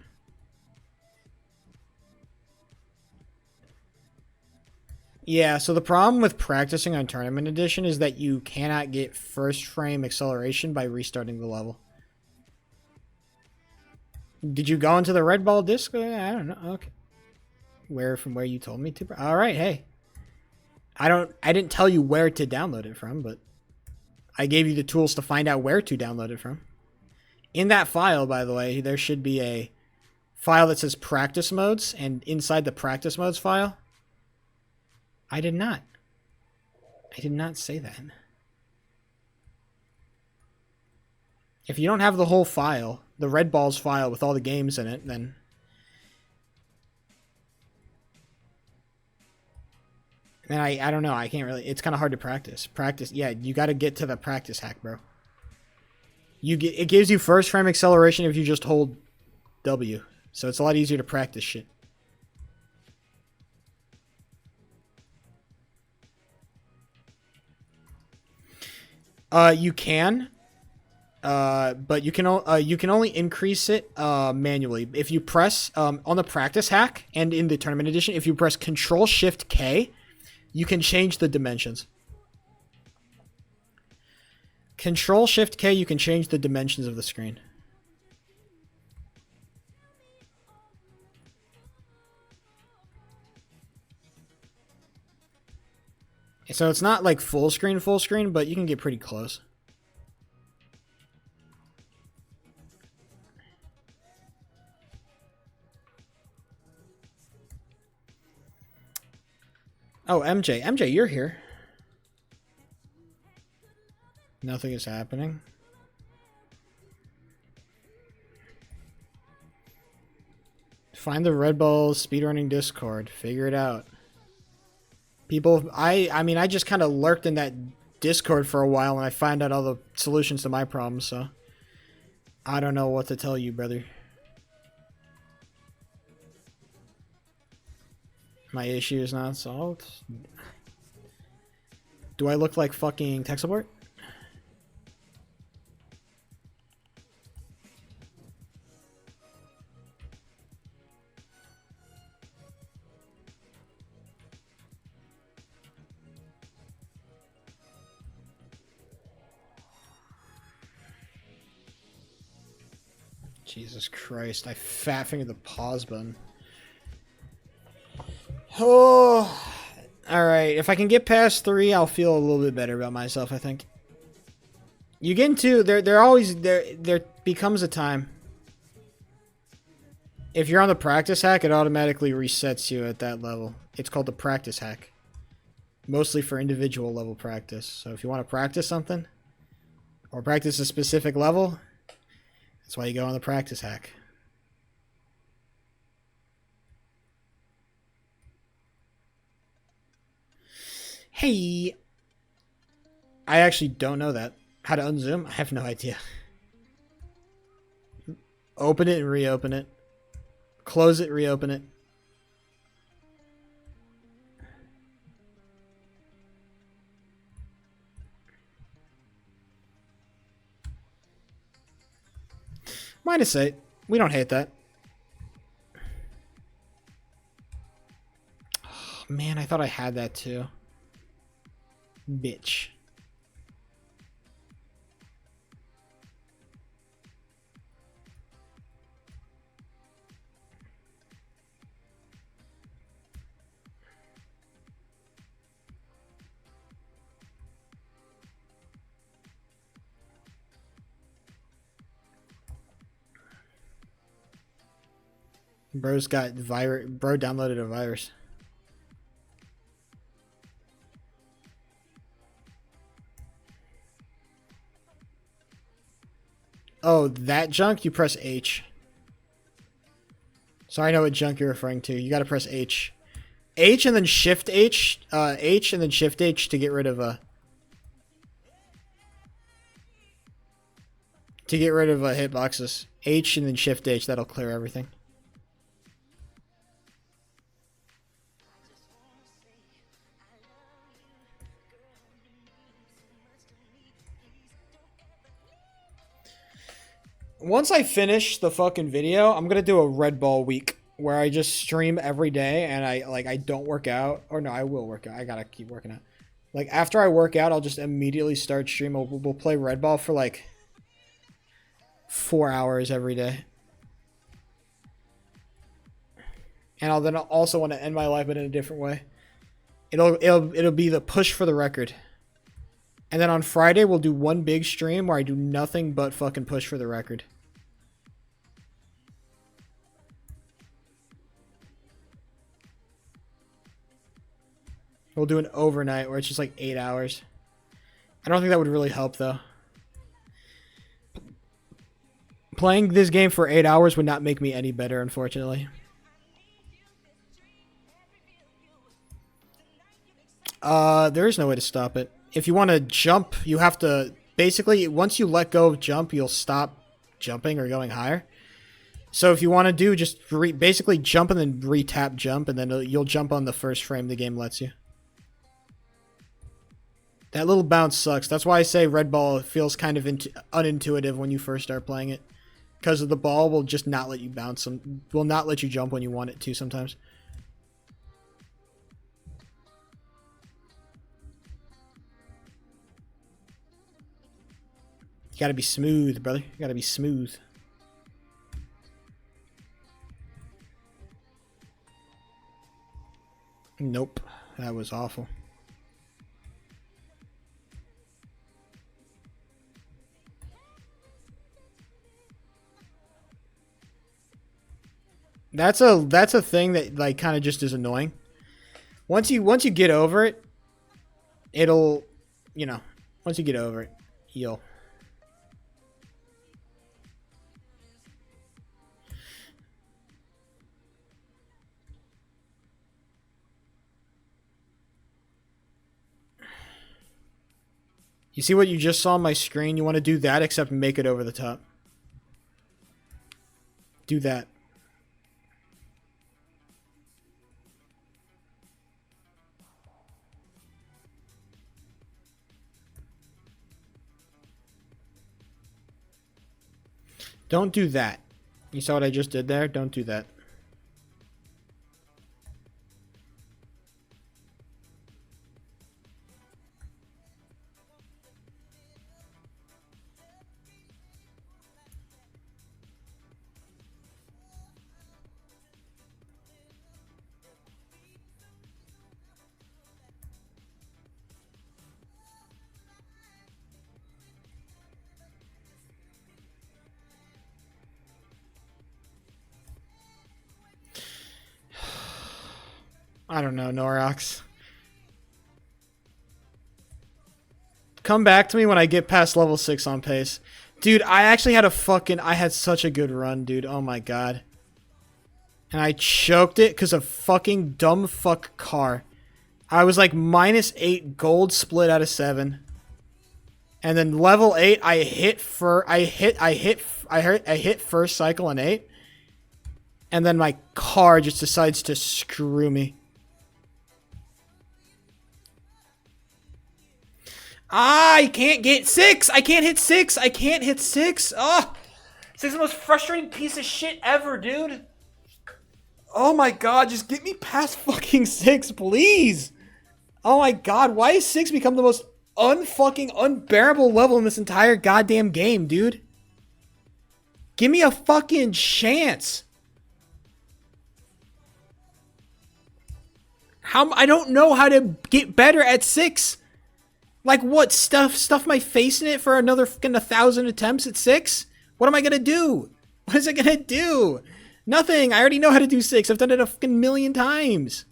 Yeah, so the problem with practicing on Tournament Edition is that you cannot get first frame acceleration by restarting the level. Did you go into the Red Ball disc? I don't know. Okay. From where you told me to? All right, hey. I didn't tell you where to download it from, but I gave you the tools to find out where to download it from. In that file, by the way, there should be a file that says practice modes, and inside the practice modes file, I did not say that. If you don't have the whole file, the Red Balls file with all the games in it, then... And I don't know, I can't really... It's kind of hard to practice. Yeah, you got to get to the practice hack, bro. It gives you first frame acceleration if you just hold W. So it's a lot easier to practice shit. You can, but you can only increase it manually. If you press on the practice hack and in the Tournament Edition, if you press Control-Shift-K, you can change the dimensions. Control-Shift-K, you can change the dimensions of the screen. So it's not like full screen, but you can get pretty close. Oh, MJ. MJ, you're here. Nothing is happening. Find the Red Bull speedrunning Discord. Figure it out. People, I mean, I just kind of lurked in that Discord for a while and I find out all the solutions to my problems, so I don't know what to tell you, brother. My issue is not solved. Do I look like fucking tech support? Jesus Christ, I fat fingered the pause button. Oh, alright. If I can get past 3, I'll feel a little bit better about myself, I think. You get into, there becomes a time. If you're on the practice hack, it automatically resets you at that level. It's called the practice hack. Mostly for individual level practice. So if you want to practice something, or practice a specific level, that's why you go on the practice hack. Hey! I actually don't know that. How to unzoom? I have no idea. Open it and reopen it. Close it, reopen it. -8. We don't hate that. Oh, man, I thought I had that too. Bitch. Bro downloaded a virus. Oh, that junk? You press H. So I know what junk you're referring to. You gotta press H. H and then Shift H. H and then Shift H to get rid of hitboxes. H and then Shift H. That'll clear everything. Once I finish the fucking video, I'm gonna do a Red Ball week where I just stream every day and I don't work out. Or no, I will work out. I gotta keep working out. Like after I work out, I'll just immediately start streaming. We'll play Red Ball for like 4 hours every day. And I'll then also want to end my life, but in a different way. It'll be the push for the record. And then on Friday, we'll do one big stream where I do nothing but fucking push for the record. We'll do an overnight where it's just like 8 hours. I don't think that would really help though. Playing this game for 8 hours would not make me any better, unfortunately. There is no way to stop it. If you want to jump, you have to... Basically, once you let go of jump, you'll stop jumping or going higher. So if you want to do, just basically jump and then re-tap jump, and then you'll jump on the first frame the game lets you. That little bounce sucks. That's why I say Red Ball feels kind of unintuitive when you first start playing it. Because the ball will just not let you bounce. Will not let you jump when you want it to sometimes. You gotta be smooth, brother. You gotta be smooth. Nope. That was awful. That's a thing that like kind of just is annoying. Once you get over it, it'll, you know, once you get over it, you'll. You see what you just saw on my screen? You want to do that, except make it over the top. Do that. Don't do that. You saw what I just did there? Don't do that. I don't know, Norox. Come back to me when I get past level 6 on pace. Dude, I actually had I had such a good run, dude. Oh my god. And I choked it because of fucking dumb fuck car. I was like -8 gold split out of 7. And then level 8, I hit first cycle in 8. And then my car just decides to screw me. I can't get 6. I can't hit 6. I can't hit 6. Oh, 6 is the most frustrating piece of shit ever, dude. Oh my god, just get me past fucking 6, please. Oh my god, why has 6 become the most unfucking unbearable level in this entire goddamn game, dude? Give me a fucking chance. I don't know how to get better at 6. Like what? Stuff my face in it for another fucking 1,000 attempts at 6? What am I gonna do? What is it gonna do? Nothing. I already know how to do 6. I've done it a fucking million times.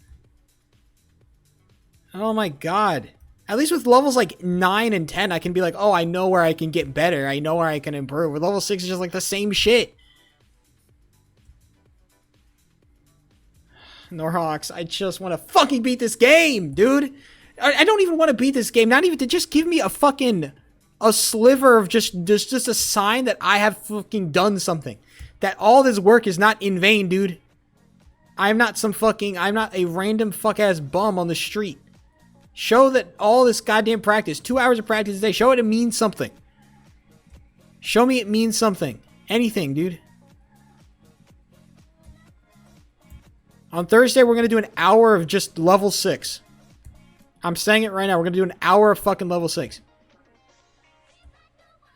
Oh my god. At least with levels like 9 and 10, I can be like, oh, I know where I can get better. I know where I can improve. With level 6, it's just like the same shit. Norhawks, I just want to fucking beat this game, dude. I don't even want to beat this game. Not even to just give me a sliver of just a sign that I have fucking done something. That all this work is not in vain, dude. I'm not a random fuck-ass bum on the street. Show that all this goddamn practice, 2 hours of practice a day, show it means something. Show me it means something. Anything, dude. On Thursday, we're going to do an hour of just level 6. I'm saying it right now. We're going to do an hour of fucking level 6.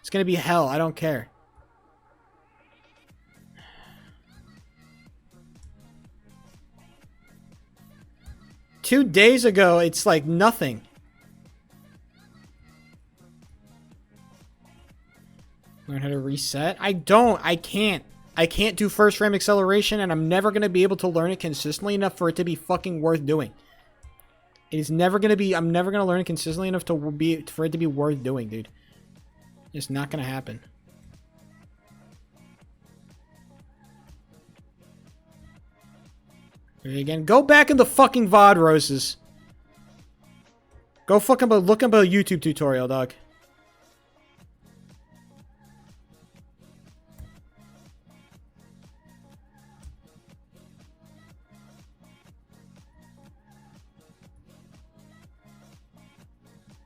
It's going to be hell. I don't care. Two days ago, it's like nothing. Learn how to reset? I can't. I can't do first frame acceleration, and I'm never going to be able to learn it consistently enough for it to be fucking worth doing. It is never going to be, I'm never going to learn it consistently enough for it to be worth doing, dude. It's not going to happen. Again, go back in the fucking VOD, Roses. Go fucking look up a YouTube tutorial, dog.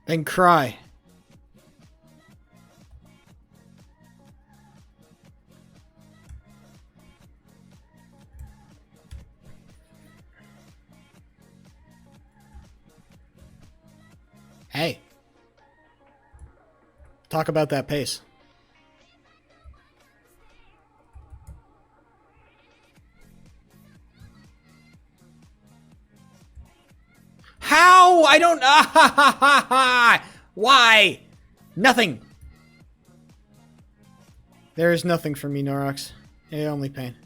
And cry. Hey. Talk about that pace. How? I don't... Why? Nothing. There is nothing for me, Norox. Only pain.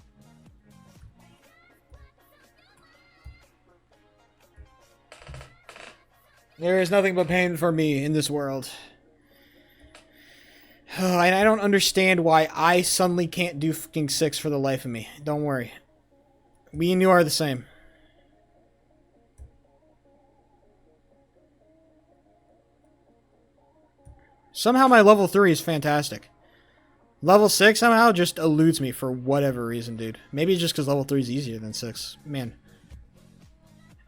There is nothing but pain for me in this world. And I don't understand why I suddenly can't do fucking 6 for the life of me. Don't worry. We and you are the same. Somehow my level 3 is fantastic. Level 6 somehow just eludes me for whatever reason, dude. Maybe just because level 3 is easier than 6. Man.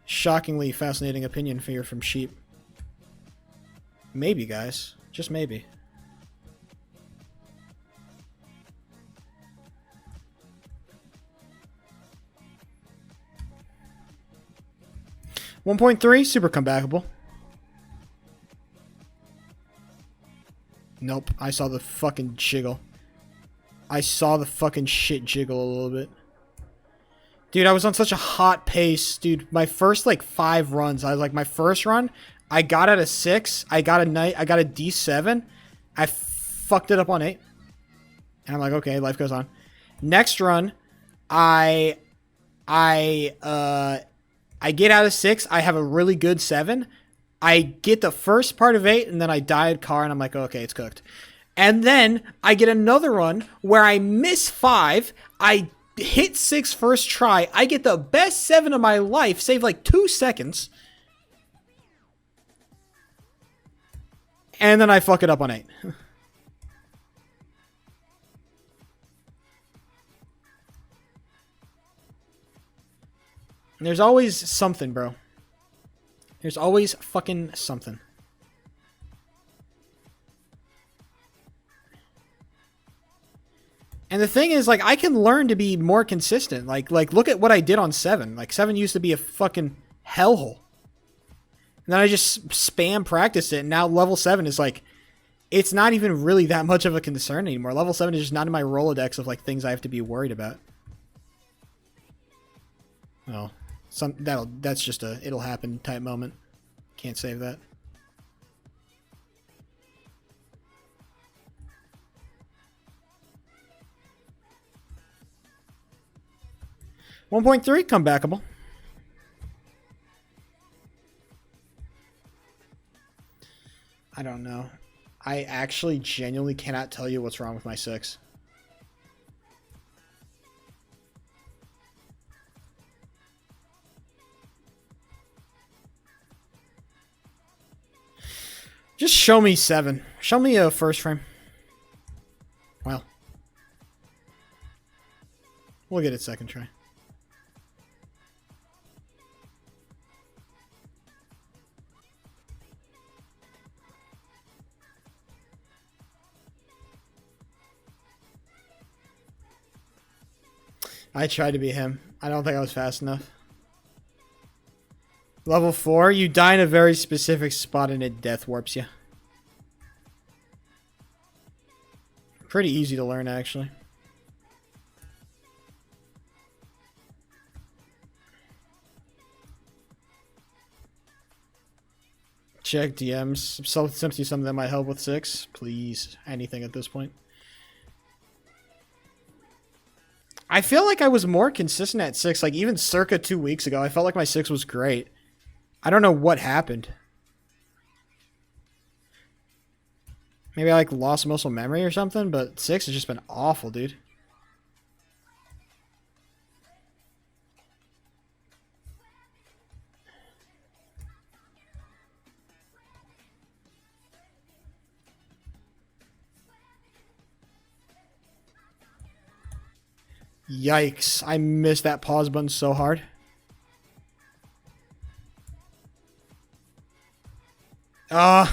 Shockingly fascinating opinion here from Sheep. Maybe, guys. Just maybe. .3, super comebackable. Nope, I saw the fucking jiggle. I saw the fucking shit jiggle a little bit. Dude, I was on such a hot pace. Dude, my first, like, 5 runs, I was like, my first run, I got at a 6. I got a D7. I fucked it up on 8. And I'm like, okay, life goes on. Next run, I get out of 6. I have a really good 7. I get the first part of 8, and then I die at car, and I'm like, okay, it's cooked. And then I get another run where I miss 5. I hit 6 first try. I get the best 7 of my life, save like 2 seconds. And then I fuck it up on 8. There's always something, bro. There's always fucking something. And the thing is, like, I can learn to be more consistent. Like look at what I did on 7. Like, 7 used to be a fucking hellhole. And then I just spam practiced it, and now level 7 is like, it's not even really that much of a concern anymore. Level 7 is just not in my Rolodex of, like, things I have to be worried about. Well, that's just a it'll happen type moment. Can't save that. .3 comebackable. I don't know. I actually genuinely cannot tell you what's wrong with my 6. Just show me 7. Show me a first frame. Well. We'll get it second try. I tried to be him. I don't think I was fast enough. Level 4, you die in a very specific spot and it death warps you. Pretty easy to learn, actually. Check DMs. Simply something that might help with 6. Please. Anything at this point. I feel like I was more consistent at 6. Like, even circa 2 weeks ago, I felt like my 6 was great. I don't know what happened. Maybe I, like, lost muscle memory or something, but 6 has just been awful, dude. Yikes. I missed that pause button so hard. Oh,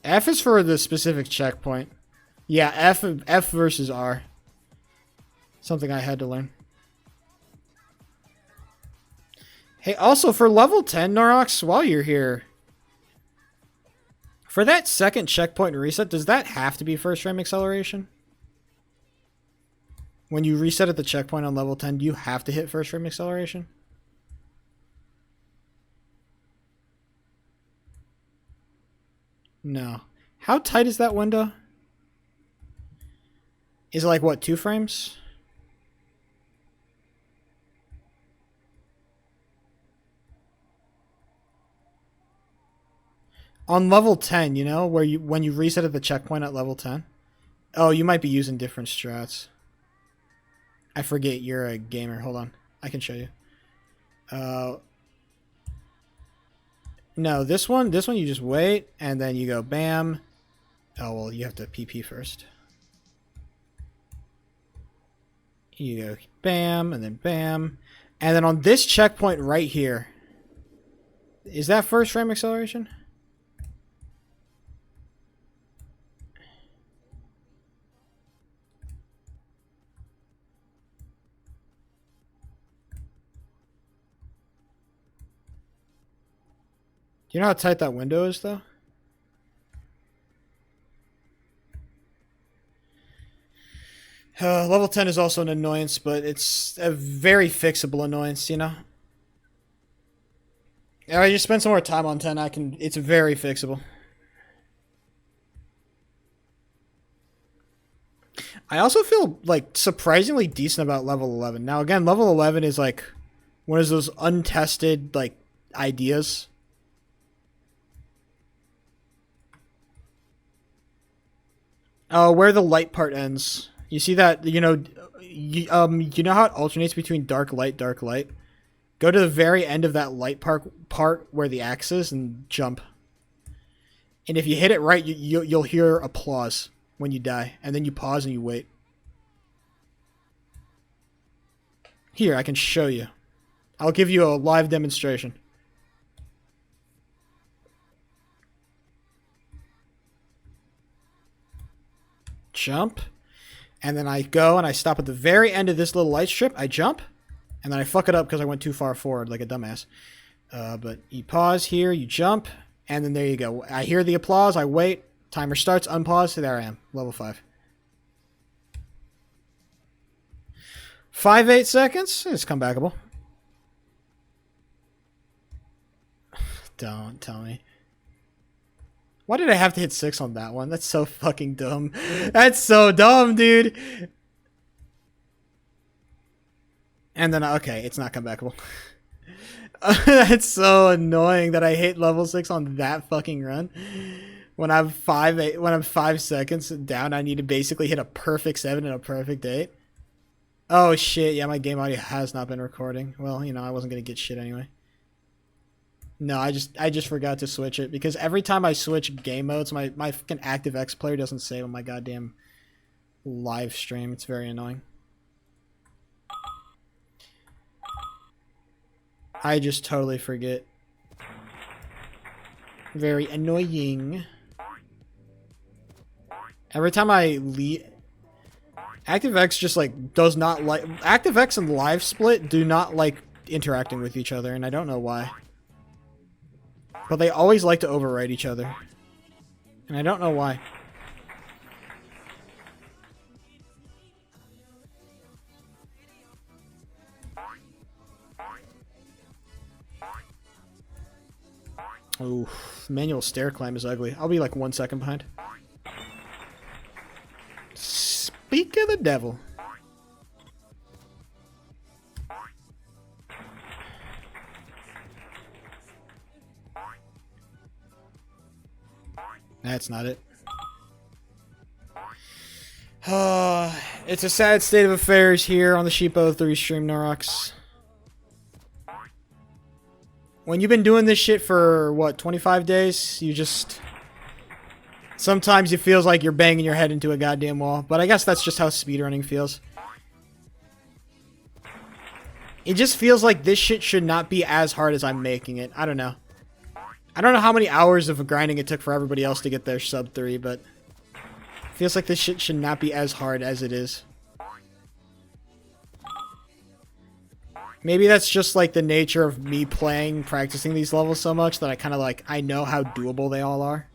F is for the specific checkpoint. Yeah, F versus R. Something I had to learn. Hey, also for level 10, Norox, while you're here, for that second checkpoint reset, does that have to be first frame acceleration? When you reset at the checkpoint on level 10, do you have to hit first frame acceleration? No. How tight is that window? Is it like, what, 2 frames? On level 10, you know, where you when you reset at the checkpoint at level 10. Oh, you might be using different strats. I forget you're a gamer. Hold on. I can show you. No, this one you just wait, and then you go bam. Oh, well, you have to PP first. You go bam, and then bam. And then on this checkpoint right here, is that first frame acceleration? Do you know how tight that window is, though? Level 10 is also an annoyance, but it's a very fixable annoyance, you know? If I just spend some more time on 10, it's very fixable. I also feel, like, surprisingly decent about level 11. Now, again, level 11 is, like, one of those untested, like, ideas. Where the light part ends. You see that, you know, you know how it alternates between dark light? Go to the very end of that light part where the axe is and jump. And if you hit it right, you'll hear applause when you die. And then you pause and you wait. Here, I can show you. I'll give you a live demonstration. Jump. And then I go and I stop at the very end of this little light strip. I jump. And then I fuck it up because I went too far forward like a dumbass. But you pause here, you jump. And then there you go. I hear the applause. I wait. Timer starts. Unpause. So there I am. Level 5. 5-8 seconds. It's comebackable. Don't tell me. Why did I have to hit 6 on that one? That's so fucking dumb. That's so dumb, dude. And then, okay, it's not comebackable. That's so annoying that I hit level 6 on that fucking run. when I'm 5 seconds down, I need to basically hit a perfect 7 and a perfect 8. Oh shit, yeah, my game audio has not been recording. Well, you know, I wasn't gonna get shit anyway. No, I just forgot to switch it because every time I switch game modes, my fucking ActiveX player doesn't save on my goddamn live stream. It's very annoying. I just totally forget. Very annoying. Every time I leave, ActiveX just like does not like ActiveX and LiveSplit do not like interacting with each other, and I don't know why. But they always like to overwrite each other, and I don't know why. Oh, manual stair climb is ugly. I'll be like 1 second behind. Speak of the devil. That's not it. It's a sad state of affairs here on the Sheep03 stream, Norox. When you've been doing this shit for, what, 25 days, you just... Sometimes it feels like you're banging your head into a goddamn wall, but I guess that's just how speedrunning feels. It just feels like this shit should not be as hard as I'm making it. I don't know. I don't know how many hours of grinding it took for everybody else to get their sub 3, but... It feels like this shit should not be as hard as it is. Maybe that's just like the nature of me practicing these levels so much that I kind of like, I know how doable they all are.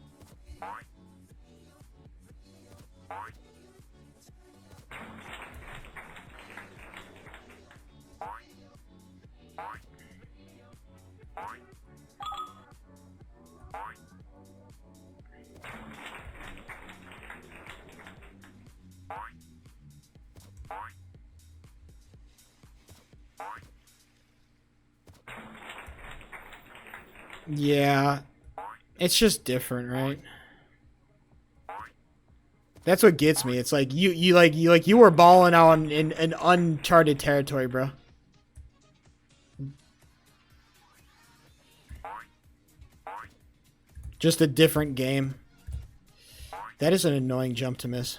Yeah, it's just different, right? That's what gets me. It's like you were balling out in an uncharted territory, bro. Just a different game. That is an annoying jump to miss.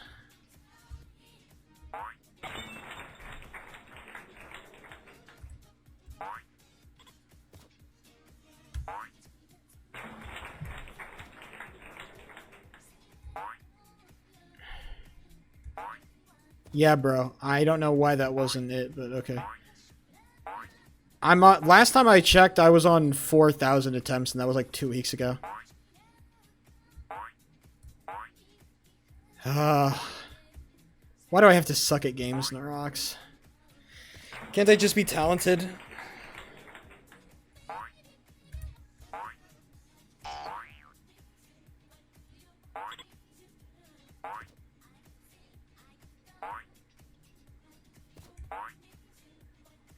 Yeah, bro. I don't know why that wasn't it, but okay. I'm last time I checked, I was on 4,000 attempts, and that was like 2 weeks ago. Why do I have to suck at games, Norox? Can't I just be talented?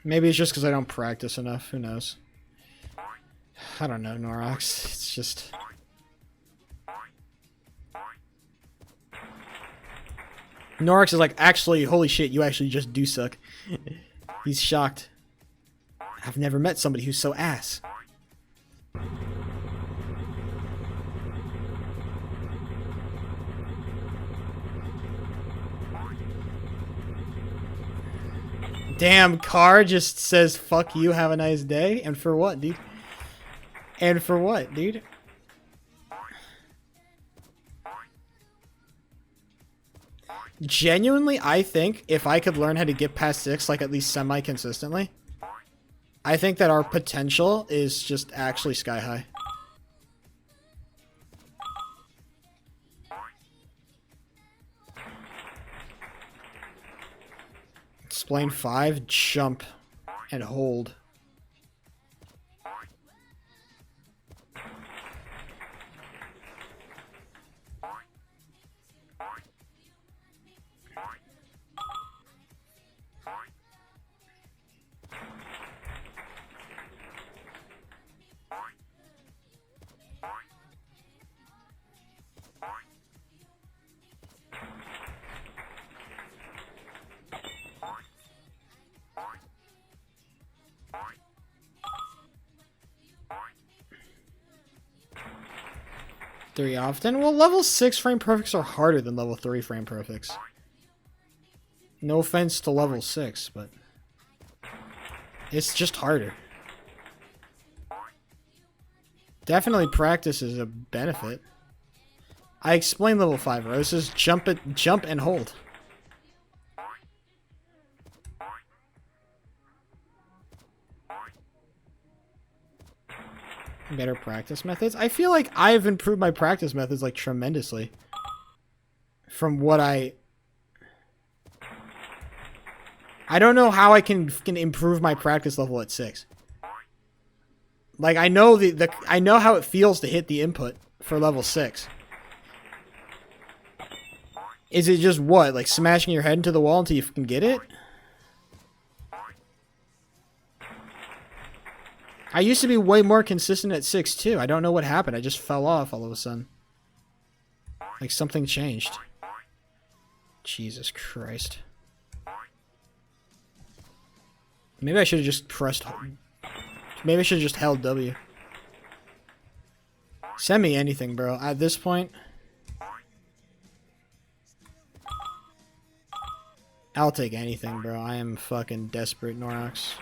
Maybe it's just because I don't practice enough. Who knows? I don't know, Norox. It's just... Norox is like, actually, holy shit, you actually just do suck. He's shocked. I've never met somebody who's so ass. Damn, car just says, fuck you, have a nice day. And for what, dude? And for what, dude? Genuinely, I think if I could learn how to get past 6, like at least semi-consistently, I think that our potential is just actually sky high. Explain 5, jump, and hold. 3 often. Well, level 6 frame perfects are harder than level 3 frame perfects. No offense to level 6, but it's just harder. Definitely practice is a benefit. I explained level 5 roses. Jump and hold. Better practice methods. I feel like I've improved my practice methods like tremendously from what I don't know how I can improve my practice level at 6. Like I know I know how it feels to hit the input for level 6. Is it just what? Like smashing your head into the wall until you can get it? I used to be way more consistent at 6 too. I don't know what happened. I just fell off all of a sudden. Like something changed. Jesus Christ. Maybe I should have just pressed... Maybe I should have just held W. Send me anything, bro. At this point... I'll take anything, bro. I am fucking desperate, Norox.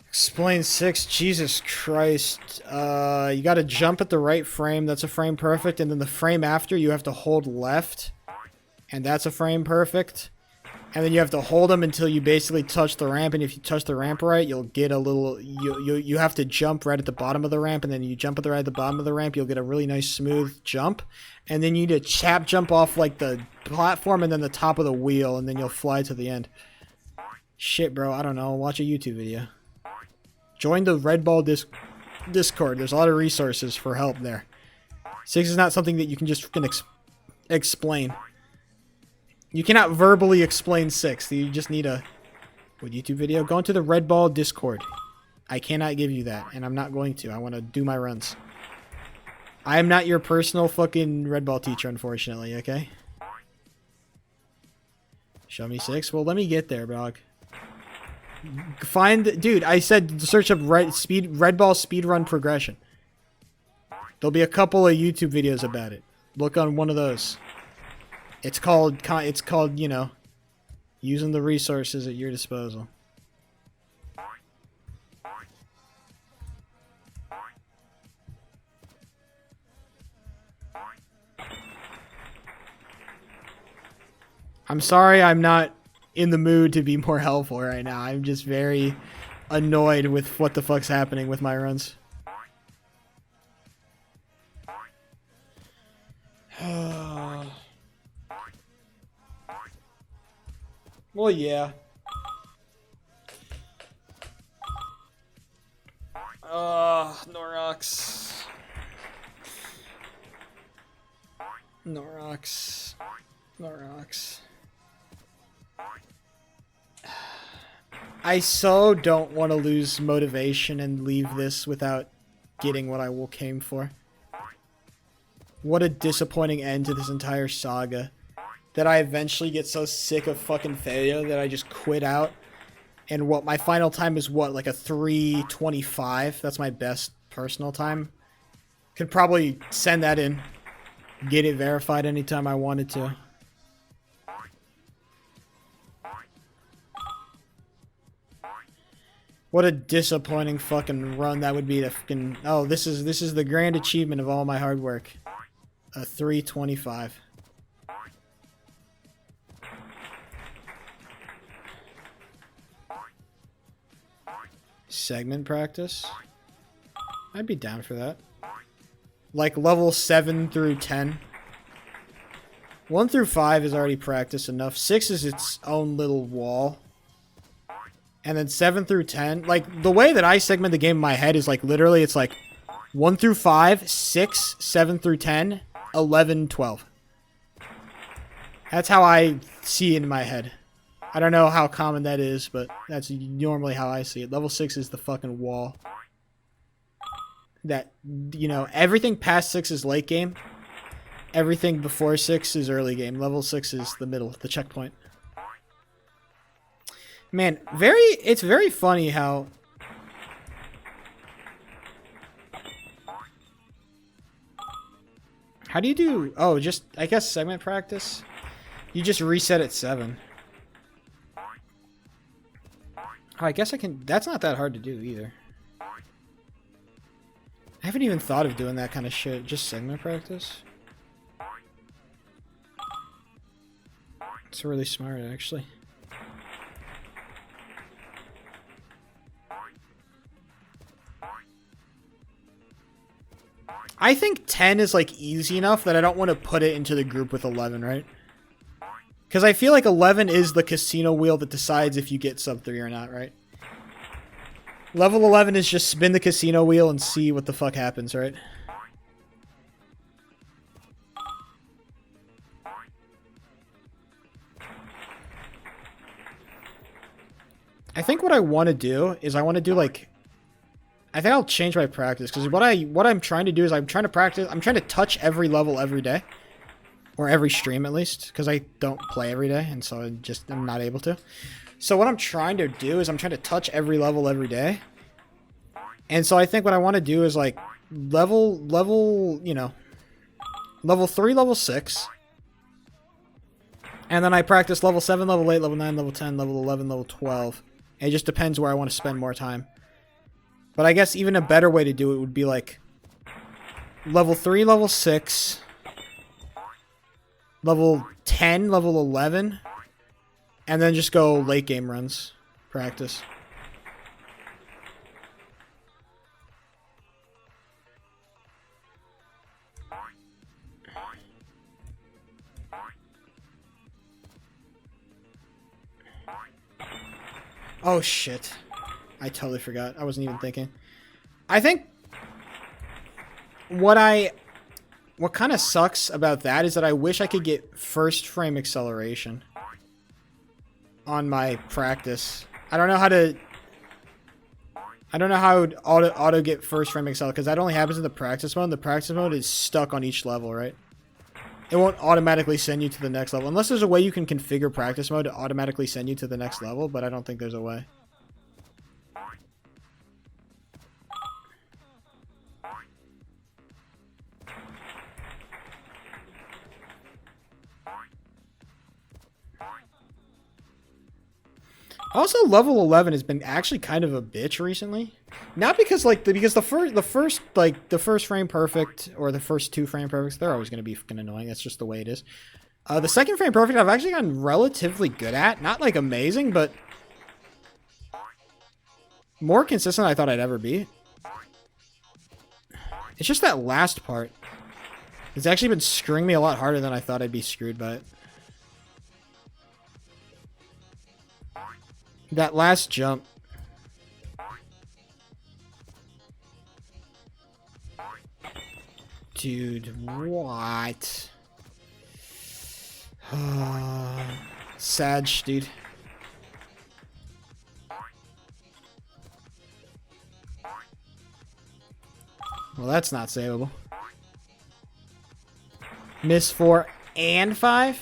Explain 6. Jesus Christ. You gotta jump at the right frame. That's a frame perfect. And then the frame after, you have to hold left. And that's a frame perfect. And then you have to hold them until you basically touch the ramp. And if you touch the ramp right, you'll get a little... You have to jump right at the bottom of the ramp. And then you jump right at the bottom of the ramp. You'll get a really nice smooth jump. And then you need to chap jump off like the platform and then the top of the wheel. And then you'll fly to the end. Shit, bro. I don't know. Watch a YouTube video. Join the Red Ball Discord. There's a lot of resources for help there. 6 is not something that you can just explain. You cannot verbally explain 6. You just need a YouTube video. Go into the Red Ball Discord. I cannot give you that, and I'm not going to. I want to do my runs. I am not your personal fucking Red Ball teacher, unfortunately, okay? Show me 6? Well, let me get there, dog. Dude, I said search up Red Ball speedrun progression. There'll be a couple of YouTube videos about it. Look on one of those. It's called, you know, using the resources at your disposal. I'm sorry I'm not in the mood to be more helpful right now. I'm just very annoyed with what the fuck's happening with my runs. Well, yeah. Norox. Norox. Norox. I so don't want to lose motivation and leave this without getting what I came for. What a disappointing end to this entire saga. That I eventually get so sick of fucking failure that I just quit out. And what my final time is what, like a 3:25? That's my best personal time. Could probably send that in. Get it verified anytime I wanted to. What a disappointing fucking run that would be to fucking... Oh, this is the grand achievement of all my hard work. A 3:25. Segment practice? I'd be down for that. Like level 7 through 10. 1 through 5 is already practice enough. 6 is its own little wall. And then 7 through 10, like the way that I segment the game in my head is like literally it's like 1 through 5, 6, 7 through 10, 11, 12. That's how I see it in my head. I don't know how common that is, but that's normally how I see it. Level 6 is the fucking wall. that, you know, everything past 6 is late game. Everything before 6 is early game. Level 6 is the middle, the checkpoint. Man, it's very funny how... How do you do... Oh, just, I guess, segment practice? You just reset at 7. Oh, I guess I can... That's not that hard to do, either. I haven't even thought of doing that kind of shit. Just segment practice. It's really smart, actually. I think 10 is, like, easy enough that I don't want to put it into the group with 11, right? Because I feel like 11 is the casino wheel that decides if you get sub 3 or not, right? Level 11 is just spin the casino wheel and see what the fuck happens, right? I think what I want to do is I want to do, like... I think I'll change my practice, because what I'm trying to do is I'm trying to touch every level every day. Or every stream, at least, because I don't play every day, and so I'm not able to. So what I'm trying to do is I'm trying to touch every level every day. And so I think what I want to do is, like, level, you know, level 3, level 6. And then I practice level 7, level 8, level 9, level 10, level 11, level 12. It just depends where I want to spend more time. But I guess even a better way to do it would be, like, level 3, level 6, level 10, level 11, and then just go late game runs. Practice. Oh shit. I totally forgot. I wasn't even thinking. I think what kind of sucks about that is that I wish I could get first frame acceleration on my practice. I don't know how to auto get first frame acceleration, because that only happens in the practice mode. The practice mode is stuck on each level, right? It won't automatically send you to the next level. Unless there's a way you can configure practice mode to automatically send you to the next level, but I don't think there's a way. Also, level 11 has been actually kind of a bitch recently. Not because the first frame perfect or the first 2 frame perfects, they're always going to be fucking annoying. That's just the way it is. The second frame perfect I've actually gotten relatively good at. Not like amazing, but more consistent than I thought I'd ever be. It's just that last part. It's actually been screwing me a lot harder than I thought I'd be screwed by it. That last jump. Dude, what? Sad, dude. Well, that's not savable. Miss 4 and 5?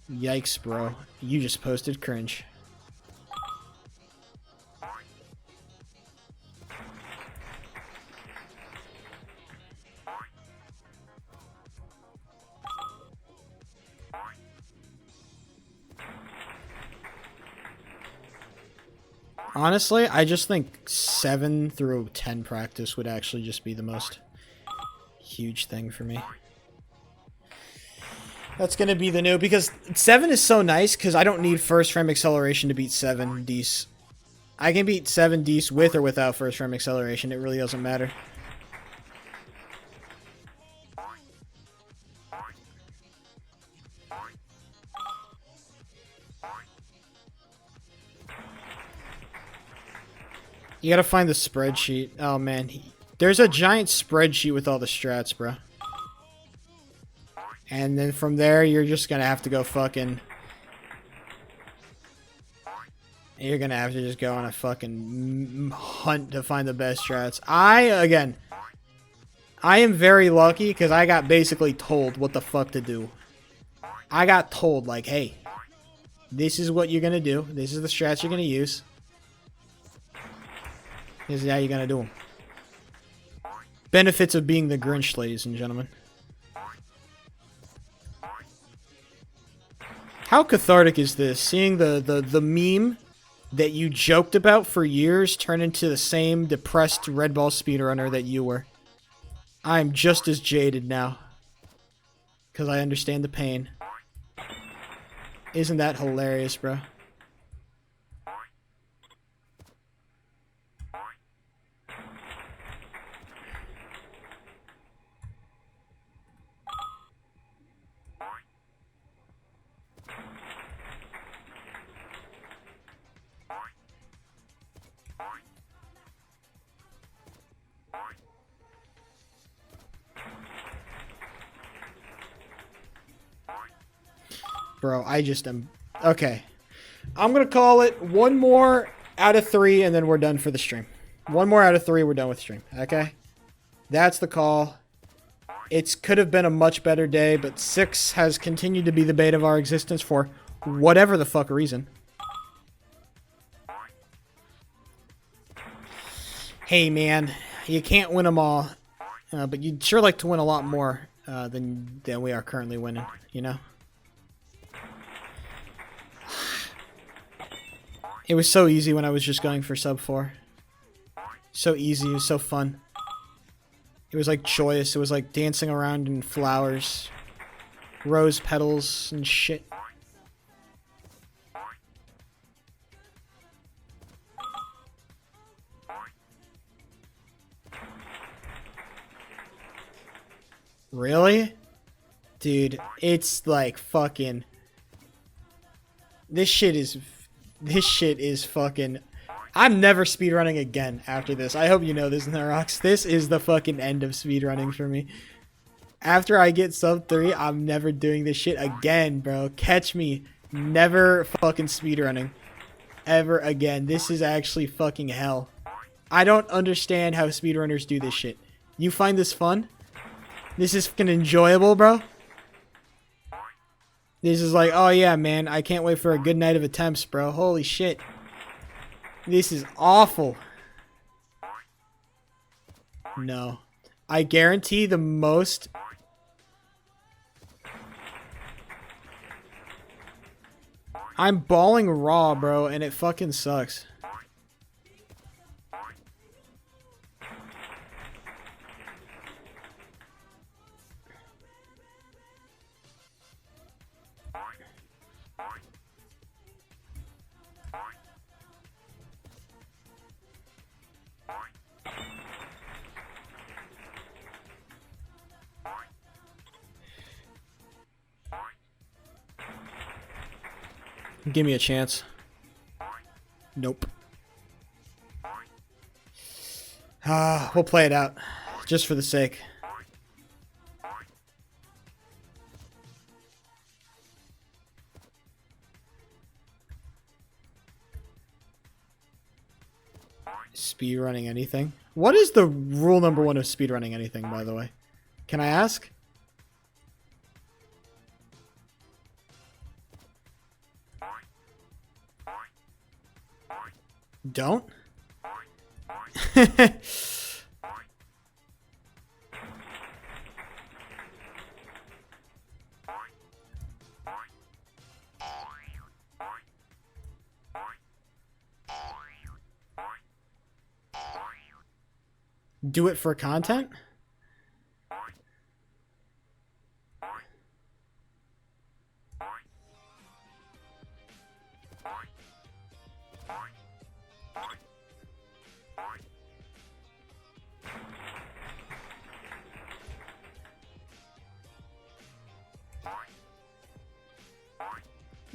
Yikes, bro. You just posted cringe. Honestly, I just think 7 through 10 practice would actually just be the most huge thing for me. That's going to be the new, because 7 is so nice because I don't need first frame acceleration to beat 7 Ds. I can beat 7 Ds with or without first frame acceleration. It really doesn't matter. You gotta find the spreadsheet. Oh man, there's a giant spreadsheet with all the strats, bro. And then from there, you're just gonna have to go fucking... You're gonna have to just go on a fucking hunt to find the best strats. Again, I am very lucky because I got basically told what the fuck to do. I got told, like, hey, this is what you're gonna do. This is the strats you're gonna use. This is how you're gonna do them. Benefits of being the Grinch, ladies and gentlemen. How cathartic is this? Seeing the meme that you joked about for years turn into the same depressed Red Ball speedrunner that you were. I am just as jaded now. Because I understand the pain. Isn't that hilarious, bro? Bro, I just am... Okay. I'm going to call it 1 more out of 3, and then we're done for the stream. 1 more out of 3, we're done with stream. Okay? That's the call. It could have been a much better day, but 6 has continued to be the bane of our existence for whatever the fuck reason. Hey, man. You can't win them all. But you'd sure like to win a lot more than we are currently winning, you know? It was so easy when I was just going for sub 4. So easy, it was so fun. It was like joyous, it was like dancing around in flowers. Rose petals and shit. Really? Dude, it's like fucking... This shit is fucking... I'm never speedrunning again after this. I hope you know this, Nerox. This is the fucking end of speedrunning for me. After I get sub 3, I'm never doing this shit again, bro. Catch me never fucking speedrunning ever again. This is actually fucking hell. I don't understand how speedrunners do this shit. You find this fun? This is fucking enjoyable, bro? This is like, oh yeah, man, I can't wait for a good night of attempts, bro. Holy shit. This is awful. No. I guarantee the most... I'm balling raw, bro, and it fucking sucks. Give me a chance. Nope. We'll play it out. Just for the sake. Speedrunning anything? What is the rule number 1 of speedrunning anything, by the way? Can I ask? Don't? Do it for content?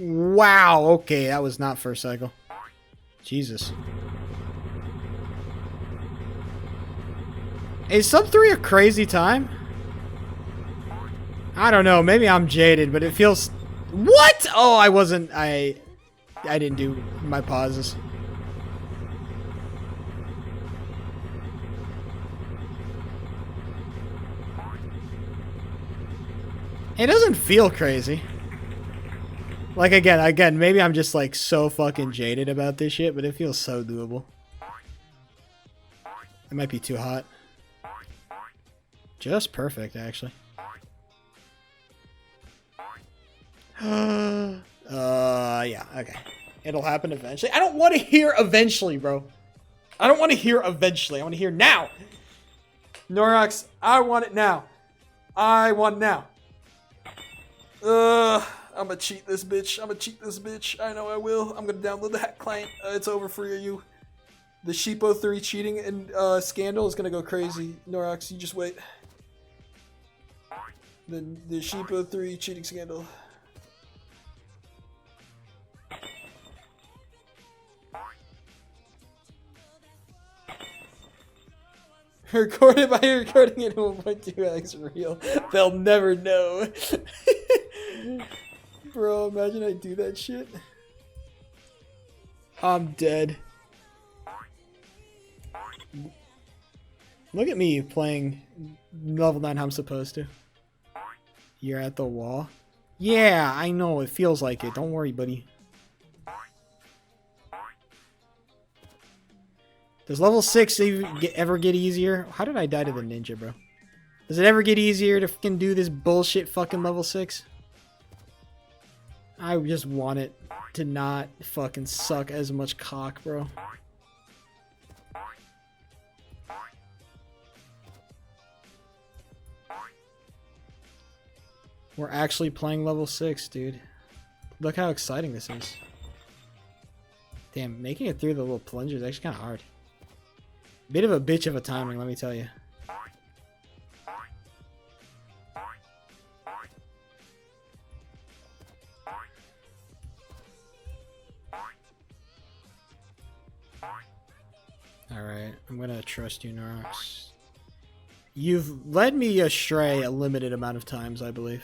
Wow, okay, that was not first cycle. Jesus. Is sub 3 a crazy time? I don't know, maybe I'm jaded, but it feels... What? Oh, I wasn't... I didn't do my pauses. It doesn't feel crazy. Like, again, maybe I'm just, like, so fucking jaded about this shit, but it feels so doable. It might be too hot. Just perfect, actually. Yeah, okay. It'll happen eventually. I don't want to hear eventually, bro. I don't want to hear eventually. I want to hear now. Norox, I want it now. I want it now. I'm gonna cheat this bitch. I know I will. I'm gonna download the hack client. It's over for you. The Sheepo3 cheating and scandal is gonna go crazy. Norox, you just wait. The Sheepo3 cheating scandal. Recorded by recording it in 1.2x real. They'll never know. Bro, imagine I do that shit. I'm dead. Look at me playing level 9 how I'm supposed to. You're at the wall? Yeah, I know. It feels like it. Don't worry, buddy. Does level 6 ever get easier? How did I die to the ninja, bro? Does it ever get easier to fucking do this bullshit fucking level 6? I just want it to not fucking suck as much cock, bro. We're actually playing level 6, dude. Look how exciting this is. Damn, making it through the little plunger is actually kind of hard. Bit of a bitch of a timing, let me tell you. Alright, I'm gonna trust you, Norox. You've led me astray a limited amount of times, I believe.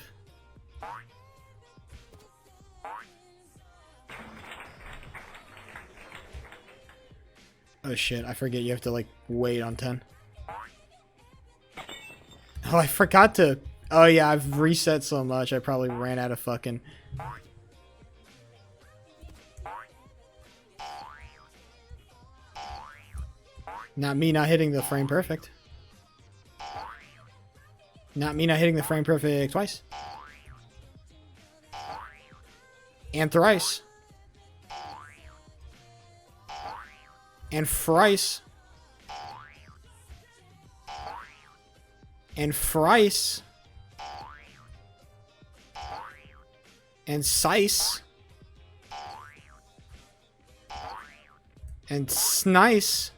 Oh shit, I forget you have to, like, wait on 10. Oh, I forgot to... Oh yeah, I've reset so much, I probably ran out of fucking... Not me not hitting the frame perfect. Not me not hitting the frame perfect twice. And thrice. And thrice. And thrice. And sice. And snice.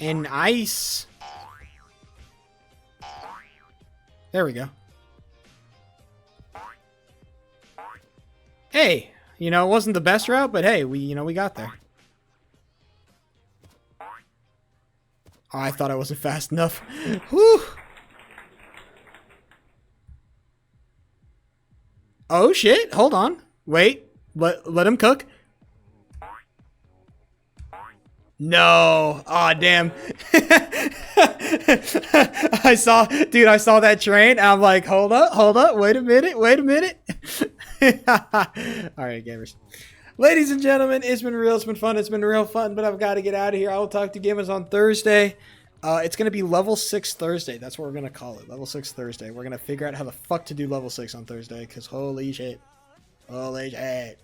And ice. There we go. Hey, you know, it wasn't the best route, but hey, we got there. Oh, I thought I wasn't fast enough. Whew. Oh shit, hold on. Wait, let him cook. No. Aw, oh, damn. I saw that train. I'm like, hold up. Wait a minute. Alright, gamers. Ladies and gentlemen, it's been real. It's been fun. It's been real fun, but I've got to get out of here. I will talk to gamers on Thursday. It's going to be level 6 Thursday. That's what we're going to call it. Level 6 Thursday. We're going to figure out how the fuck to do level 6 on Thursday, because holy shit. Holy shit.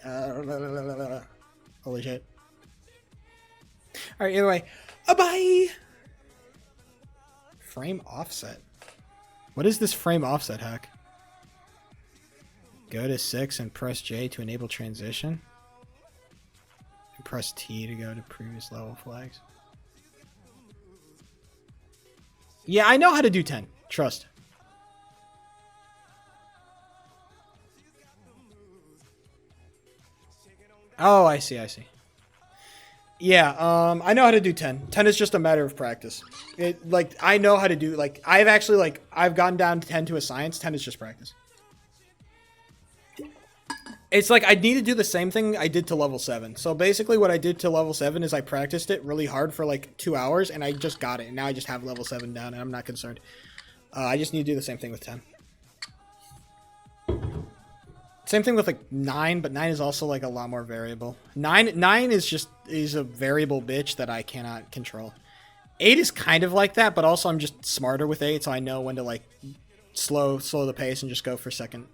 Holy shit. Alright, either way. Bye! Frame offset. What is this frame offset hack? Go to 6 and press J to enable transition. And press T to go to previous level flags. Yeah, I know how to do 10. Trust. Oh, I see. Yeah, I know how to do 10. 10 is just a matter of practice. I know how to do, I've gotten down to 10 to a science. 10 is just practice. It's like I need to do the same thing I did to level 7. So basically what I did to level 7 is I practiced it really hard for like 2 hours and I just got it. And now I just have level 7 down and I'm not concerned. I just need to do the same thing with 10. Same thing with like 9, but 9 is also like a lot more variable. 9 is a variable bitch that I cannot control. 8 is kind of like that, but also I'm just smarter with 8, so I know when to like slow the pace and just go for second.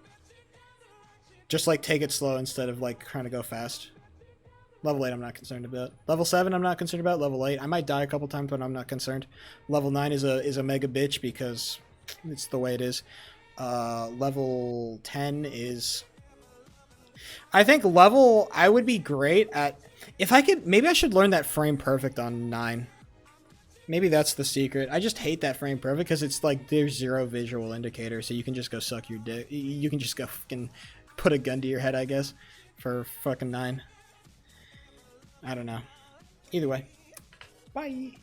Just like take it slow instead of like trying to go fast. Level 8 I'm not concerned about. Level 7 I'm not concerned about. Level 8 I might die a couple times, but I'm not concerned. Level 9 is a mega bitch because it's the way it is. Level 10 is... I think level... I would be great at... If I could... Maybe I should learn that frame perfect on 9. Maybe that's the secret. I just hate that frame perfect because it's like there's 0 visual indicator, so you can just go suck your dick. You can just go fucking put a gun to your head, I guess, for fucking 9. I don't know. Either way. Bye.